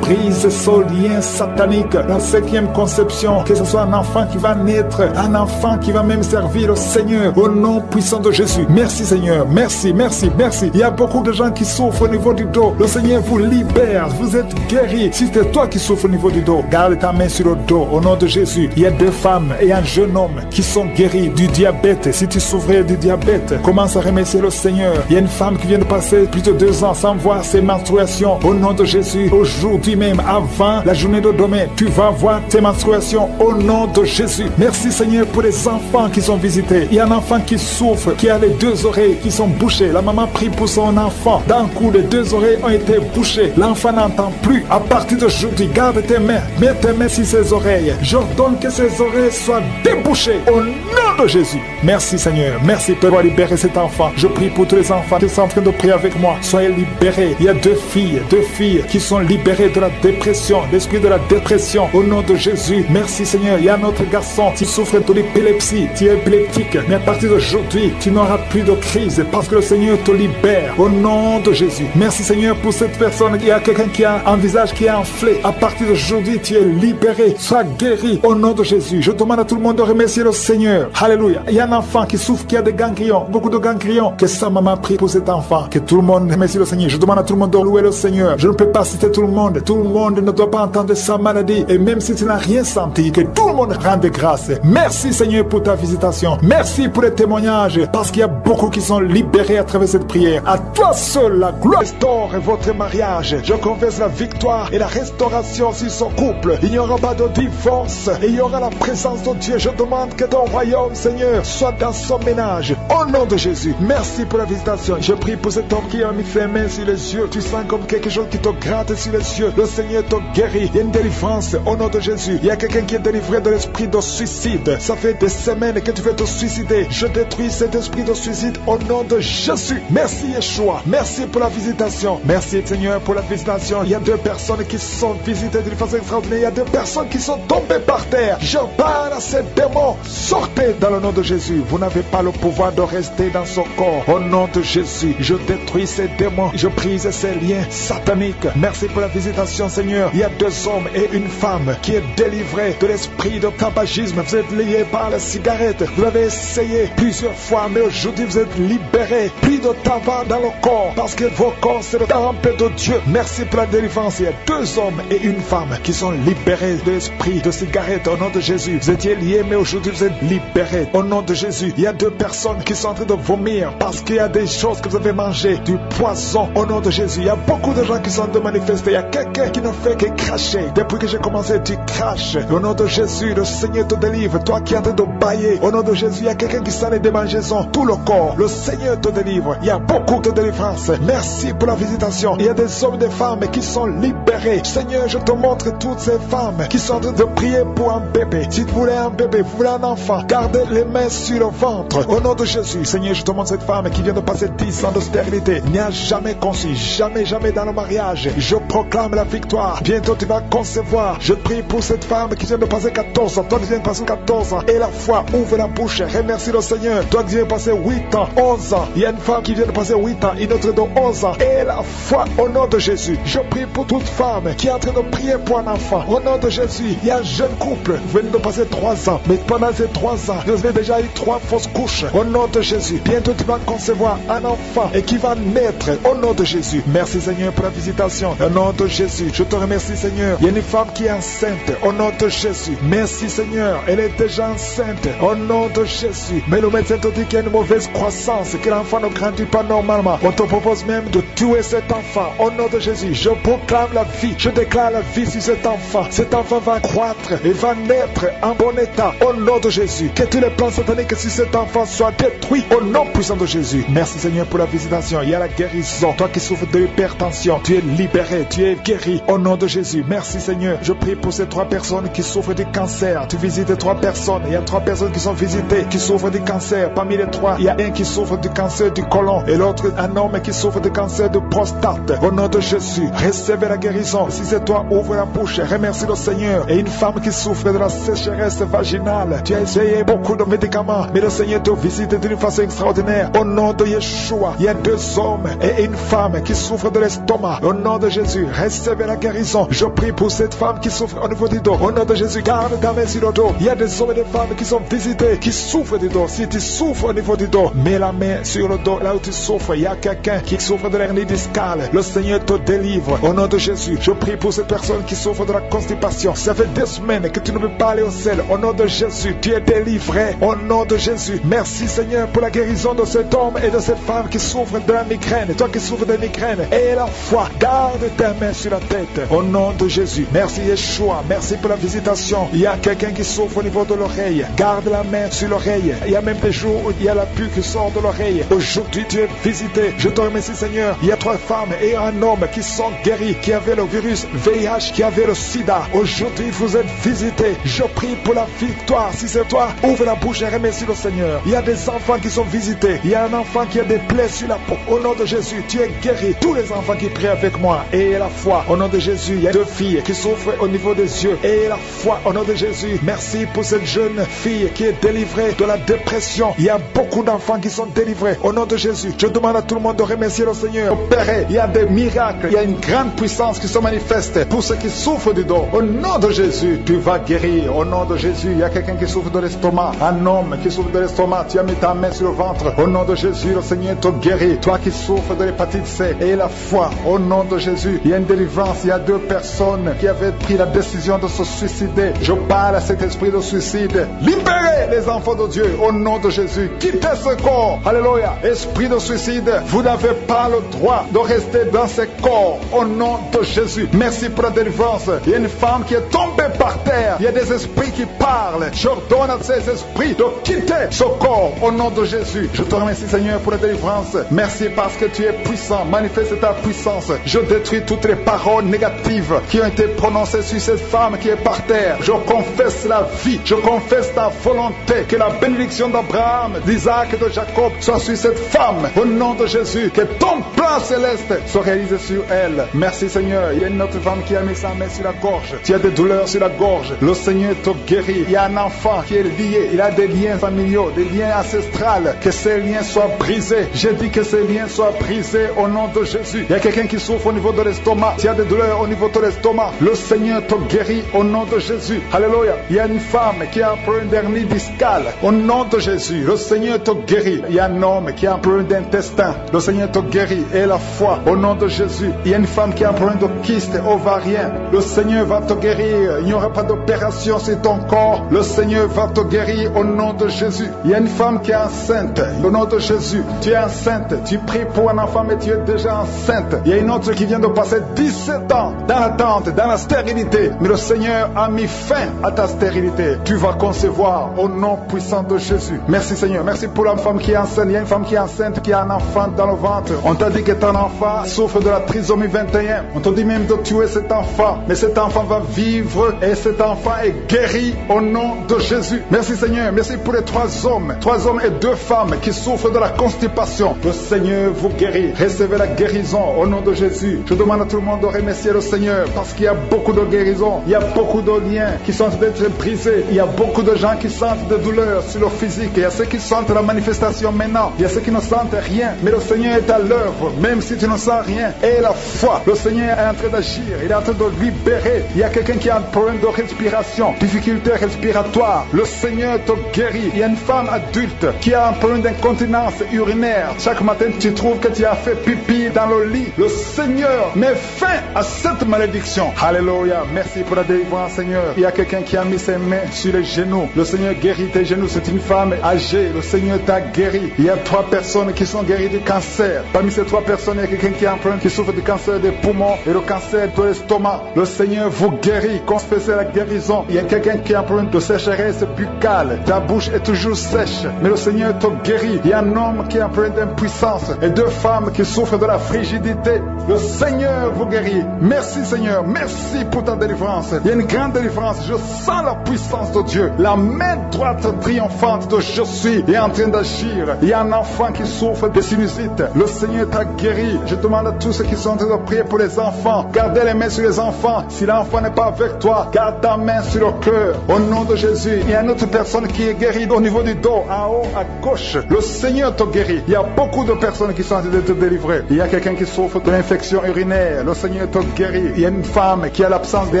brise ce lien satanique. La 5e conception, que ce soit un enfant qui va naître, un enfant qui va même servir le Seigneur au nom puissant de Jésus. Merci Seigneur, merci, merci, merci. Il y a beaucoup de gens qui souffrent au niveau du dos. Le Seigneur vous libère, vous êtes guéris. Si c'est toi qui souffres au niveau du dos, garde ta main sur le dos au nom de Jésus. Il y a 2 femmes et un jeune homme qui sont guéris du diabète. Si tu souffrais du diabète, commence à remercier le Seigneur. Il y a une femme qui vient de passer plus de 2 ans sans voir ses menstruations au nom de Jésus. Aujourd'hui même, avant la journée de demain, tu vas voir tes menstruations au nom de Jésus. Merci Seigneur pour les enfants qui sont visités. Il y a un enfant qui souffre, qui a les 2 oreilles qui sont bouchées. La maman prie pour son enfant. D'un coup, les 2 oreilles ont été bouchées. L'enfant n'entend plus. À partir d'aujourd'hui, garde tes mains. Mets tes mains sur ses oreilles. J'ordonne que ses oreilles soient débouchées au nom de Jésus. Merci Seigneur. Merci pour libérer cet enfant. Je prie pour tous les enfants qui sont en train de prier avec moi. Soyez libérés. Il y a 2 filles qui sont libérées de la dépression, l'esprit de la dépression au nom de Jésus. Merci Seigneur. Il y a un autre garçon qui souffre de l'épilepsie. Tu es épileptique. Mais à partir d'aujourd'hui, tu n'auras plus de crise parce que le Seigneur te libère au nom de Jésus. Merci Seigneur pour cette personne. Il y a quelqu'un qui a un visage qui est enflé. À partir d'aujourd'hui, tu es libéré. Sois guéri au nom de Jésus. Je demande à tout le monde de remercier le Seigneur. Alléluia. Il y a un enfant qui souffre, qui a des ganglions, beaucoup de ganglions. Que sa maman prie pour cet enfant. Que tout le monde remercie le Seigneur. Je demande à tout le monde de louer le Seigneur. Je ne peux pas citer tout le monde. Tout le monde ne doit pas entendre sa maladie. Et même si tu n'as rien senti, que tout le monde rende grâce. Merci Seigneur pour ta visitation. Merci pour les témoignages. Parce qu'il y a beaucoup qui sont libérés à travers cette prière. À toi seul la gloire. Restaure votre mariage. Je confesse la victoire et la restauration sur son couple. Il n'y aura pas de divorce. Et il y aura la présence de Dieu. Je demande que ton royaume, Seigneur, soit dans son ménage. Au nom de Jésus. Merci pour la visitation. Je prie pour cet homme qui a mis ses mains sur les yeux. Tu sens comme quelque chose qui te gratte sur les yeux. Le Seigneur te guérit. Il y a une délivrance au nom de Jésus. Il y a quelqu'un qui est délivré de l'esprit de suicide. Ça fait des semaines que tu veux te suicider. Je détruis cet esprit de suicide au nom de Jésus. Merci Yeshua. Merci pour la visitation. Merci Seigneur pour la visitation. Il y a 2 personnes qui sont visitées d'une façon extraordinaire. Il y a 2 personnes qui sont tombées par terre. Je parle à ces démons. Sortez dans le nom de Jésus. Vous n'avez pas le pouvoir de rester dans son corps. Au nom de Jésus, je détruis ces démons. Je brise ces liens sataniques. Merci pour la visitation Seigneur. Il y a 2 hommes et une femme qui est délivrée de l'esprit de tabagisme. Vous êtes liés par la cigarette. Vous l'avez essayé plusieurs fois, mais aujourd'hui vous êtes libérés. Plus de tabac dans le corps parce que vos corps c'est le temple de Dieu. Merci pour la délivrance. Il y a 2 hommes et une femme qui sont libérés de l'esprit de cigarette au nom de Jésus. Vous étiez liés, mais aujourd'hui vous êtes libérés au nom de Jésus. Il y a 2 personnes qui sont en train de vomir parce qu'il y a des choses que vous avez mangées, du poison au nom de Jésus. Il y a beaucoup de gens qui sont en train de manifester. Il y a quelqu'un qui ne fait que cracher. Depuis que j'ai commencé, tu craches. Au nom de Jésus, le Seigneur te délivre. Toi qui es en train de bailler, au nom de Jésus, il y a quelqu'un qui s'en est démangeaison, tout le corps. Le Seigneur te délivre. Il y a beaucoup de délivrance. Merci pour la visitation. Il y a des hommes et des femmes qui sont libérés. Seigneur, je te montre toutes ces femmes qui sont en train de prier pour un bébé. Si vous voulez un bébé, vous voulez un enfant, gardez les mains sur le ventre. Au nom de Jésus, Seigneur, je te montre cette femme qui vient de passer 10 ans de stérilité. Il n'y a jamais conçu, jamais dans le mariage. Je proclame la victoire. Bientôt tu vas concevoir. Je prie pour cette femme qui vient de passer 14 ans. Toi qui viens de passer 14 ans. Et la foi, ouvre la bouche. Remercie le Seigneur. Toi qui viens de passer 8 ans, 11 ans. Il y a une femme qui vient de passer 8 ans, une autre de 11 ans. Et la foi au nom de Jésus. Je prie pour toute femme qui est en train de prier pour un enfant. Au nom de Jésus, il y a un jeune couple. Vous venez de passer 3 ans. Mais pendant ces 3 ans, vous avez déjà eu 3 fausses couches. Au nom de Jésus. Bientôt tu vas concevoir un enfant et qui va naître. Au nom de Jésus. Merci Seigneur pour la visitation. Au nom de Jésus. Je te remercie Seigneur. Il y a une femme qui est enceinte. Au nom de Jésus. Merci Seigneur. Elle est déjà enceinte. Au nom de Jésus. Mais le médecin te dit qu'il y a une mauvaise croissance, que l'enfant ne grandit pas normalement. On te propose même de tuer cet enfant. Au nom de Jésus. Je proclame la vie. Je déclare la vie sur cet enfant. Cet enfant va croître et va naître en bon état. Au nom de Jésus. Que tous les plans sataniques sur cet enfant soient détruits. Au nom puissant de Jésus. Merci Seigneur pour la visitation. Il y a la guérison. Toi qui souffres de l'hypertension, tu es libéré, tu es guéri. Au nom de Jésus. Merci Seigneur. Je prie pour ces 3 personnes qui souffrent du cancer. Tu visites 3 personnes. Il y a 3 personnes qui sont visitées, qui souffrent du cancer. Parmi les 3, il y a un qui souffre du cancer du côlon et l'autre un homme qui souffre du cancer de prostate. Au nom de Jésus, recevez la guérison. Si c'est toi, ouvre la bouche. Remercie le Seigneur. Et une femme qui souffre de la sécheresse vaginale. Tu as essayé beaucoup de médicaments, mais le Seigneur te visite d'une façon extraordinaire. Au nom de Yeshua, il y a 2 hommes et une femme qui souffrent de l'estomac. Au nom de Jésus, recevez la guérison. Je prie pour cette femme qui souffre au niveau du dos. Au nom de Jésus, garde ta main sur le dos. Il y a des hommes et des femmes qui sont visités, qui souffrent du dos. Si tu souffres au niveau du dos, mets la main sur le dos, là où tu souffres. Il y a quelqu'un qui souffre de l'hernie discale. Le Seigneur te délivre. Au nom de Jésus, je prie pour cette personne qui souffre de la constipation. Ça fait des semaines que tu ne peux pas aller au ciel. Au nom de Jésus, tu es délivré. Au nom de Jésus, merci Seigneur pour la guérison de cet homme et de cette femme qui souffre de la migraine. Toi qui souffres de migraine, et la foi, garde ta main sur la tête. Au nom de Jésus, merci Yeshua. Merci pour la visitation. Il y a quelqu'un qui souffre au niveau de l'oreille. Garde la main sur l'oreille. Il y a même des jours où il y a la pluie qui sort de l'oreille. Aujourd'hui, tu es visité. Je te remercie Seigneur. Il y a 3 femmes et un homme qui sont guéris, qui avaient le virus VIH, qui avaient le sida. Aujourd'hui, vous êtes visités. Je prie pour la victoire. Si c'est toi, ouvre la bouche et remercie le Seigneur. Il y a des enfants qui sont visités. Il y a un enfant qui a des plaies sur la peau. Au nom de Jésus, tu es guéri. Tous les enfants qui prient avec moi, et la foi. Au nom de Jésus, il y a 2 filles qui souffrent au niveau des yeux. Et la foi, au nom de Jésus. Merci pour cette jeune fille qui est délivrée de la dépression. Il y a beaucoup d'enfants qui sont délivrés. Au nom de Jésus, je demande à tout le monde de remercier le Seigneur. Opérer, il y a des miracles. Il y a une grande puissance qui se manifeste pour ceux qui souffrent du dos. Au nom de Jésus, tu vas guérir. Au nom de Jésus, il y a quelqu'un qui souffre de l'estomac. Un homme qui souffre de l'estomac, tu as mis ta main sur le ventre. Au nom de Jésus, le Seigneur te guérit. Toi qui souffres de l'hépatite C et la foi, au nom de Jésus, il y a une délivrance. Il y a 2 personnes qui avaient pris la décision de se suicider. Je parle à cet esprit de suicide. Libérez les enfants de Dieu au nom de Jésus. Quittez ce corps. Alléluia. Esprit de suicide, vous n'avez pas le droit de rester dans ce corps au nom de Jésus. Merci pour la délivrance. Il y a une femme qui est tombée par terre. Il y a des esprits qui parlent. J'ordonne à ces esprits de quitter ce corps au nom de Jésus. Je te remercie Seigneur pour la délivrance. Merci parce que tu es puissant. Manifeste ta puissance. Je détruis toutes les paroles négatives qui ont été prononcées sur cette femme qui est par terre. Je confesse la vie. Je confesse ta volonté. Que la bénédiction d'Abraham, d'Isaac et de Jacob soit sur cette femme au nom de Jésus. Que ton plan céleste soit réalisé sur elle. Merci Seigneur. Il y a une autre femme qui a mis sa main sur la gorge. Tu as des douleurs sur la gorge. Le Seigneur te guérit. Il y a un enfant qui est lié. Il a des liens familiaux, des liens ancestrales. Que ces liens soient brisés. J'ai dit que ces liens soient brisés au nom de Jésus. Il y a quelqu'un qui souffre au niveau de l'estomac. Tu as des douleurs au niveau de l'estomac. Le Seigneur te guérit au nom de Jésus. Alléluia. Il y a une femme qui a un problème d'hernie discale. Au nom de Jésus, le Seigneur te guérit. Il y a un homme qui a un problème d'intestin. Le Seigneur te guérit. Et la foi au nom de Jésus. Il y a une femme qui a un problème de kyste ovarien. Le Seigneur va te guérir. Il n'y aura pas d'opération sur ton corps. Le Seigneur va te guérir au nom de Jésus. Il y a une femme qui est enceinte. Au nom de Jésus, tu es enceinte. Tu pries pour un enfant, mais tu es déjà enceinte. Il y a une autre qui vient de passer 17 ans dans l'attente, dans la stérilité. Mais le Seigneur a mis fin à ta stérilité. Tu vas concevoir au nom puissant de Jésus. Merci Seigneur. Merci pour la femme qui est enceinte. Il y a une femme qui est enceinte, qui a un enfant dans le ventre. On t'a dit que ton enfant souffre de la trisomie 21. On t'a dit même de tuer cet enfant. Mais cet enfant va vivre et cet enfant est guéri au nom de Jésus. Merci Seigneur. Merci pour les 3 hommes. 3 hommes et 2 femmes qui souffrent de la constipation. Le Seigneur vous guérit. Recevez la guérison au nom de Jésus. Je demande à tout le monde de remercier le Seigneur parce qu'il y a beaucoup de guérisons. Il y a beaucoup de liens qui sont d'être brisés. Il y a beaucoup de gens qui sentent des douleurs sur leur physique. Il y a ceux qui sentent la manifestation maintenant. Il y a ceux qui ne sentent rien. Mais le Seigneur est à l'œuvre. Même si tu ne sens rien. Et la foi. Le Seigneur est en train d'agir. Il est en train de libérer. Il y a quelqu'un qui a un problème de respiration. Difficulté respiratoire. Le Seigneur te guérit. Il y a une femme adulte qui a un problème d'incontinence urinaire. Chaque matin, tu trouves que tu as fait pipi dans le lit. Le Seigneur met fin à cette malédiction. Alléluia. Merci pour la délivrance, Seigneur. Il y a quelqu'un qui a mis ses mains sur les genoux. Le Seigneur guérit tes genoux. C'est une femme âgée. Le Seigneur t'a guéri. Il y a 3 personnes qui sont guéries du cancer. Parmi ces 3 personnes, il y a quelqu'un qui a un problème, qui souffre du cancer des poumons et le cancer de l'estomac. Le Seigneur vous guérit. Confessez la guérison. Il y a quelqu'un qui a un problème de sécheresse buccale. Ta bouche est toujours sèche. Mais le Seigneur te guérit. Il y a un homme qui a un problème d'impuissance et 2 femmes qui souffrent de la frigidité. Le Seigneur vous guérit. Merci Seigneur. Merci pour ta délivrance. Il y a une grande délivrance. Je sens la puissance de Dieu. La main droite triomphante de je suis est en train d'agir. Il y a un enfant qui souffre de sinusite. Le Seigneur t'a guéri. Je demande à tous ceux qui sont en train de prier pour les enfants. Gardez les mains sur les enfants. Si l'enfant n'est pas avec toi, garde ta main sur le cœur. Au nom de Jésus. Il y a une autre personne qui est guérie au niveau du dos, en haut, à gauche. Le Seigneur te guérit. Il y a beaucoup de personnes qui sont en train de te délivrer. Il y a quelqu'un qui souffre de l'infection urinaire. Le Seigneur te guérit. Il y a une femme qui a l'absence des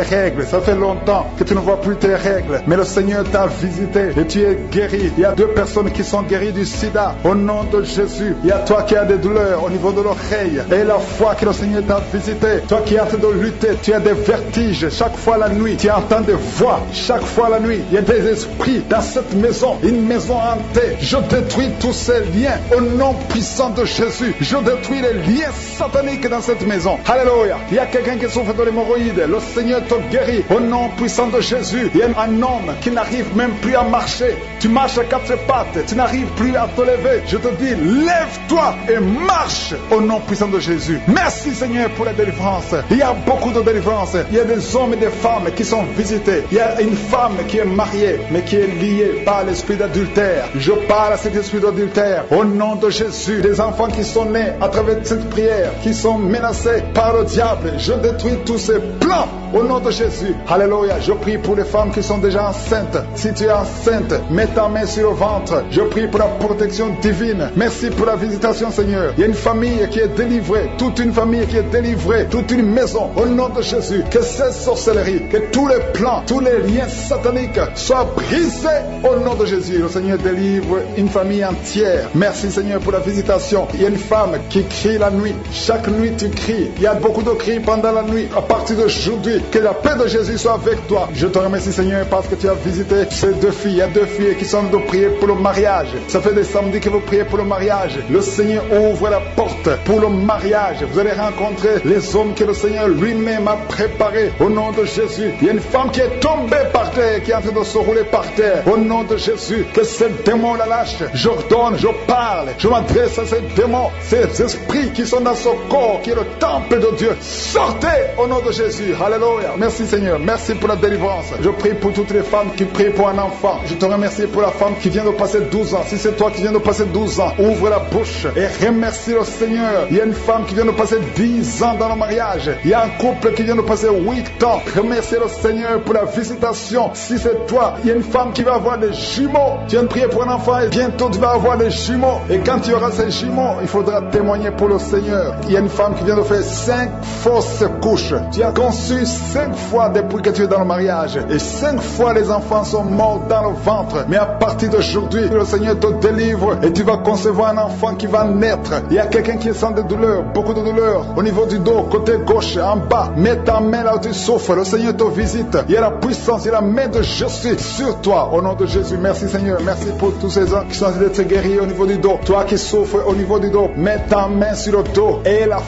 règles. Ça fait longtemps que tu ne vois plus tes règles. Mais le Seigneur t'a visité et tu es guéri. Il y a 2 personnes qui sont guéries du sida. Au nom de Jésus. Il y a toi qui as des douleurs au niveau de l'oreille. Et la foi que le Seigneur t'a visité. Toi qui es en train de lutter. Tu as des vertiges. Chaque fois la nuit, tu entends des voix. Chaque fois la nuit, il y a des esprits dans cette maison. Une maison hantée. Je détruis tous ces liens. Au nom puissant de Jésus. Je détruis les liens sataniques dans cette maison. Alléluia. Il y a quelqu'un qui souffre de l'hémorroïde. Le Seigneur te guérit. Au nom puissant de Jésus. Il y a un homme qui n'arrive même plus à marcher. Tu marches à 4 pattes. Tu n'arrives plus à te lever. Je te dis, lève-toi et marche. Au nom puissant de Jésus. Merci Seigneur pour la délivrance. Il y a beaucoup de délivrance. Il y a des hommes et des femmes qui sont visités. Il y a une femme qui est mariée, mais qui est liée par l'esprit d'adultère. Je parle à cet esprit d'adultère. Au nom de Jésus. Des enfants qui sont nés à travers cette prière, qui sont menacés par le diable. Je détruis tous ces plans. Au nom de Jésus. Alléluia. Je prie pour les femmes qui sont déjà enceintes. Si tu es enceinte, mets ta main sur le ventre. Je prie pour la protection divine. Merci pour la visitation, Seigneur. Il y a une famille qui est délivrée. Toute une famille qui est délivrée. Toute une maison. Au nom de Jésus. Que cette sorcellerie, que tous les plans, tous les liens sataniques soient brisés au nom de Jésus. Le Seigneur délivre une famille entière. Merci Seigneur pour la visitation. Il y a une femme qui crie la nuit. Chaque nuit tu cries. Il y a beaucoup de cris pendant la nuit. À partir d'aujourd'hui, que la paix de Jésus soit avec toi. Je te remercie Seigneur parce que tu as visité ces deux filles. Il y a deux filles qui sont de prier pour le mariage. Ça fait des samedis que vous priez pour le mariage. Le Seigneur ouvre la porte pour le mariage. Vous allez rencontrer les hommes que le Seigneur lui-même a préparés. Au nom de Jésus, il y a une femme qui est tombée par terre, qui est en train de se rouler par terre. Au nom de Jésus, que ces démons la lâchent. J'ordonne, je parle, je m'adresse à ces démons, ces esprits qui sont dans ce corps, qui est le temple de Dieu. Sortez au nom de Jésus. Alléluia. Merci Seigneur. Merci pour la délivrance. Je prie pour toutes les femmes qui prient pour un enfant. Je te remercie pour la femme qui vient de passer 12 ans. Si c'est toi qui viens de passer 12 ans, ouvre la bouche et remercie le Seigneur. Il y a une femme qui vient de passer 10 ans dans le mariage. Il y a un couple qui vient de passer 8 ans. Remercie le Seigneur pour la visitation. Si c'est toi, il y a une femme qui va avoir des jumeaux. Tu viens de prier pour un enfant et bientôt tu vas avoir des jumeaux. Et quand tu auras ces jumeaux, il faudra témoigner pour le Seigneur. Il y a une femme qui vient de faire 5 fausses couches. Tu as conçu 5 fois depuis que tu es dans le mariage. Et 5 fois les enfants sont morts dans le ventre. Mais à partir d'aujourd'hui, le Seigneur te délivre et tu vas concevoir un enfant qui va naître. Il y a quelqu'un qui sent des douleurs, beaucoup de douleurs. Au niveau du dos, côté gauche, en bas. Mets ta main là où tu souffres. Le Seigneur te visite. Il y a la puissance, il y a la main de Jésus sur toi. Au nom de Jésus, merci Seigneur. Merci pour tous ces gens qui sont en train de te guérir au niveau du dos. Toi qui souffres au niveau du dos, mets ta main sur le dos. Et la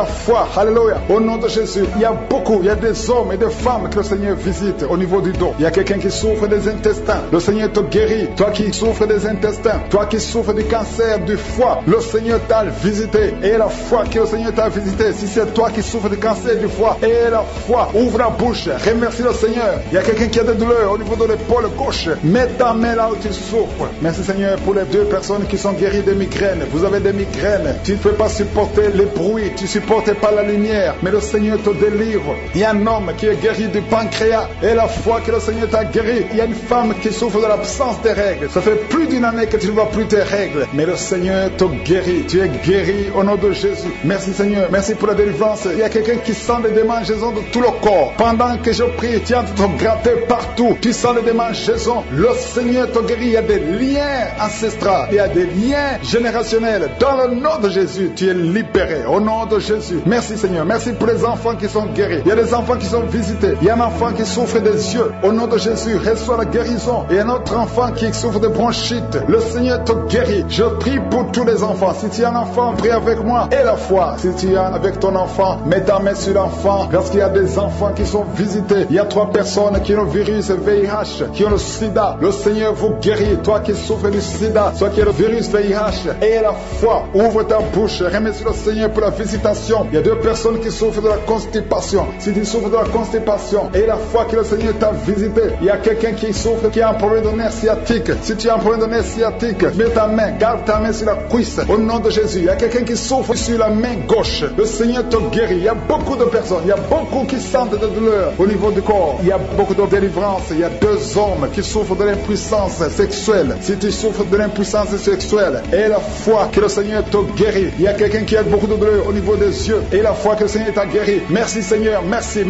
foi. Alléluia. Au nom de Jésus, il y a beaucoup, il y a des hommes et des femmes que le Seigneur visite au niveau du dos. Il y a quelqu'un qui souffre des intestins. Le Seigneur te guérit. Toi qui souffres des intestins, toi qui souffres du cancer du foie, le Seigneur t'a visité. Et la foi que le Seigneur t'a visité, si c'est toi qui souffres du cancer du foie, et la foi, ouvre la bouche, remercie le Seigneur. Il y a quelqu'un qui a des douleurs au niveau de l'épaule gauche, mets ta main là où tu souffres. Merci Seigneur pour les 2 personnes qui sont guéries de migraines. Vous avez des migraines, tu ne peux pas supporter les bruits, tu ne supportes pas la lumière, mais le Seigneur te délivre. Il y a un homme qui est guéri du pancréas, et la foi que le Seigneur t'a guéri. Il y a une femme qui souffre de l'absence des règles. Ça fait plus d'une année que tu ne vois plus tes règles, mais le Seigneur te guérit. Tu es guéri au nom de Jésus. Merci Seigneur, merci pour la délivrance. Il y a quelqu'un qui sent des démangeaisons de tout le corps. Pendant que je prie, tu es en train de te gratter partout. Tu sens des démangeaisons. Le Seigneur te guérit. Il y a des liens ancestraux, il y a des liens générationnels. Dans le nom de Jésus, tu es libéré au nom de Jésus. Merci Seigneur, merci pour les enfants qui sont guéris. Il y a des enfants qui sont visités. Il y a un enfant qui souffre des yeux. Au nom de Jésus, reçois la guérison. Et un autre enfant qui souffre de bronchite. Le Seigneur te guérit. Je prie pour tous les enfants. Si tu es un enfant, prie avec moi. Et la foi. Si tu es avec ton enfant, mets ta main sur l'enfant. Parce qu'il y a des enfants qui sont visités. Il y a 3 personnes qui ont le virus VIH, qui ont le sida. Le Seigneur vous guérit. Toi qui souffres du sida, toi qui as le virus VIH. Et la foi. Ouvre ta bouche. Remercie le Seigneur pour la visitation. Il y a 2 personnes qui souffrent de la constipation. Si tu souffres de la constipation, et la foi que le Seigneur t'a visité. Il y a quelqu'un qui souffre, qui a un problème de nerf sciatique. Si tu as un problème de nerf sciatique, mets ta main, garde ta main sur la cuisse. Au nom de Jésus, il y a quelqu'un qui souffre sur la main gauche. Le Seigneur te guérit. Il y a beaucoup de personnes, il y a beaucoup qui sentent de douleur au niveau du corps. Il y a beaucoup de délivrance. Il y a 2 hommes qui souffrent de l'impuissance sexuelle. Si tu souffres de l'impuissance sexuelle, et la foi que le Seigneur te guérit. Il y a quelqu'un qui a beaucoup de douleur au niveau des yeux, et la foi que le Seigneur t'a guéri. Merci Seigneur, merci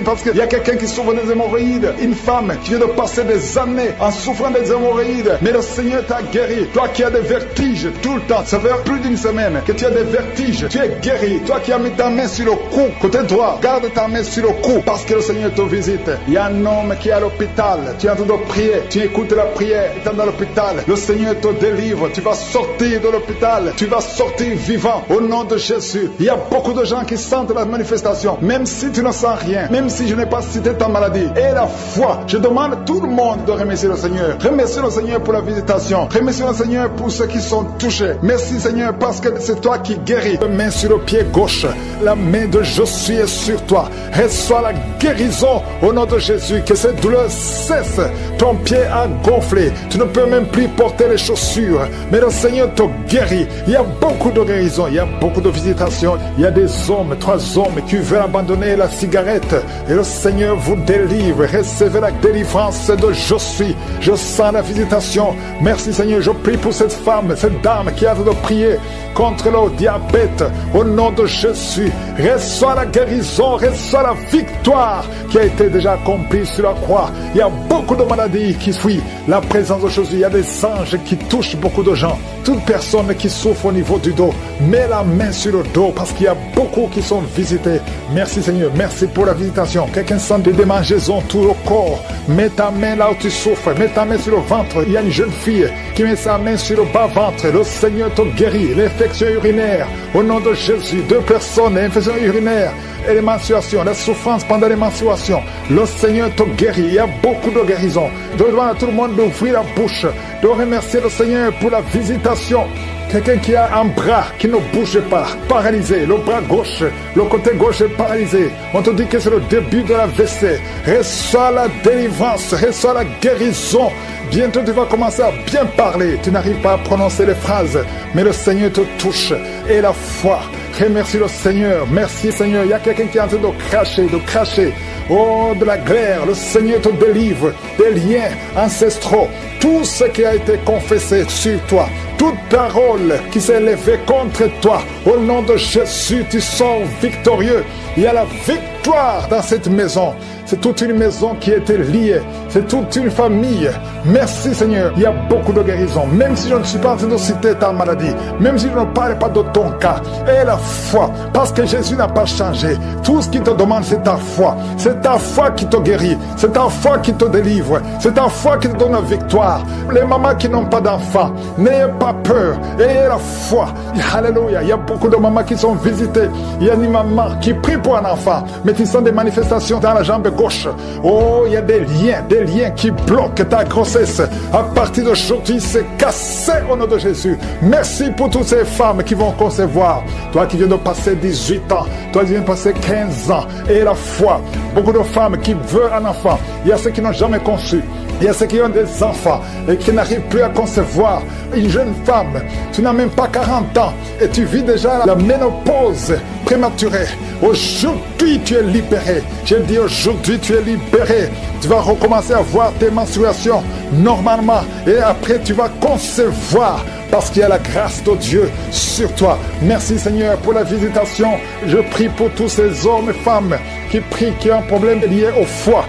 parce qu'il y a quelqu'un qui souffre des hémorroïdes. Une femme qui vient de passer des années en souffrant des hémorroïdes, mais le Seigneur t'a guéri. Toi qui as des vertiges tout le temps, ça fait plus d'une semaine que tu as des vertiges, tu es guéri. Toi qui as mis ta main sur le cou, côté droit, garde ta main sur le cou parce que le Seigneur te visite. Il y a un homme qui est à l'hôpital, tu es en train de prier, tu écoutes la prière, étant dans l'hôpital, le Seigneur te délivre, tu vas sortir de l'hôpital, tu vas sortir vivant au nom de Jésus. Il y a beaucoup de gens qui sentent la manifestation, même si tu ne sens rien, même si je n'ai pas cité ta maladie. Et la foi, je demande à tout le monde de remercier le Seigneur. Remercie le Seigneur pour la visitation, remercie le Seigneur pour ceux qui sont touchés. Merci Seigneur parce que c'est toi qui guéris. La main sur le pied gauche, la main de Jésus est sur toi. Reçois la guérison au nom de Jésus, que cette douleur cesse. Ton pied a gonflé, tu ne peux même plus porter les chaussures, mais le Seigneur te guérit. Il y a beaucoup de guérison, il y a beaucoup de visitations. Il y a des hommes, 3 hommes qui veulent abandonner la cigarette et le Seigneur vous délivre. Recevez la délivrance de Jésus. Je sens la visitation. Merci Seigneur, je prie pour cette femme, cette dame qui a de prier contre le diabète au nom de Jésus. Reçois la guérison, reçois la victoire qui a été déjà accomplie sur la croix. Il y a beaucoup de maladies qui fuient la présence de Jésus. Il y a des anges qui touchent beaucoup de gens. Toute personne qui souffre au niveau du dos, mets la main sur le dos parce qu'il y a beaucoup qui sont visités. Merci Seigneur, merci pour la visitation. Quelqu'un sent des démangeaisons tout le corps. Mets ta main là où tu souffres, mets ta main sur le ventre. Il y a une jeune fille qui met sa main sur le bas-ventre. Le Seigneur te guérit. L'infection urinaire, au nom de Jésus. 2 personnes, l'infection urinaire et les menstruations, la souffrance pendant les menstruations. Le Seigneur te guérit. Il y a beaucoup de guérisons. Je demande à tout le monde d'ouvrir la bouche, de remercier le Seigneur pour la visitation. Quelqu'un qui a un bras qui ne bouge pas, paralysé, le bras gauche, le côté gauche est paralysé. On te dit que c'est le début de la l'AVC. Reçois la délivrance, reçois la guérison. Bientôt tu vas commencer à bien parler. Tu n'arrives pas à prononcer les phrases, mais le Seigneur te touche. Et la foi, remercie le Seigneur. Merci Seigneur. Il y a quelqu'un qui est en train de cracher. Oh, de la glaire, le Seigneur te délivre des liens ancestraux. Tout ce qui a été confessé sur toi, toute parole qui s'est élevée contre toi, au nom de Jésus, tu sors victorieux. Il y a la victoire dans cette maison. C'est toute une maison qui a été liée. C'est toute une famille. Merci Seigneur. Il y a beaucoup de guérisons. Même si je ne suis pas en train de citer ta maladie, même si je ne parle pas de ton cas, et la foi, parce que Jésus n'a pas changé. Tout ce qu'il te demande, c'est ta foi. C'est ta foi qui te guérit. C'est ta foi qui te délivre. C'est ta foi qui te donne la victoire. Les mamans qui n'ont pas d'enfants, n'ayez pas peur. Ayez la foi. Alléluia. Il y a beaucoup de mamans qui sont visitées. Il y a une maman qui prie pour un enfant, mais qui sont des manifestations dans la jambe gauche. Oh, il y a des liens qui bloquent ta grossesse. À partir d'aujourd'hui, c'est cassé au nom de Jésus. Merci pour toutes ces femmes qui vont concevoir. Toi qui viens de passer 18 ans, toi qui viens de passer 15 ans, et la foi. Beaucoup de femmes qui veulent un enfant. Il y a ceux qui n'ont jamais conçu. Il y a ceux qui ont des enfants et qui n'arrivent plus à concevoir. Une jeune femme, tu n'as même pas 40 ans et tu vis déjà la ménopause prématurée. Aujourd'hui, tu es libéré. Je dis aujourd'hui, tu es libéré. Tu vas recommencer à voir tes menstruations normalement et après, tu vas concevoir parce qu'il y a la grâce de Dieu sur toi. Merci Seigneur pour la visitation. Je prie pour tous ces hommes et femmes qui prient, qui ont un problème lié au foie.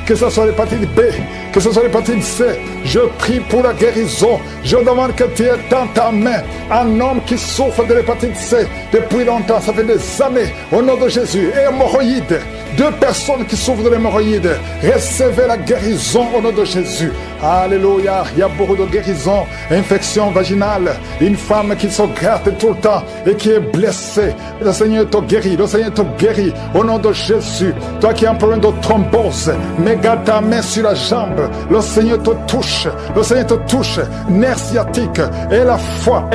Que ce soit l'hépatite B, que ce soit l'hépatite C, je prie pour la guérison. Je demande que tu aies dans ta main un homme qui souffre de l'hépatite C depuis longtemps, ça fait des années, au nom de Jésus. Et hémorroïdes, 2 personnes qui souffrent de l'hémorroïde, recevez la guérison au nom de Jésus. Alléluia, il y a beaucoup de guérisons, infection vaginale, une femme qui se gratte tout le temps et qui est blessée. Le Seigneur te guérit, le Seigneur te guérit au nom de Jésus. Toi qui as un problème de thrombose, mets ta main sur la jambe, le Seigneur te touche, le Seigneur te touche, nerf sciatique, et la foi,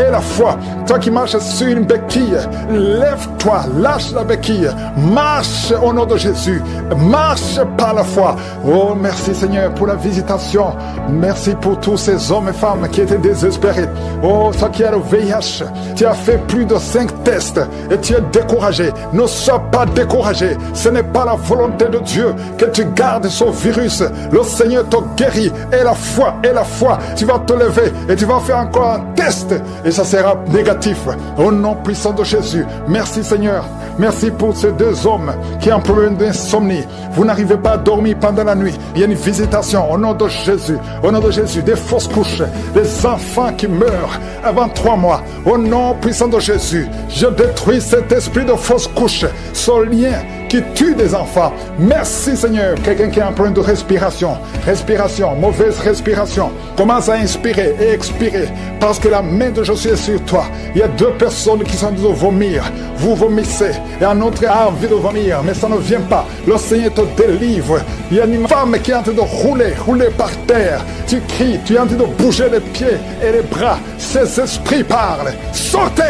toi qui marches sur une béquille, lève-toi, lâche la béquille, marche au nom de Jésus, marche par la foi. Oh merci Seigneur pour la visitation, merci pour tous ces hommes et femmes qui étaient désespérés. Oh toi qui as le VIH, tu as fait plus de 5 tests et tu es découragé. Ne sois pas découragé, ce n'est pas la volonté de Dieu que tu gardes ce virus. Le Seigneur te guérit et la foi, tu vas te lever et tu vas faire encore un test et ça sera négatif au nom puissant de Jésus. Merci Seigneur, merci pour ces 2 hommes qui ont un problème d'insomnie. Vous n'arrivez pas à dormir pendant la nuit, il y a une visitation au nom de Jésus, des fausses couches, des enfants qui meurent avant 3 mois, au nom puissant de Jésus. Je détruis cet esprit de fausses couches, ce lien qui tue des enfants. Merci Seigneur. Quelqu'un qui a un problème de respiration, mauvaise respiration, commence à inspirer et expirer parce que la main de Jésus est sur toi. Il y a 2 personnes qui sont en train de vomir. Vous vomissez et un autre a envie de vomir, mais ça ne vient pas. Le Seigneur te délivre. Il y a une femme qui est en train de rouler par terre. Tu cries, tu es en train de bouger les pieds et les bras. Ces esprits parlent. Sortez!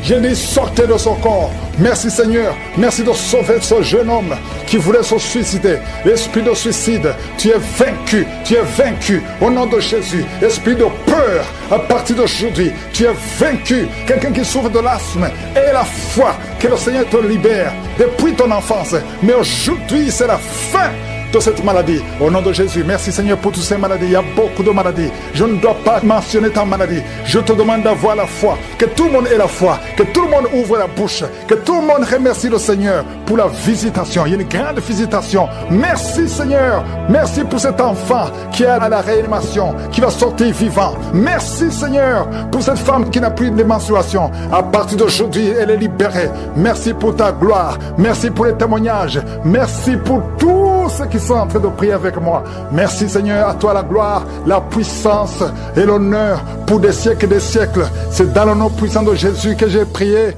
Je dis sortez de son corps. Merci Seigneur. Merci de sauver ce jeune homme qui voulait se suicider. L'esprit de suicide, tu es vaincu. Tu es vaincu au nom de Jésus. Esprit de peur, à partir d'aujourd'hui, tu es vaincu. Quelqu'un qui souffre de l'asthme et la foi que le Seigneur te libère depuis ton enfance. Mais aujourd'hui, c'est la fin de cette maladie. Au nom de Jésus, merci Seigneur pour toutes ces maladies. Il y a beaucoup de maladies. Je ne dois pas mentionner ta maladie. Je te demande d'avoir la foi. Que tout le monde ait la foi. Que tout le monde ouvre la bouche. Que tout le monde remercie le Seigneur pour la visitation. Il y a une grande visitation. Merci Seigneur. Merci pour cet enfant qui est à la réanimation, qui va sortir vivant. Merci Seigneur pour cette femme qui n'a plus de menstruation. À partir d'aujourd'hui, elle est libérée. Merci pour ta gloire. Merci pour les témoignages. Merci pour tous ceux qui sont en train de prier avec moi. Merci Seigneur, à toi la gloire, la puissance et l'honneur pour des siècles et des siècles. C'est dans le nom puissant de Jésus que j'ai prié.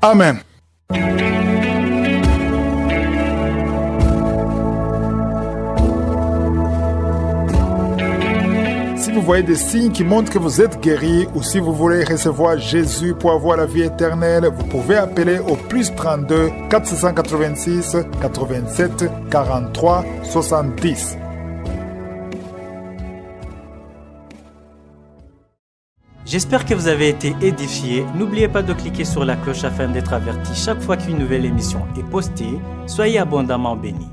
Amen. Si vous voyez des signes qui montrent que vous êtes guéri ou si vous voulez recevoir Jésus pour avoir la vie éternelle, vous pouvez appeler au plus 32 486 87 43 70. J'espère que vous avez été édifiés. N'oubliez pas de cliquer sur la cloche afin d'être averti chaque fois qu'une nouvelle émission est postée. Soyez abondamment bénis.